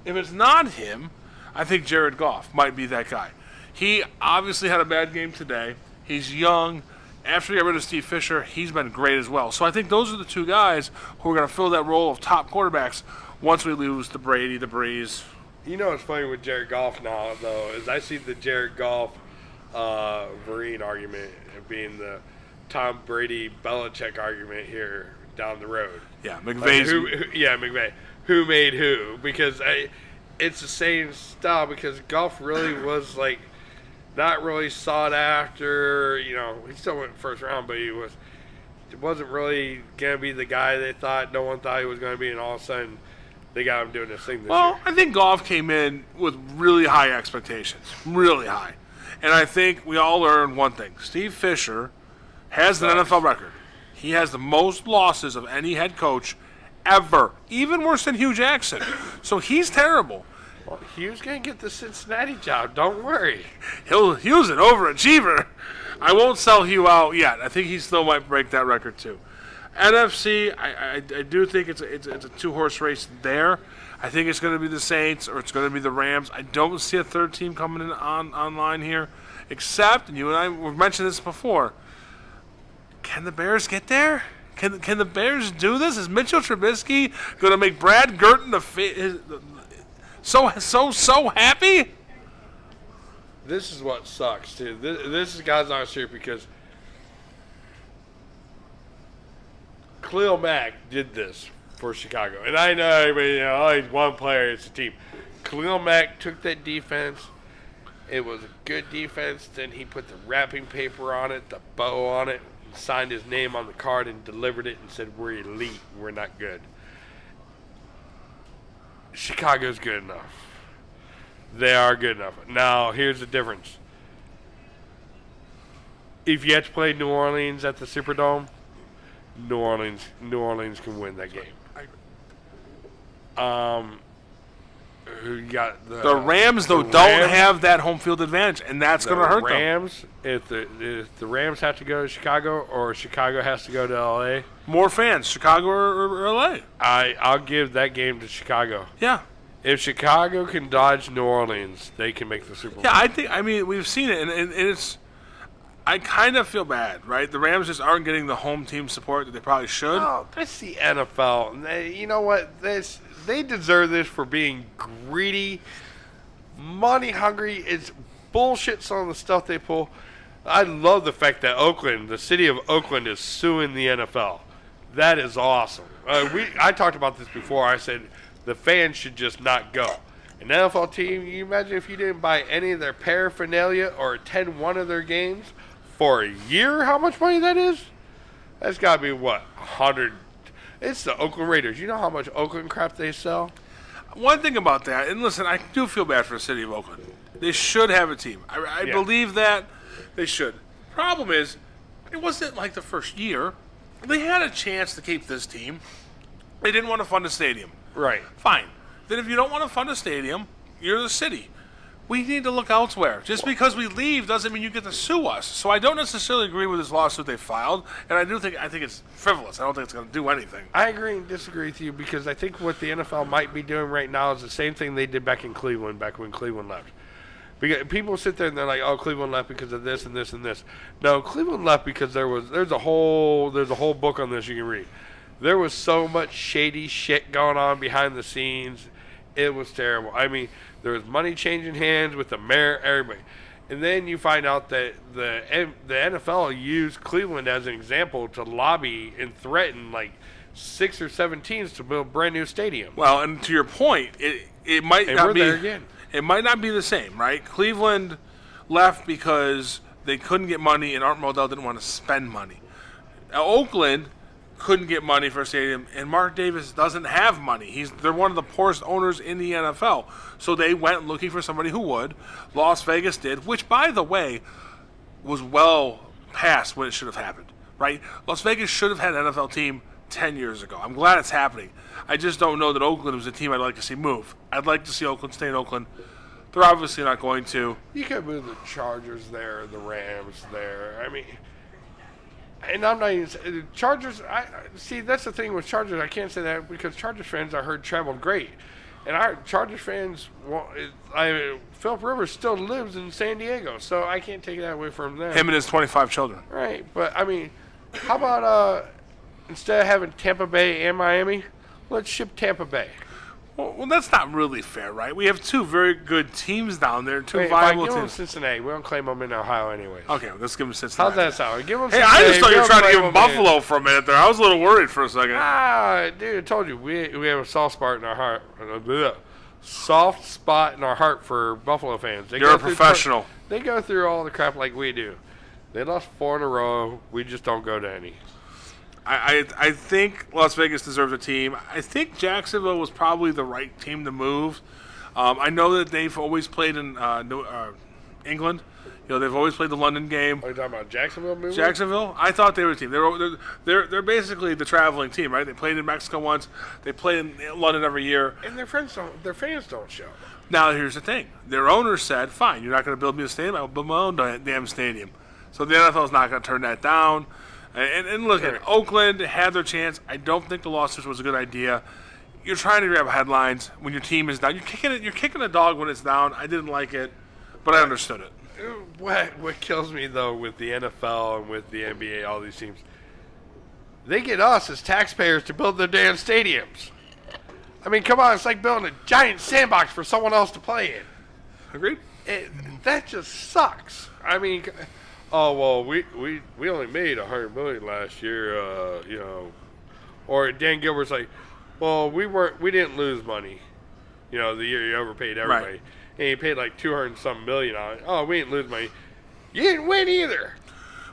If it's not him, I think Jared Goff might be that guy. He obviously had a bad game today. He's young. After he got rid of Steve Fisher, he's been great as well. So I think those are the two guys who are going to fill that role of top quarterbacks once we lose the Brady, the Breeze. You know what's funny with Jared Goff now, though, is I see the Jared Goff Vereen argument being the Tom Brady Belichick argument here down the road. Yeah, McVay's. McVay. Who made who? Because it's the same style. Because Goff really was like not really sought after. You know, he still went first round, but it wasn't really gonna be the guy they thought. No one thought he was gonna be, and all of a sudden they got him doing this thing this year. Well, I think Goff came in with really high expectations, really high, and I think we all learned one thing: Steve Fisher has an NFL record. He has the most losses of any head coach ever, even worse than Hugh Jackson. So he's terrible. Well, Hugh's going to get the Cincinnati job. Don't worry. Hugh's an overachiever. I won't sell Hugh out yet. I think he still might break that record too. NFC, I do think it's a two-horse race there. I think it's going to be the Saints or it's going to be the Rams. I don't see a third team coming in online here, except, and you and I we've mentioned this before, can the Bears get there? Can the Bears do this? Is Mitchell Trubisky going to make Brad Gurton So happy? This is what sucks, too. This is God's honest truth because Khalil Mack did this for Chicago. And I know everybody, he's one player, it's a team. Khalil Mack took that defense. It was a good defense. Then he put the wrapping paper on it, the bow on it, and signed his name on the card and delivered it and said, we're elite, we're not good. Chicago's good enough. They are good enough. Now, here's the difference. If you have to play New Orleans at the Superdome, New Orleans can win that game. Who you got the Rams though don't have that home field advantage, and that's going to hurt Rams, them. If the Rams have to go to Chicago or Chicago has to go to L.A. More fans, Chicago or L.A. I'll give that game to Chicago. Yeah. If Chicago can dodge New Orleans, they can make the Super Bowl. Yeah, I mean, we've seen it, and it's. I kind of feel bad, right? The Rams just aren't getting the home team support that they probably should. Oh, that's the NFL. You know what? They deserve this for being greedy, money hungry. It's bullshit, some of the stuff they pull. I love the fact that the city of Oakland, is suing the NFL. That is awesome. I talked about this before. I said the fans should just not go. An NFL team, you imagine if you didn't buy any of their paraphernalia or attend one of their games for a year, how much money that is? That's got to be, what, 100? It's the Oakland Raiders. You know how much Oakland crap they sell? One thing about that, and listen, I do feel bad for the city of Oakland. They should have a team. I believe that they should. Problem is, it wasn't like the first year. They had a chance to keep this team. They didn't want to fund a stadium. Right. Fine. Then if you don't want to fund a stadium, you're the city. We need to look elsewhere. Just because we leave doesn't mean you get to sue us. So I don't necessarily agree with this lawsuit they filed, and I think it's frivolous. I don't think it's going to do anything. I agree and disagree with you because I think what the NFL might be doing right now is the same thing they did back in Cleveland, back when Cleveland left. Because people sit there and they're like, "Oh, Cleveland left because of this and this and this." No, Cleveland left because there's a whole book on this you can read. There was so much shady shit going on behind the scenes. It was terrible. I mean, there was money changing hands with the mayor, everybody. And then you find out that the NFL used Cleveland as an example to lobby and threaten like 6 or 7 teams to build brand new stadiums. Well, and to your point, it might and not we're be there again. It might not be the same, right? Cleveland left because they couldn't get money and Art Modell didn't want to spend money. Oakland couldn't get money for a stadium, and Mark Davis doesn't have money. They're one of the poorest owners in the NFL. So they went looking for somebody who would. Las Vegas did, which, by the way, was well past when it should have happened, right? Las Vegas should have had an NFL team 10 years ago. I'm glad it's happening. I just don't know that Oakland was a team I'd like to see move. I'd like to see Oakland stay in Oakland. They're obviously not going to. You could move the Chargers there, the Rams there. I mean, and I'm not even Chargers. See, that's the thing with Chargers. I can't say that because Chargers fans I heard traveled great, and our Chargers fans. Philip Rivers still lives in San Diego, so I can't take that away from them. Him and his 25 children. Right, but I mean, how about instead of having Tampa Bay and Miami, let's ship Tampa Bay. Well, that's not really fair, right? We have 2 very good teams down there, 2 viable give teams. them Cincinnati. We don't claim them in Ohio anyways. Okay, well, let's give them Cincinnati. How's that sound? Give them Hey, Cincinnati. I just thought you were trying to give them them Buffalo for a minute there. I was a little worried for a second. Dude, I told you, we have a soft spot in our heart. Soft spot in our heart for Buffalo fans. You're a professional. They go through all the crap like we do. They lost 4 in a row. We just don't go to any. I think Las Vegas deserves a team. I think Jacksonville was probably the right team to move. I know that they've always played in England. You know, they've always played the London game. Are you talking about Jacksonville moving? Jacksonville? I thought they were a team. They're basically the traveling team, right? They played in Mexico once. They played in London every year. And their fans don't show. Now, here's the thing. Their owner said, fine, you're not going to build me a stadium. I'll build my own damn stadium. So the NFL is not going to turn that down. And look, at Oakland had their chance. I don't think the lawsuit was a good idea. You're trying to grab headlines when your team is down. You're kicking a dog when it's down. I didn't like it, but I understood it. What kills me, though, with the NFL and with the NBA, all these teams, they get us as taxpayers to build their damn stadiums. I mean, come on, it's like building a giant sandbox for someone else to play in. Agreed. That just sucks. I mean, we only made $100 million last year, or Dan Gilbert's like, well, we didn't lose money, the year you overpaid everybody, Right. and you paid like 200-something million on it. Oh, we didn't lose money. You didn't win either.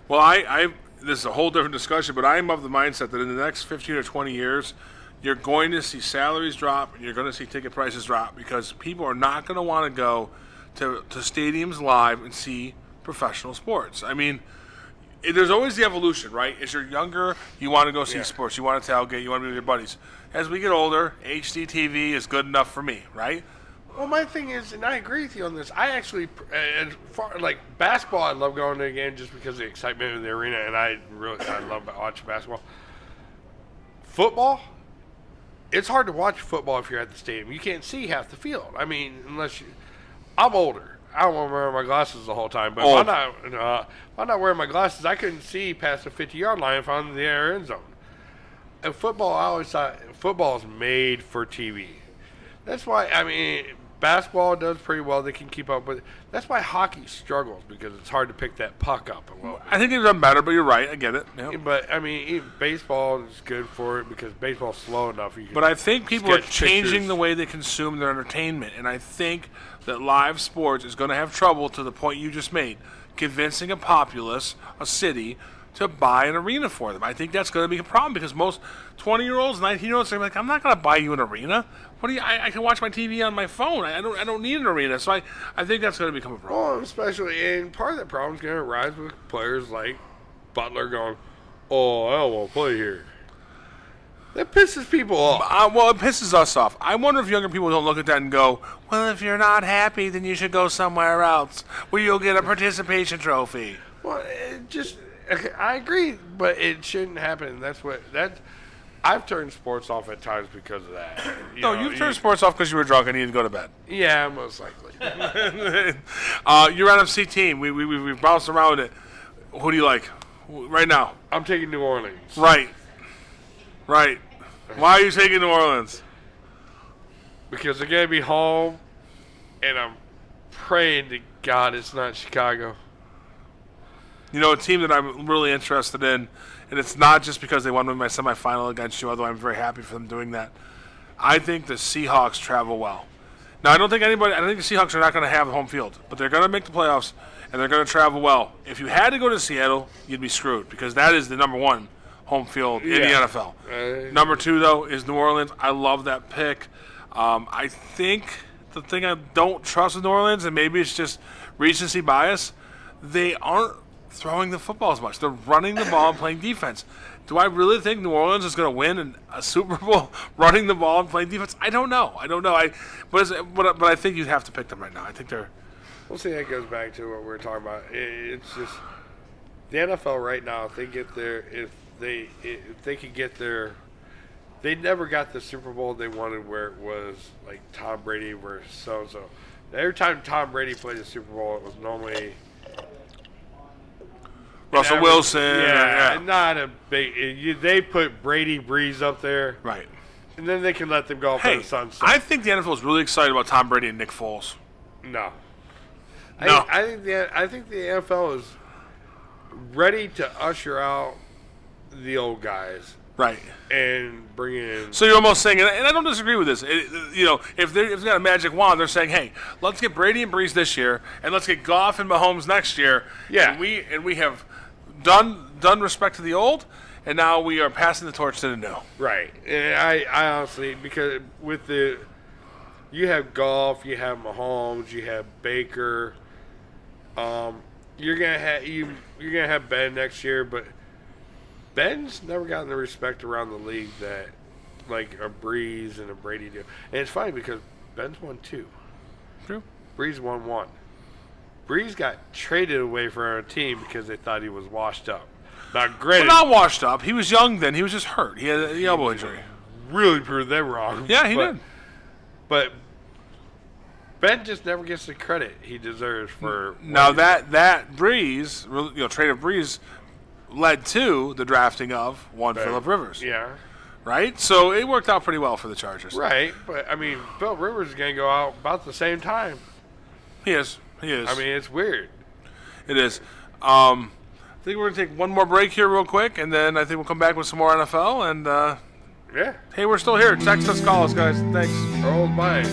Well, this is a whole different discussion, but I am of the mindset that in the next 15 or 20 years, you're going to see salaries drop and you're going to see ticket prices drop because people are not going to want to go to stadiums live and see professional sports. I mean, there's always the evolution, right? As you're younger, you want to go see sports. You want to tailgate. You want to be with your buddies. As we get older, HD TV is good enough for me, right? Well, my thing is, and I agree with you on this, I actually, like basketball, I love going to the game just because of the excitement in the arena, and I love watching basketball. Football, it's hard to watch football if you're at the stadium. You can't see half the field. I mean, I'm older. I don't want to wear my glasses the whole time, but if I'm not wearing my glasses, I couldn't see past the 50-yard line if I'm in the end zone. And football, I always thought football is made for TV. That's why, I mean, basketball does pretty well. They can keep up with it. That's why hockey struggles, because it's hard to pick that puck up a little bit. I think they've done better, but you're right. I get it. Yep. But, I mean, even baseball is good for it because baseball's slow enough. But I think people are changing the way they consume their entertainment, and I think that live sports is going to have trouble, to the point you just made, convincing a populace, a city, to buy an arena for them. I think that's going to be a problem because most 20-year-olds, 19-year-olds are like, I'm not going to buy you an arena. What do you? I can watch my TV on my phone. I don't need an arena. So I think that's going to become a problem. Well, especially, and part of that problem is going to arise with players like Butler going, oh, I don't want to play here. That pisses people off. Well, it pisses us off. I wonder if younger people don't look at that and go, well, if you're not happy, then you should go somewhere else where you'll get a participation trophy. Well, I agree, but it shouldn't happen. I've turned sports off at times because of that. You've turned sports off because you were drunk and needed to go to bed. Yeah, most likely. Your NFC team, we've bounced around it. Who do you like right now? I'm taking New Orleans. Right. Why are you taking New Orleans? Because they're going to be home, and I'm praying to God it's not Chicago. A team that I'm really interested in, and it's not just because they won my semifinal against you, although I'm very happy for them doing that. I think the Seahawks travel well. Now, I don't think the Seahawks are not going to have home field, but they're going to make the playoffs, and they're going to travel well. If you had to go to Seattle, you'd be screwed, because that is the number one home field in the NFL. Number two, though, is New Orleans. I love that pick. I think the thing I don't trust with New Orleans, and maybe it's just recency bias, they aren't throwing the football as much. They're running the ball and playing defense. Do I really think New Orleans is going to win a Super Bowl running the ball and playing defense? I don't know. But I think you'd have to pick them right now. I think they're... We'll see. That goes back to what we were talking about. It's just the NFL right now. If they get there, if they could get there, they never got the Super Bowl they wanted, where it was like Tom Brady versus so and so. Every time Tom Brady played the Super Bowl, it was normally Russell Wilson. Yeah, not a big. They put Brady, Breeze up there, right, and then they can let them go off in the sunset. I think the NFL is really excited about Tom Brady and Nick Foles. No. I think the NFL is ready to usher out the old guys, right, and bring in. So you're almost saying, and I don't disagree with this. If they've got a magic wand, they're saying, hey, let's get Brady and Breeze this year, and let's get Goff and Mahomes next year. Yeah, and we have done respect to the old, and now we are passing the torch to the new. Right. And I honestly, because you have Goff, you have Mahomes, you have Baker. You're gonna have Ben next year, but Ben's never gotten the respect around the league that like a Breeze and a Brady do. And it's funny because Ben's won 2. True. Breeze won 1. Breeze got traded away from our team because they thought he was washed up. Not great. Not washed up. He was young then. He was just hurt. He had an elbow injury. Really proved them wrong. Yeah, he did. But Ben just never gets the credit he deserves for. Now that Breeze, trade of Breeze, led to the drafting of Phillip Rivers. Yeah. right? So it worked out pretty well for the Chargers. Right, but, I mean, Phil Rivers is going to go out about the same time. He is. I mean, it's weird. It is. I think we're going to take one more break here real quick, and then I think we'll come back with some more NFL. And, yeah. Hey, we're still here. Text us, call us, guys. Thanks. Oh, bye.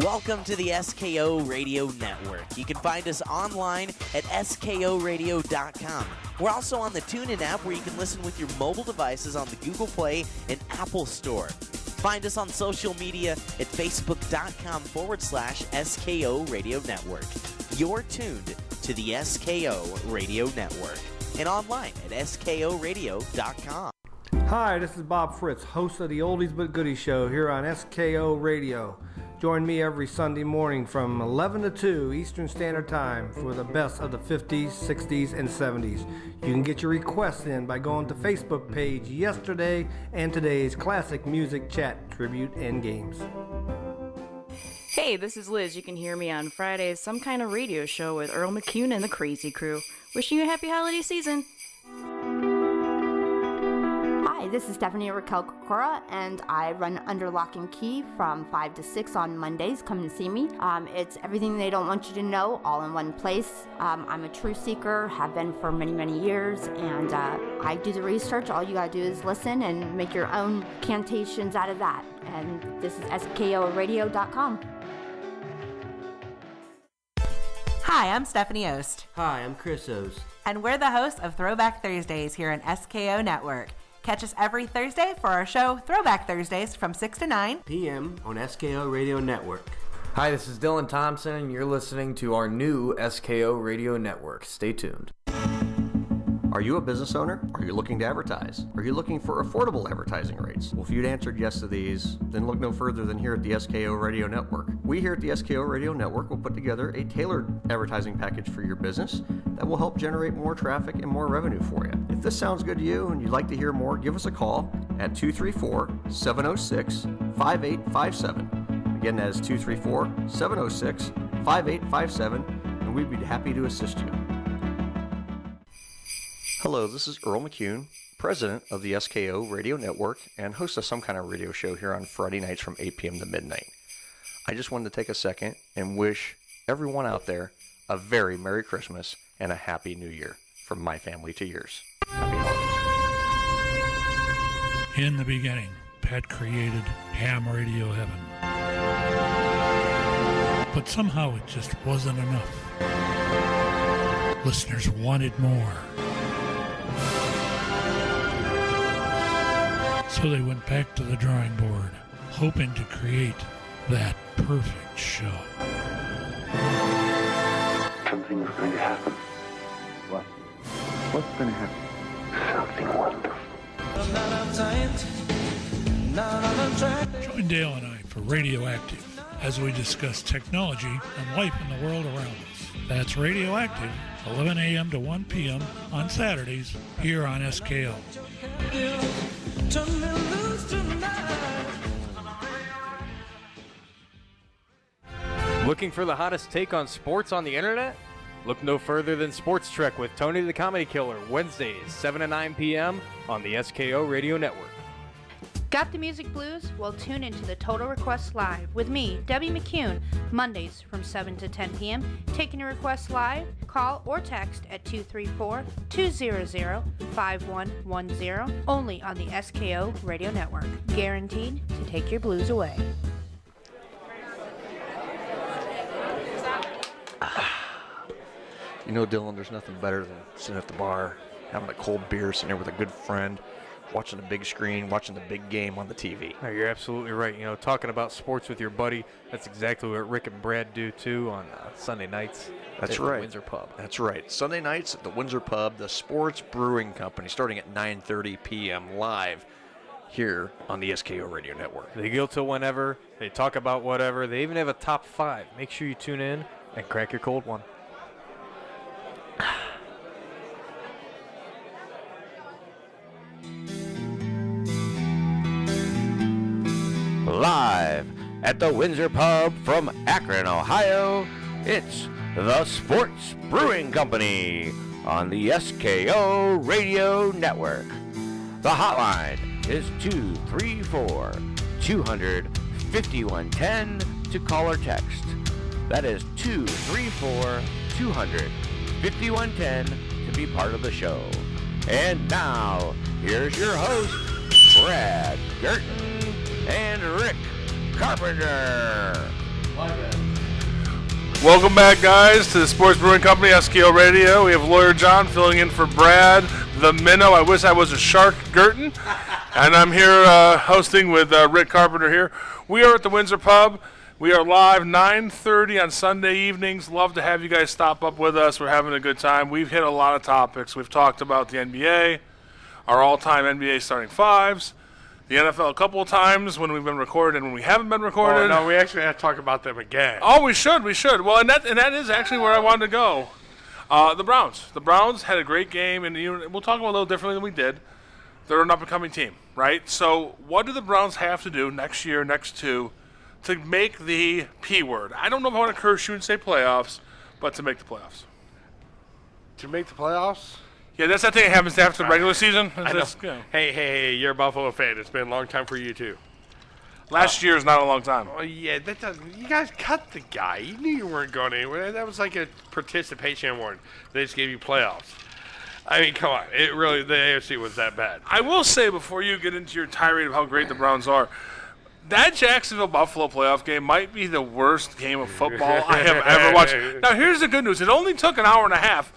Welcome to the SKO Radio Network. You can find us online at SKORadio.com. We're also on the TuneIn app where you can listen with your mobile devices on the Google Play and Apple Store. Find us on social media at Facebook.com/SKO Radio Network. You're tuned to the SKO Radio Network and online at SKORadio.com. Hi, this is Bob Fritz, host of the Oldies But Goodies show here on SKO Radio. Join me every Sunday morning from 11 to 2 Eastern Standard Time for the best of the 50s, 60s, and 70s. You can get your requests in by going to Facebook page Yesterday and Today's Classic Music Chat, Tribute, and Games. Hey, this is Liz. You can hear me on Fridays, some kind of radio show with Earl McCune and the Crazy Crew. Wishing you a happy holiday season. Hi, this is Stephanie Raquel Kokora, and I run Under Lock and Key from 5 to 6 on Mondays. Come and see me. It's everything they don't want you to know, all in one place. I'm a truth seeker, have been for many, many years, and I do the research. All you gotta do is listen and make your own cantations out of that. And this is SKORadio.com. Hi, I'm Stephanie Ost. Hi, I'm Chris Ost. And we're the hosts of Throwback Thursdays here on SKO Network. Catch us every Thursday for our show Throwback Thursdays from 6 to 9 p.m. on SKO Radio Network. Hi, this is Dylan Thompson, and you're listening to our new SKO Radio Network. Stay tuned. Are you a business owner? Are you looking to advertise? Are you looking for affordable advertising rates? Well, if you'd answered yes to these, then look no further than here at the SKO Radio Network. We here at the SKO Radio Network will put together a tailored advertising package for your business that will help generate more traffic and more revenue for you. If this sounds good to you and you'd like to hear more, give us a call at 234-706-5857. Again, that is 234-706-5857, and we'd be happy to assist you. Hello, this is Earl McCune, president of the SKO Radio Network and host of some kind of radio show here on Friday nights from 8 p.m. to midnight. I just wanted to take a second and wish everyone out there a very Merry Christmas and a Happy New Year from my family to yours. Happy holidays. In the beginning, Pat created ham radio heaven. But somehow it just wasn't enough. Listeners wanted more. So they went back to the drawing board, hoping to create that perfect show. Something's going to happen. What? What's going to happen? Something wonderful. Join Dale and I for Radioactive as we discuss technology and life in the world around us. That's Radioactive, 11 a.m. to 1 p.m. on Saturdays here on SKO. Looking for the hottest take on sports on the internet? Look no further than Sports Trek with Tony the Comedy Killer, Wednesdays, 7 to 9 p.m. on the SKO Radio Network. Got the music blues? Well, tune into the Total Request Live with me, Debbie McCune, Mondays from 7 to 10 p.m. Taking your requests live, call or text at 234-200-5110, only on the SKO Radio Network. Guaranteed to take your blues away. You know, Dylan, there's nothing better than sitting at the bar, having a cold beer, sitting there with a good friend, watching the big screen, watching the big game on the TV. Oh, you're absolutely right. You know, talking about sports with your buddy, that's exactly what Rick and Brad do, too, on Sunday nights. That's at right. The Windsor Pub. That's right. Sunday nights at the Windsor Pub, the Sports Brewing Company, starting at 9:30 p.m. live. here on the SKO Radio Network. They go till whenever. They talk about whatever. They even have a top 5. Make sure you tune in and crack your cold one. Live at the Windsor Pub from Akron, Ohio, it's the Sports Brewing Company on the SKO Radio Network. The hotline is 234-200-5110 to call or text. That is 234-200-5110 to be part of the show. And now, here's your host, Brad Gerton and Rick Carpenter. Welcome back, guys, to the Sports Brewing Company, SKO Radio. We have Lawyer John filling in for Brad, the minnow. I wish I was a shark, Gerton. And I'm here hosting with Rick Carpenter here. We are at the Windsor Pub. We are live 9:30 on Sunday evenings. Love to have you guys stop up with us. We're having a good time. We've hit a lot of topics. We've talked about the NBA, our all-time NBA starting fives, the NFL a couple of times when we've been recorded and when we haven't been recorded. Oh, no, we actually have to talk about them again. Oh, we should. Well, and that is actually where I wanted to go. The Browns. The Browns had a great game, and we'll talk about it a little differently than we did. They're an up-and-coming team, right? So what do the Browns have to do next year, next two, to make the P word? I don't know if I want to curse you and say playoffs, but to make the playoffs. To make the playoffs? Yeah, that's that thing that happens after the regular season. I know. Hey, you're a Buffalo fan. It's been a long time for you, too. Last year is not a long time. Oh, yeah, that doesn't. You guys cut the guy. You knew you weren't going anywhere. That was like a participation award. They just gave you playoffs. I mean, come on. It really, the AFC was that bad. I will say, before you get into your tirade of how great the Browns are, that Jacksonville-Buffalo playoff game might be the worst game of football I have ever watched. Now, here's the good news. It only took an hour and a half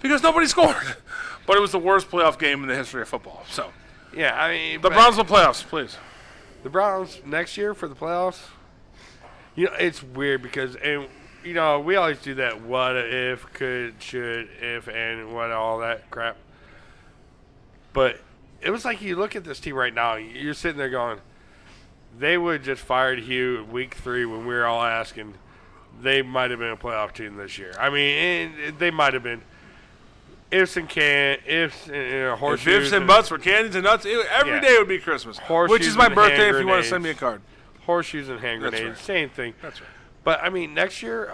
because nobody scored. But it was the worst playoff game in the history of football. So, yeah, I mean, the Browns will playoffs, please. The Browns next year for the playoffs. You know, it's weird because, and you know, we always do that what if, could, should, if, and what all that crap. But it was like you look at this team right now, you're sitting there going, they would have just fired Hugh in week 3 when we were all asking. They might have been a playoff team this year. I mean, they might have been. Ifs and horseshoes. Ifs and buts were candies and nuts. Every day would be Christmas. Which is my birthday if you want to send me a card. Horseshoes and hand grenades. Right. Same thing. That's right. But, I mean, next year,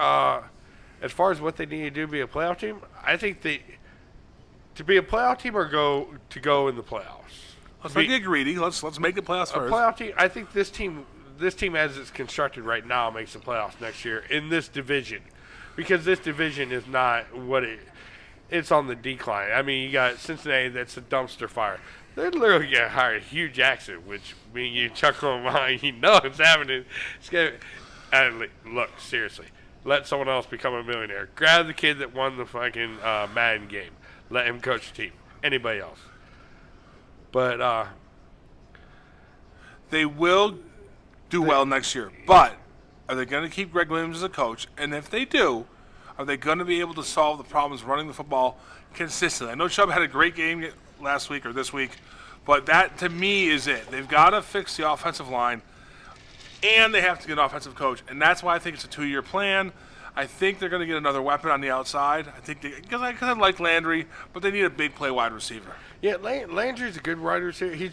as far as what they need to do to be a playoff team, I think to be a playoff team or go in the playoffs. Let's not get greedy. Let's make the playoffs first. A playoff team, I think this team as it's constructed right now makes the playoffs next year in this division. Because this division is not what it's on the decline. I mean, you got Cincinnati that's a dumpster fire. They're literally going to hire Hugh Jackson, which, I mean, you chuckle on, you know it's happening. Look, seriously, let someone else become a millionaire. Grab the kid that won the fucking Madden game. Let him coach the team. Anybody else. But they will do well next year. But are they going to keep Greg Williams as a coach? And if they do, are they going to be able to solve the problems running the football consistently? I know Chubb had a great game last week or this week, but that, to me, is it. They've got to fix the offensive line, and they have to get an offensive coach. And that's why I think it's a 2-year plan. I think they're going to get another weapon on the outside. I think because I like Landry, but they need a big play wide receiver. Yeah, Landry's a good wide receiver. He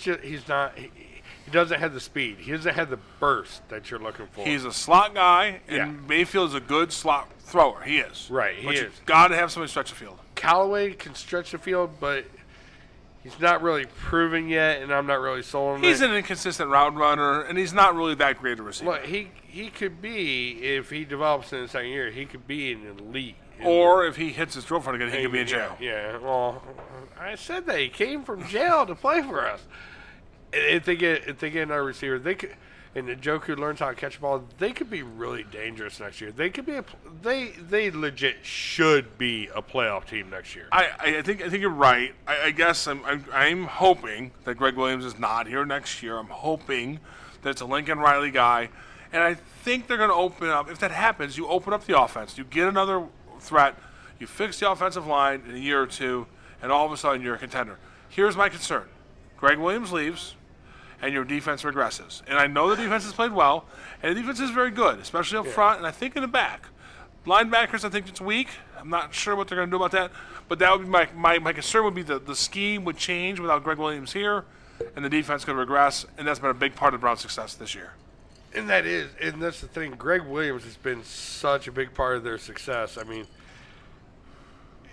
doesn't have the speed. He doesn't have the burst that you're looking for. He's a slot guy, and Mayfield is a good slot thrower. He is. Right, he is. You've got to have somebody stretch the field. Callaway can stretch the field, but he's not really proven yet, and I'm not really sold on it. He's an inconsistent route runner, and he's not really that great a receiver. Look, he could be, if he develops in the second year, he could be an elite. Or if he hits his girlfriend again, he could be in jail. Yeah, well, I said that. He came from jail to play for us. If they get another receiver, they could, and the Njoku learns how to catch the ball, they could be really dangerous next year. They could be they legit should be a playoff team next year. I think you're right. I guess I'm hoping that Greg Williams is not here next year. I'm hoping that it's a Lincoln Riley guy, and I think they're going to open up. If that happens, you open up the offense. You get another threat. You fix the offensive line in a year or two, and all of a sudden you're a contender. Here's my concern: Greg Williams leaves. and your defense regresses. And I know the defense has played well, and the defense is very good, especially up front, and I think in the back. Linebackers, I think it's weak. I'm not sure what they're going to do about that. But that would be my concern would be the scheme would change without Greg Williams here, and the defense could regress, and that's been a big part of the Browns' success this year. And that's the thing. Greg Williams has been such a big part of their success. I mean,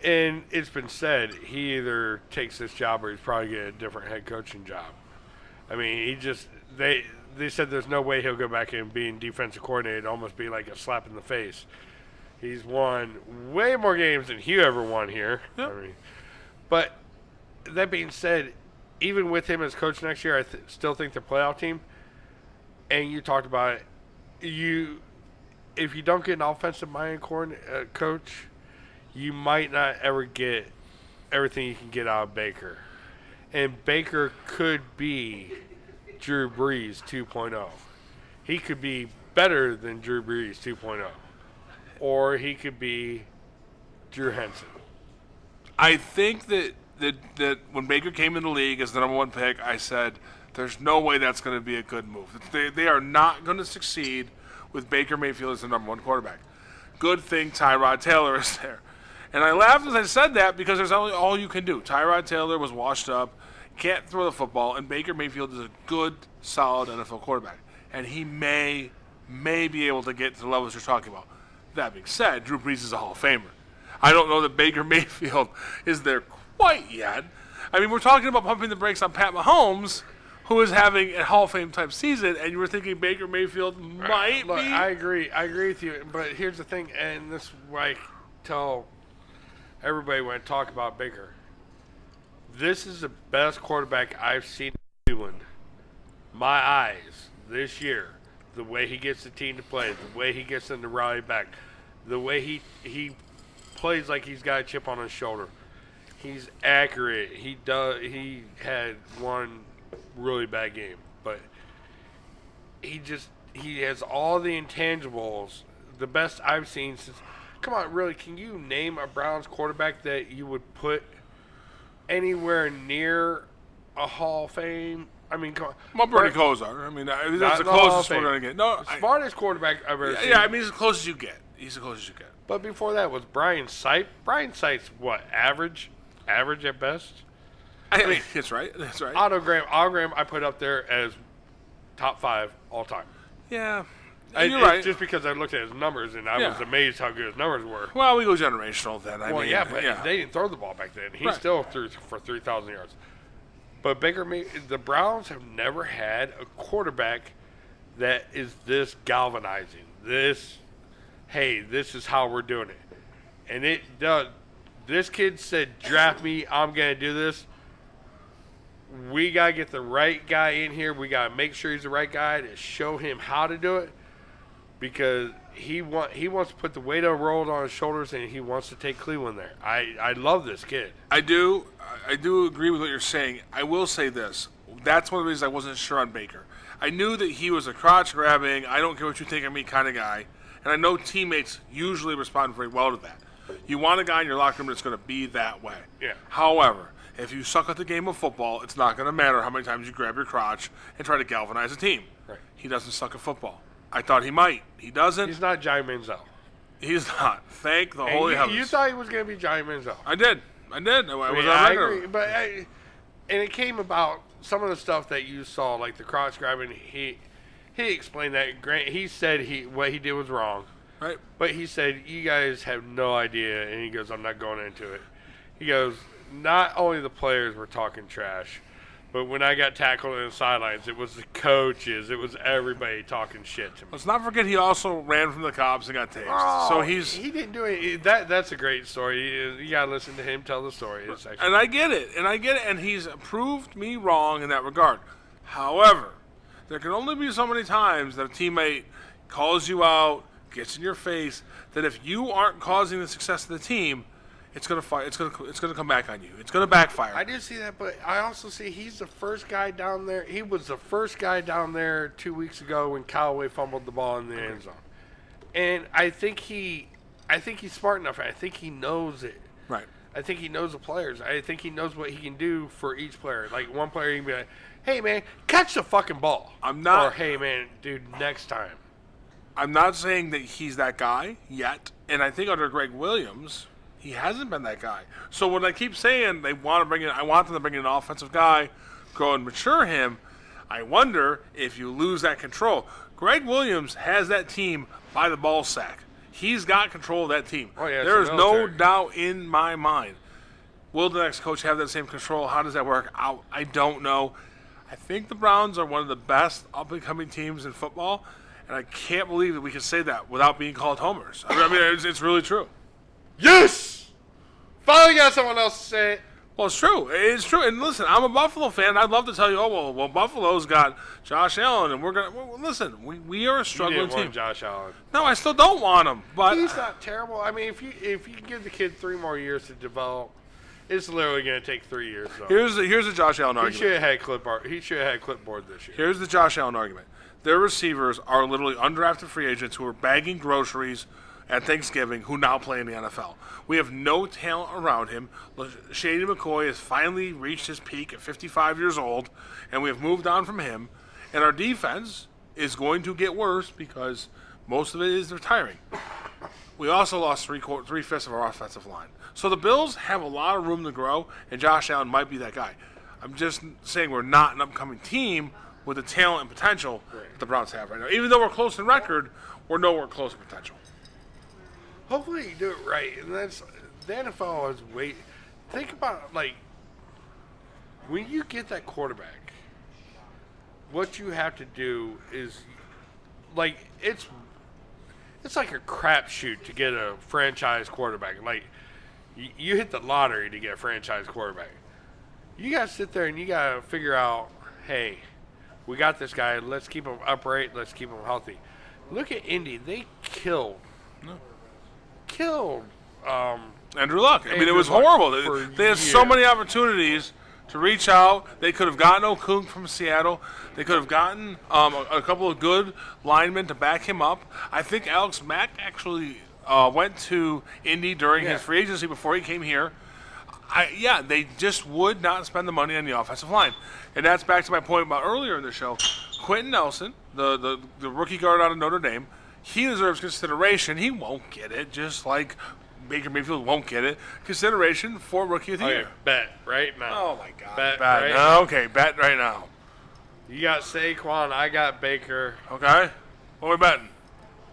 and it's been said he either takes this job or he's probably getting a different head coaching job. I mean, they said there's no way he'll go back and being defensive coordinator. It'd almost be like a slap in the face. He's won way more games than Hugh ever won here. Yep. I mean, but that being said, even with him as coach next year, I still think they're a playoff team. And you talked about it. If you don't get an offensive-minded coach, you might not ever get everything you can get out of Baker. And Baker could be Drew Brees 2.0. He could be better than Drew Brees 2.0. Or he could be Drew Henson. I think that when Baker came in the league as the number one pick, I said, there's no way that's going to be a good move. They are not going to succeed with Baker Mayfield as the number one quarterback. Good thing Tyrod Taylor is there. And I laughed as I said that because there's only all you can do. Tyrod Taylor was washed up, can't throw the football, and Baker Mayfield is a good, solid NFL quarterback. And he may be able to get to the levels you're talking about. That being said, Drew Brees is a Hall of Famer. I don't know that Baker Mayfield is there quite yet. I mean, we're talking about pumping the brakes on Pat Mahomes, who is having a Hall of Fame type season, and you were thinking Baker Mayfield might be. I agree with you. But here's the thing, and this is why I tell everybody when I talk about Baker. This is the best quarterback I've seen in Cleveland. My eyes this year. The way he gets the team to play, the way he gets them to rally back, the way he plays like he's got a chip on his shoulder. He's accurate. He had one really bad game, but he has all the intangibles. The best I've seen since. Come on, really? Can you name a Browns quarterback that you would put anywhere near a Hall of Fame? I mean, come on. Well, Bernie Kosar. I mean, that's the closest we're going to get. No, smartest quarterback I've ever seen. Yeah, I mean, he's as close as you get. But before that was Brian Sipe. Brian Sipe's what? Average at best? I mean, that's right. Otto Graham I put up there as top 5 all time. Yeah. You're right. Just because I looked at his numbers and I was amazed how good his numbers were. Well, we go generational then. I mean, they didn't throw the ball back then. He still threw for 3,000 yards. But the Browns have never had a quarterback that is this galvanizing. This is how we're doing it. And it does. This kid said, draft me, I'm going to do this. We got to get the right guy in here. We got to make sure he's the right guy to show him how to do it. Because he wants to put the weight of the world on his shoulders, and he wants to take Cleveland there. I love this kid. I do agree with what you're saying. I will say this. That's one of the reasons I wasn't sure on Baker. I knew that he was a crotch-grabbing, I don't care what you think of me kind of guy. And I know teammates usually respond very well to that. You want a guy in your locker room that's going to be that way. Yeah. However, if you suck at the game of football, it's not going to matter how many times you grab your crotch and try to galvanize a team. Right. He doesn't suck at football. I thought he might. He doesn't. He's not Johnny Manziel. He's not. Thank the holy heavens. You thought he was going to be Johnny Manziel. I did. I agree. But and it came about some of the stuff that you saw, like the crotch grabbing. He explained that. Grant. He said what he did was wrong. Right. But he said, you guys have no idea. And he goes, I'm not going into it. He goes, not only the players were talking trash, but when I got tackled in the sidelines, it was the coaches. It was everybody talking shit to me. Let's not forget he also ran from the cops and got tased. Oh, so he didn't do it. That's a great story. You got to listen to him tell the story. And I get it. And he's proved me wrong in that regard. However, there can only be so many times that a teammate calls you out, gets in your face, that if you aren't causing the success of the team, it's gonna come back on you. It's gonna backfire. I do see that, but I also see he's the first guy down there. He was the first guy down there 2 weeks ago when Callaway fumbled the ball in the end zone. And I think he's smart enough. I think he knows it. Right. I think he knows the players. I think he knows what he can do for each player. Like, one player, he can be like, hey, man, catch the fucking ball. I'm not. Or, hey, man, dude, next time. I'm not saying that he's that guy yet. And I think under Greg Williams, he hasn't been that guy. So when I keep saying I want them to bring in an offensive guy, grow and mature him, I wonder if you lose that control. Greg Williams has that team by the ball sack. He's got control of that team. Oh, yeah, there is no doubt in my mind. Will the next coach have that same control? How does that work out? I don't know. I think the Browns are one of the best up-and-coming teams in football, and I can't believe that we can say that without being called homers. I mean, it's really true. Yes! Finally got someone else to say it. Well, it's true. It's true. And listen, I'm a Buffalo fan. I'd love to tell you, well, Buffalo's got Josh Allen, and we're going to listen, we are a struggling You didn't team. want Josh Allen. No, I still don't want him. But he's not terrible. I mean, if you give the kid 3 more years to develop, it's literally going to take 3 years. Though. Here's the Josh Allen argument. He should have had clipboard this year. Here's the Josh Allen argument. Their receivers are literally undrafted free agents who are bagging groceries at Thanksgiving who now play in the NFL. We have no talent around him. Shady McCoy has finally reached his peak at 55 years old, and we have moved on from him. And our defense is going to get worse because most of it is retiring. We also lost 3/5 of our offensive line. So the Bills have a lot of room to grow, and Josh Allen might be that guy. I'm just saying we're not an upcoming team with the talent and potential that the Browns have right now. Even though we're close in record, we're nowhere close in potential. Hopefully you do it right. And that's the NFL is wait. Think about, like, when you get that quarterback, what you have to do is, like, it's like a crapshoot to get a franchise quarterback. Like, you hit the lottery to get a franchise quarterback. You got to sit there and you got to figure out, hey, we got this guy. Let's keep him upright. Let's keep him healthy. Look at Indy. They killed Andrew Luck. I mean, it was horrible. They had so many opportunities to reach out. They could have gotten Okung from Seattle. They could have gotten a couple of good linemen to back him up. I think Alex Mack actually went to Indy during his free agency before he came here. They just would not spend the money on the offensive line. And that's back to my point about earlier in the show. Quentin Nelson, the rookie guard out of Notre Dame, he deserves consideration. He won't get it, just like Baker Mayfield won't get it. Consideration for Rookie of the Year. Bet right now. Oh, my God. Bet right now. Okay, bet right now. You got Saquon, I got Baker. Okay. What are we betting?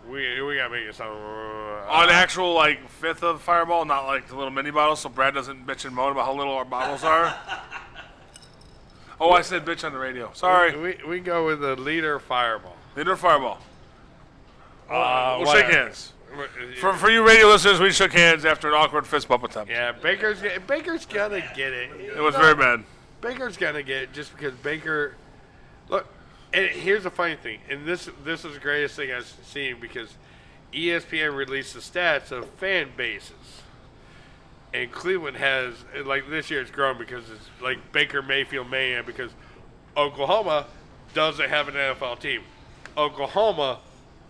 We got to make it something. On actual, like, fifth of Fireball, not like the little mini bottles, so Brad doesn't bitch and moan about how little our bottles are. Oh, I said bitch on the radio. Sorry. We go with the liter Fireball. Liter Fireball. We'll shake hands. For you radio listeners, we shook hands after an awkward fist bump attempt. Yeah, Baker's gonna get it. It was very bad. Baker's gonna get it just because Baker. Look, and here's the funny thing, and this is the greatest thing I've seen because ESPN released the stats of fan bases, and Cleveland has, like, this year it's grown because it's like Baker Mayfield mania because Oklahoma doesn't have an NFL team. Oklahoma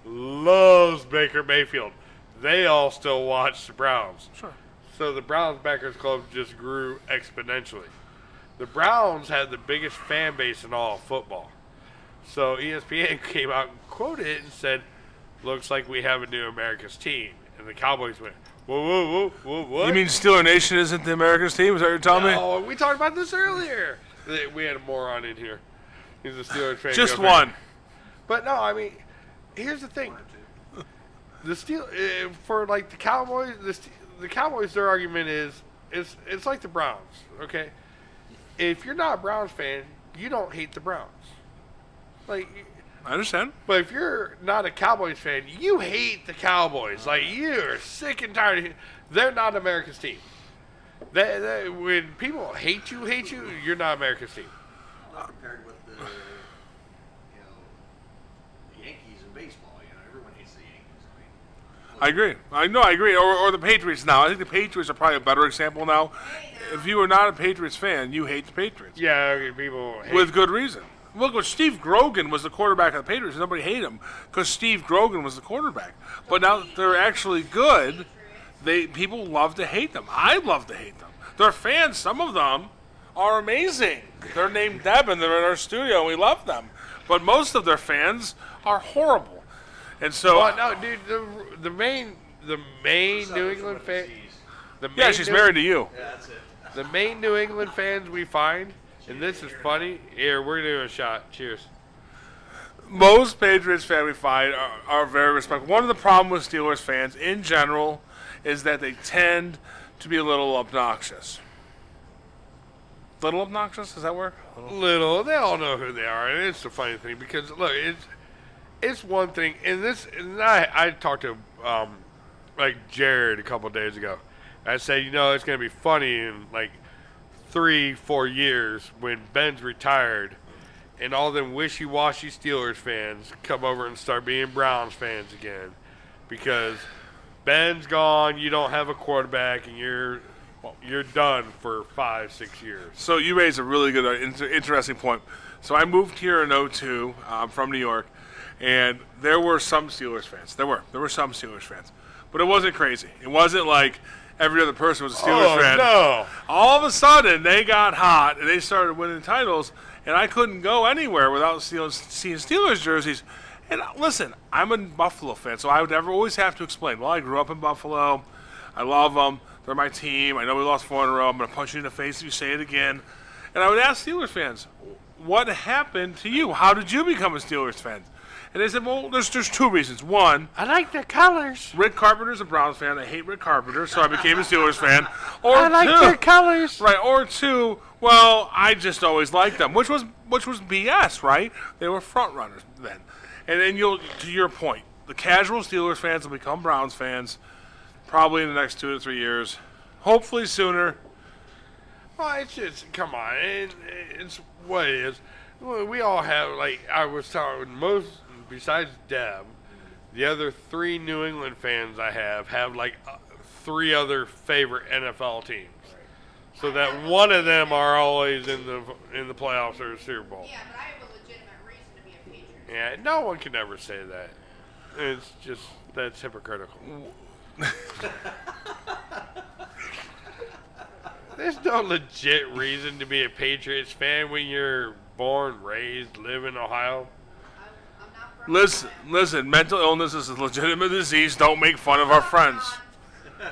loves Baker Mayfield. They all still watch the Browns. Sure. So the Browns backers club just grew exponentially. The Browns had the biggest fan base in all of football. So ESPN came out and quoted it and said, looks like we have a new America's team. And the Cowboys went, whoa, what? You mean Steeler Nation isn't the America's team? Is that what you're telling me? Oh, we talked about this earlier. We had a moron in here. He's a Steelers fan. Just one. But no, I mean, here's the thing. For like the Cowboys, the Cowboys, their argument is it's like the Browns, okay? If you're not a Browns fan, you don't hate the Browns. Like, I understand. But if you're not a Cowboys fan, you hate the Cowboys. Like, you're sick and tired. They're not America's team. When people hate you, you're not America's team. Compared with the Yankees in baseball, everyone hates the Yankees. I agree. I agree. Or the Patriots now. I think the Patriots are probably a better example now. If you are not a Patriots fan, you hate the Patriots. Yeah, people hate with good reason. Look, when Steve Grogan was the quarterback of the Patriots, nobody hated him because Steve Grogan was the quarterback. But now that they're actually good, People love to hate them. I love to hate them. Their fans, some of them, are amazing. They're named Deb and they're in our studio and we love them. But most of their fans are horrible. And so... Well, no, dude, the main New England fan... Yeah, she's married to you. Yeah, that's it. The main New England fans we find, and this is funny, here, we're going to do a shot. Cheers. Most Patriots fans we find are very respectful. One of the problems with Steelers fans in general is that they tend to be a little obnoxious. Little obnoxious? Does that work? Little. They all know who they are, and it's the funny thing because look, it's one thing, and I talked to like Jared a couple days ago. I said, it's going to be funny in like 3-4 years when Ben's retired, and all them wishy-washy Steelers fans come over and start being Browns fans again, because Ben's gone, you don't have a quarterback, and you're done for 5-6 years. So you raised a really good, interesting point. So I moved here in 2002 from New York, and there were some Steelers fans. There were some Steelers fans, but it wasn't crazy. It wasn't like every other person was a Steelers fan. No. All of a sudden, they got hot, and they started winning titles, and I couldn't go anywhere without seeing Steelers jerseys. And listen, I'm a Buffalo fan, so I would always have to explain. Well, I grew up in Buffalo. I love them. They're my team. I know we lost 4 in a row. I'm going to punch you in the face if you say it again. And I would ask Steelers fans, what happened to you? How did you become a Steelers fan? And they said, well, there's 2 reasons. One, I like the colors. Rick Carpenter's a Browns fan. I hate Rick Carpenter, so I became a Steelers fan. Or I like their colors. Right. Or 2, well, I just always liked them, which was BS, right? They were front runners then. And then to your point, the casual Steelers fans will become Browns fans probably in the next 2 to 3 years, hopefully sooner. Well, it's just, come on, it's what it is. We all have, like I was telling most, besides Deb, the other 3 New England fans I have like 3 other favorite NFL teams. So that one of them are always in the playoffs or the Super Bowl. Yeah, but I have a legitimate reason to be a Patriot. Yeah, no one can ever say that. It's just, that's hypocritical. There's no legit reason to be a Patriots fan when you're born, raised, live in Ohio. Listen, mental illness is a legitimate disease. Don't make fun of our friends.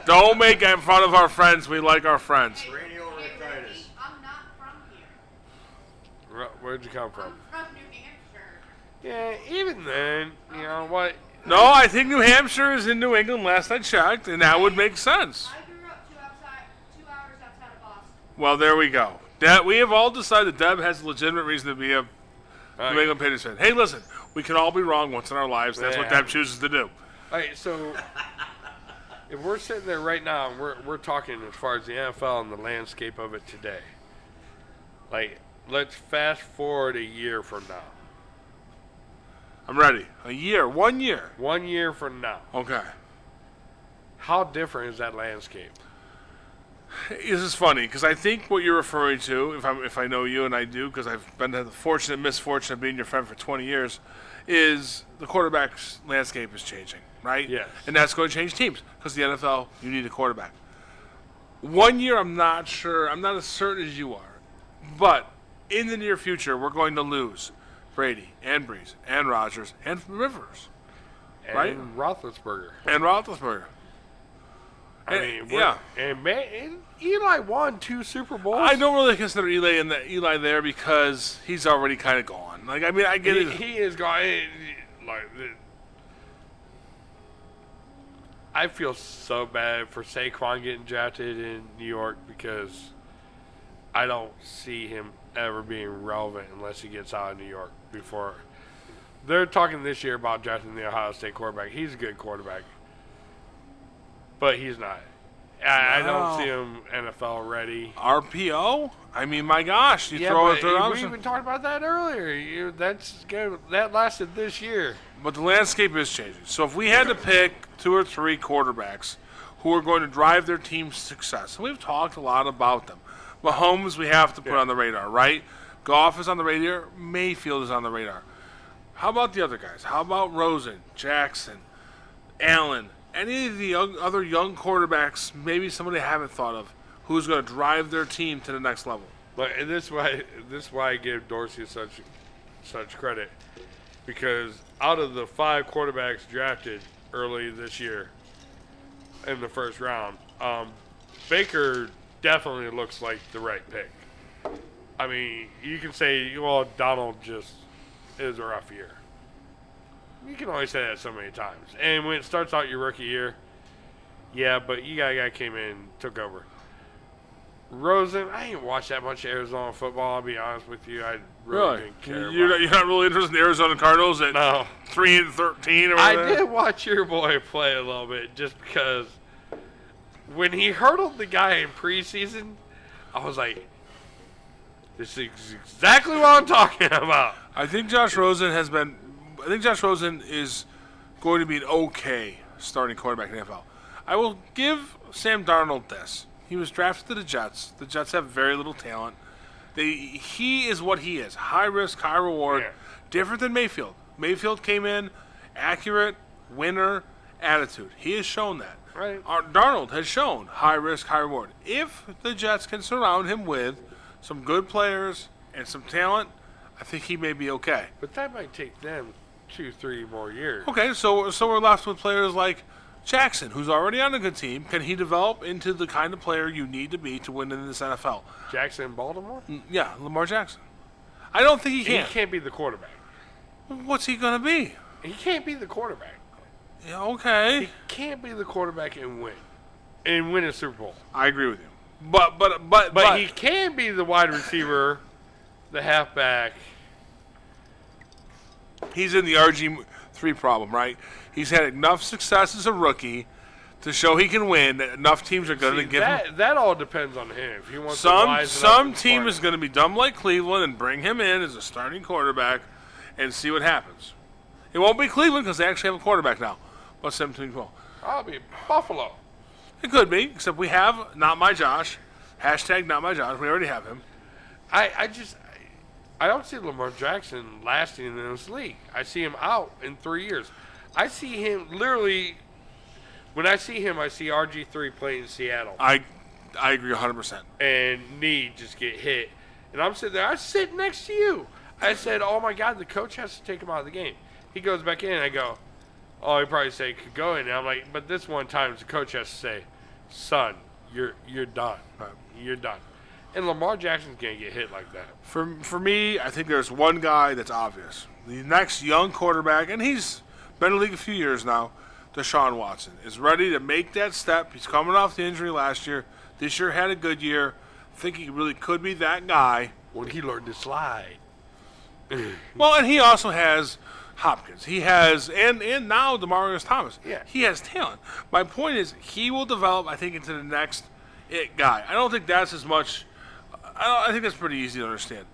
Don't make fun of our friends. We like our friends. I'm not from here. Where'd you come from? I'm from New Hampshire. Yeah, even then, you know what? No, I think New Hampshire is in New England last I checked, and that would make sense. I grew up 2 hours outside of Boston. Well, there we go. We have all decided Deb has a legitimate reason to be a New England Patriots fan. Hey, listen, we can all be wrong once in our lives. That's what Deb chooses to do. All right, so if we're sitting there right now and we're talking as far as the NFL and the landscape of it today, like, let's fast forward a year from now. I'm ready. A year. 1 year. 1 year from now. Okay. How different is that landscape? This is funny because I think what you're referring to, if I know you, and I do because I've been the misfortune of being your friend for 20 years, is the quarterback's landscape is changing, right? Yes. And that's going to change teams because the NFL, you need a quarterback. 1 year, I'm not sure. I'm not as certain as you are. But in the near future, we're going to lose Brady and Brees and Rodgers and Rivers, right? And Roethlisberger. And Eli won 2 Super Bowls. I don't really consider Eli there because he's already kind of gone. Like, I mean, I get it. He is gone. Like, I feel so bad for Saquon getting drafted in New York because I don't see him ever being relevant unless he gets out of New York before. They're talking this year about drafting the Ohio State quarterback. He's a good quarterback. But he's not. I don't see him NFL ready. RPO? I mean, my gosh, throw a third option. We even talked about that earlier. That lasted this year. But the landscape is changing. So if we had to pick 2 or 3 quarterbacks who are going to drive their team's success, and we've talked a lot about them. Mahomes we have to put on the radar, right? Goff is on the radar. Mayfield is on the radar. How about the other guys? How about Rosen, Jackson, Allen, any of the other young quarterbacks, maybe somebody I haven't thought of, who's going to drive their team to the next level. But and this is why I give Dorsey such credit, because out of the 5 quarterbacks drafted early this year in the first round, Baker definitely looks like the right pick. I mean, you can say, well, Donald just is a rough year. You can only say that so many times. And when it starts out your rookie year, yeah, but you got a guy came in, took over. Rosen, I ain't watched that much Arizona football, I'll be honest with you. I really didn't care. You're not really interested in the Arizona Cardinals at 3-13 or whatever? I did watch your boy play a little bit just because when he hurdled the guy in preseason, I was like, this is exactly what I'm talking about. I think Josh Rosen is going to be an okay starting quarterback in the NFL. I will give Sam Darnold this. He was drafted to the Jets. The Jets have very little talent. He is what he is. High risk, high reward. Yeah. Different than Mayfield. Mayfield came in, accurate, winner, attitude. He has shown that. Right. Darnold has shown high risk, high reward. If the Jets can surround him with some good players and some talent, I think he may be okay. But that might take them 2-3 more years. Okay, so we're left with players like Jackson, who's already on a good team. Can he develop into the kind of player you need to be to win in this NFL? Jackson in Baltimore? Yeah, Lamar Jackson. I don't think he can. He can't be the quarterback. What's he going to be? He can't be the quarterback. Yeah, okay. He can't be the quarterback and win. And win a Super Bowl. I agree with you. But he can be the wide receiver, the halfback. He's in the RG3 problem, right? He's had enough success as a rookie to show he can win. That enough teams are going to give him. That all depends on him. If he wants some team is going to be dumb like Cleveland and bring him in as a starting quarterback and see what happens. It won't be Cleveland because they actually have a quarterback now. What's 17-12? I'll be Buffalo. It could be, except we have Not My Josh. Hashtag Not My Josh. We already have him. I don't see Lamar Jackson lasting in this league. I see him out in 3 years. I see him literally. When I see him, I see RG3 playing in Seattle. I agree 100%. And Need just get hit. And I'm sitting there. I sit next to you. I said, oh, my God, the coach has to take him out of the game. He goes back in, and I go, oh, he probably say could go in. And I'm like, but this one time the coach has to say, son, you're done. You're done. And Lamar Jackson's going to get hit like that. For me, I think there's one guy that's obvious. The next young quarterback, and he's been in the league a few years now, Deshaun Watson, is ready to make that step. He's coming off the injury last year. This year had a good year. I think he really could be that guy. When he learned to slide. Well, and he also has Hopkins. He has, and now Demaryius Thomas. Yeah. He has talent. My point is, he will develop, I think, into the next it guy. I don't think that's as much. I think that's pretty easy to understand.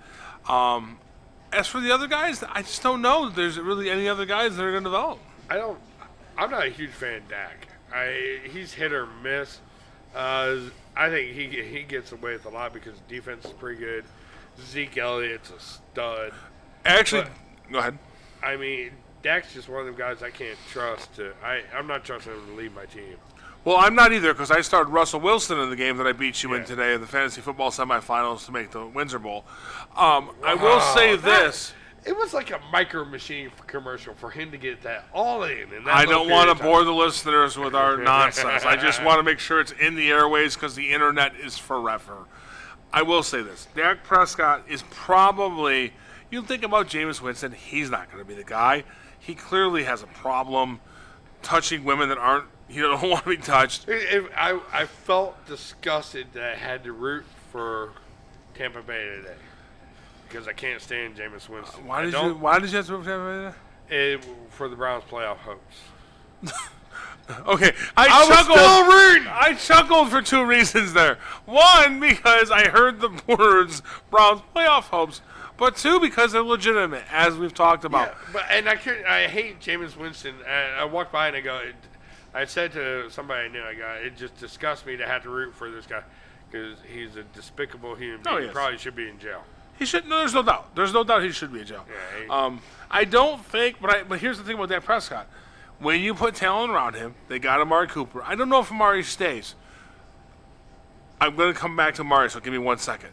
As for the other guys, I just don't know that there's really any other guys that are going to develop. I'm not a huge fan of Dak. He's hit or miss. I think he gets away with a lot because defense is pretty good. Zeke Elliott's a stud. Actually, go ahead. I mean, Dak's just one of them guys I can't trust to. I'm not trusting him to lead my team. Well, I'm not either because I started Russell Wilson in the game that I beat you in today in the fantasy football semifinals to make the Windsor Bowl. I will say this. It was like a Micro Machine commercial for him to get that all in. I don't want to bore the listeners with our nonsense. I just want to make sure it's in the airways because the internet is forever. I will say this. Dak Prescott is probably, you think about Jameis Winston, he's not going to be the guy. He clearly has a problem touching women that aren't, don't want to be touched. I felt disgusted that I had to root for Tampa Bay today. Because I can't stand Jameis Winston. Why did you have to root for Tampa Bay? For the Browns' playoff hopes. Okay, I chuckled for two reasons there. One, because I heard the words Browns playoff hopes, but two, because they're legitimate, as we've talked about. Yeah, I hate Jameis Winston. I walked by and I said to somebody I knew, it just disgusts me to have to root for this guy because he's a despicable human being. He probably should be in jail. He should. No, there's no doubt. There's no doubt he should be in jail. Yeah, I don't think, but here's the thing about Dak Prescott. when you put talent around him, they got Amari Cooper. I don't know if Amari stays. I'm going to come back to Amari, so give me 1 second.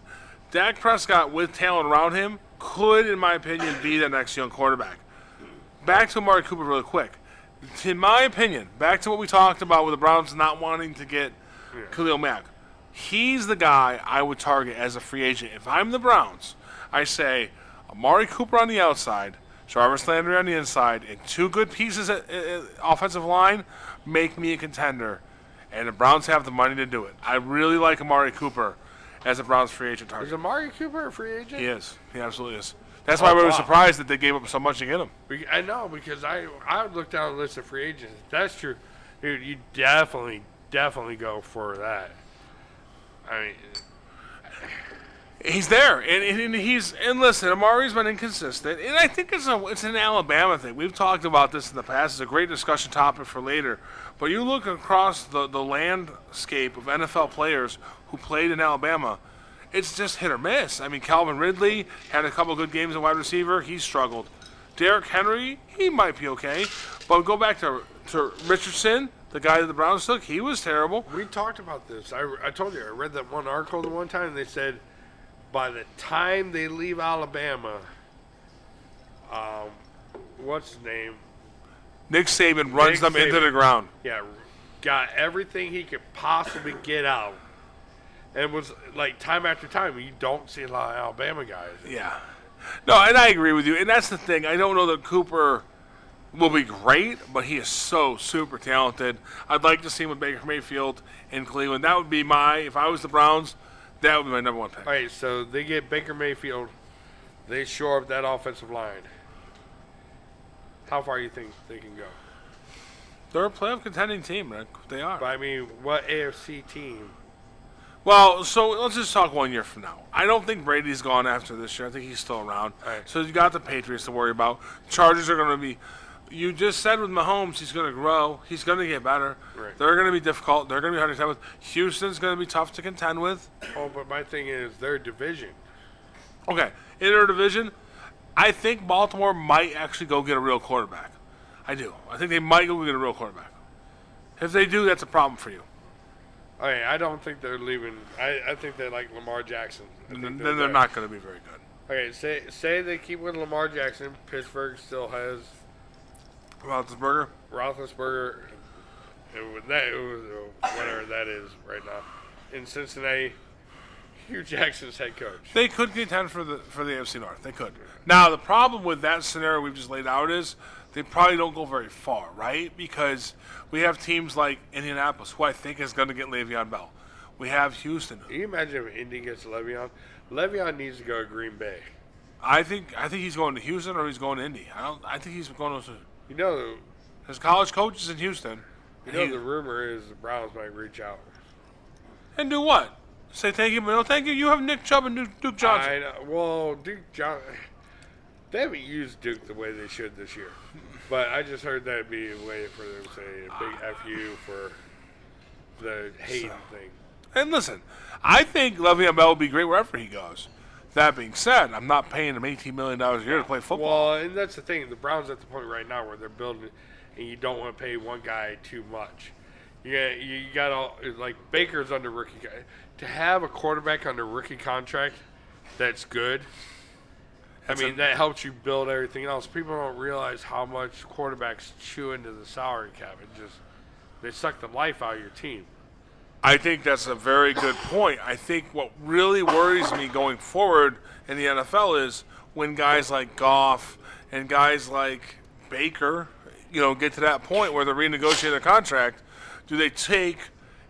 Dak Prescott, with talent around him, could, in my opinion, be the next young quarterback. Back to Amari Cooper really quick. In my opinion, back to what we talked about with the Browns not wanting to get Khalil Mack. He's the guy I would target as a free agent. If I'm the Browns, I say Amari Cooper on the outside, Jarvis Landry on the inside, and 2 good pieces at offensive line make me a contender. And the Browns have the money to do it. I really like Amari Cooper as a Browns free agent target. Is Amari Cooper a free agent? He is. He absolutely is. That's why we were surprised that they gave up so much to get him. I know, because I would look down the list of free agents. If that's true, dude, you definitely go for that. I mean, he's there, and listen, Amari's been inconsistent, and I think it's an Alabama thing. We've talked about this in the past. It's a great discussion topic for later. But you look across the landscape of NFL players who played in Alabama, it's just hit or miss. I mean, Calvin Ridley had a couple good games at wide receiver. He struggled. Derrick Henry, he might be okay. But go back to Richardson, the guy that the Browns took. He was terrible. We talked about this. I told you, I read that one article the one time, and they said by the time they leave Alabama, what's his name? Nick Saban runs them into the ground. Yeah, got everything he could possibly get out. And was like time after time, you don't see a lot of Alabama guys. Yeah. No, and I agree with you. And that's the thing. I don't know that Cooper will be great, but he is so super talented. I'd like to see him with Baker Mayfield in Cleveland. That would be if I was the Browns, that would be my number 1 pick. All right, so they get Baker Mayfield. They shore up that offensive line. How far do you think they can go? They're a playoff contending team, Rick. They are. But I mean, what AFC team? Well, so let's just talk 1 year from now. I don't think Brady's gone after this year. I think he's still around. Right. So you got the Patriots to worry about. Chargers are going to be. You just said with Mahomes, he's going to grow. He's going to get better. Right. They're going to be difficult. They're going to be hard to contend with. Houston's going to be tough to contend with. Oh, but my thing is their division. Okay, in their division, I think Baltimore might actually go get a real quarterback. I do. I think they might go get a real quarterback. If they do, that's a problem for you. All right, I don't think they're leaving. I think they like Lamar Jackson. Then they're not going to be very good. Okay, say they keep with Lamar Jackson. Pittsburgh still has Roethlisberger, and with that, whatever that is right now. In Cincinnati, Hugh Jackson's head coach. They could contend for the AFC North. They could. Now, the problem with that scenario we've just laid out is they probably don't go very far, right? Because we have teams like Indianapolis, who I think is going to get Le'Veon Bell. We have Houston. Can you imagine if Indy gets Le'Veon? Le'Veon needs to go to Green Bay. I think he's going to Houston or he's going to Indy. I think he's going to. You know, his college coach is in Houston. You know, the rumor is the Browns might reach out. And do what? Say thank you, but no thank you. You have Nick Chubb and Duke Johnson. I know. Well, Duke Johnson. They haven't used Duke the way they should this year. But I just heard that'd be a way for them to say a big FU for the Hayden thing. And listen, I think Le'Veon Bell will be great wherever he goes. That being said, I'm not paying him $18 million a year to play football. Well, and that's the thing. The Browns at the point right now where they're building, and you don't want to pay one guy too much. You got like Baker's under rookie. To have a quarterback under rookie contract that's good, that helps you build everything else. People don't realize how much quarterbacks chew into the salary cap. They suck the life out of your team. I think that's a very good point. I think what really worries me going forward in the NFL is when guys like Goff and guys like Baker, get to that point where they're renegotiating their contract, do they take,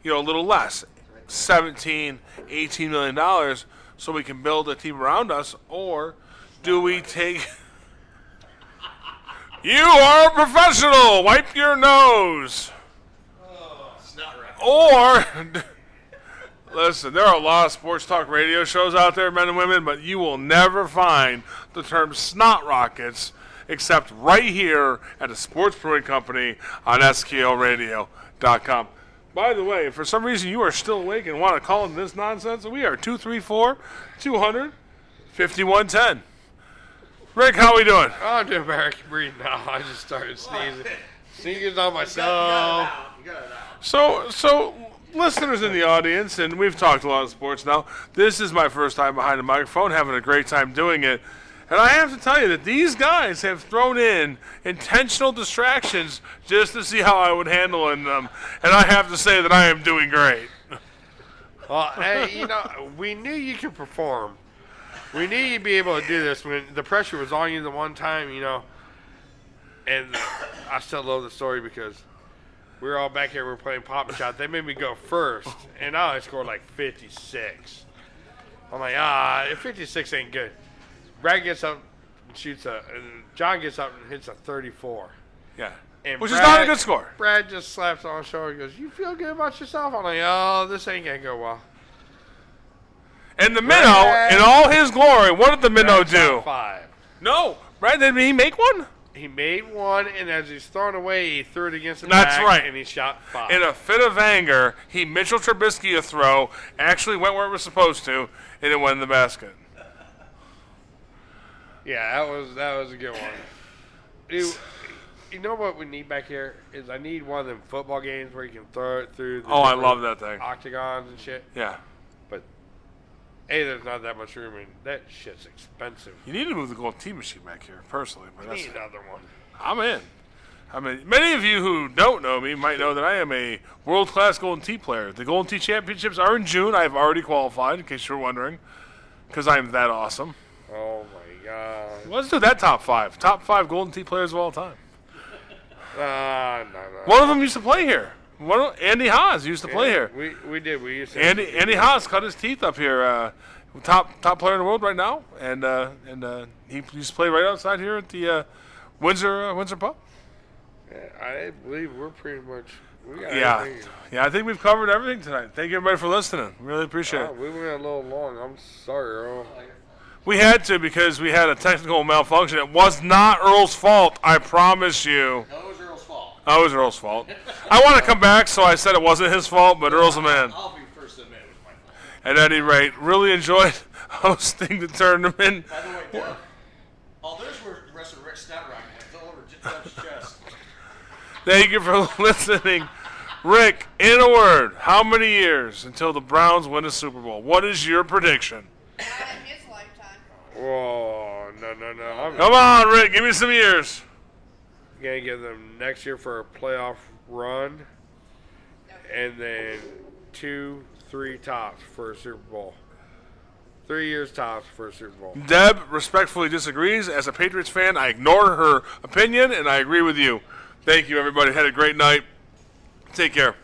a little less, $17, $18 million, so we can build a team around us, or do we take... You are a professional! Wipe your nose! Or, listen, there are a lot of sports talk radio shows out there, men and women, but you will never find the term snot rockets except right here at the Sports Brewing Company on SKORadio.com. By the way, if for some reason you are still awake and want to call in this nonsense, we are 234-200-5110. Rick, how we doing? I'm doing better. I can breathe now. I just started sneezing. Singers on myself. So, listeners in the audience, and we've talked a lot of sports now. This is my first time behind the microphone, having a great time doing it. And I have to tell you that these guys have thrown in intentional distractions just to see how I would handle in them. And I have to say that I am doing great. Well, hey, we knew you could perform. We knew you'd be able to do this when the pressure was on you the one time, And I still love the story because we were all back here, we were playing pop and shot. They made me go first, and I only scored like 56. I'm like, 56 ain't good. Brad gets up and shoots and John gets up and hits a 34. Yeah. And Which is not a good score. Brad just slaps on his shoulder and goes, "You feel good about yourself?" I'm like, this ain't going to go well. And the minnow, in all his glory, what did the minnow do? 5. No. Brad, did he make one? He made one, and as he's thrown away, he threw it against the That's back, right. and he shot 5. In a fit of anger, he Mitchell Trubisky a throw, actually went where it was supposed to, and it went in the basket. Yeah, that was a good one. You know what we need back here is I need one of them football games where you can throw it through the I love that thing. octagons and shit. Yeah. But there's not that much room, and that shit's expensive. You need to move the Golden Tee machine back here, personally. But I need another one. I'm in. Many of you who don't know me might know that I am a world-class Golden Tee player. The Golden Tee Championships are in June. I have already qualified, in case you're wondering, because I am that awesome. Oh, my God. Let's do that top 5. Top 5 Golden Tee players of all time. No. One of them used to play here. Andy Haas used to play here. We did. We used to. Andy Haas cut his teeth up here. Top player in the world right now, and he used to play right outside here at the Windsor Pub. Yeah, I believe we're pretty much. We got everything. I think we've covered everything tonight. Thank you everybody for listening. Really appreciate it. We went a little long. I'm sorry, Earl. We had to because we had a technical malfunction. It was not Earl's fault. I promise you. No, it was Earl's fault. Oh, it was Earl's fault. I want to come back, so I said it wasn't his fault, but Earl's a man. I'll be first to admit it was my fault. At any rate, really enjoyed hosting the tournament. By the way, Deb, all those were the rest of Rick's snot rock. It's all over Deb's chest. Thank you for listening. Rick, in a word, how many years until the Browns win a Super Bowl? What is your prediction? Not in his lifetime. Whoa, no. Come on, Rick, give me some years. Gonna give them next year for a playoff run, and then 2-3 tops for a Super Bowl. 3 years tops for a Super Bowl. Deb respectfully disagrees. As a Patriots fan, I ignore her opinion, and I agree with you. Thank you, everybody. Had a great night. Take care.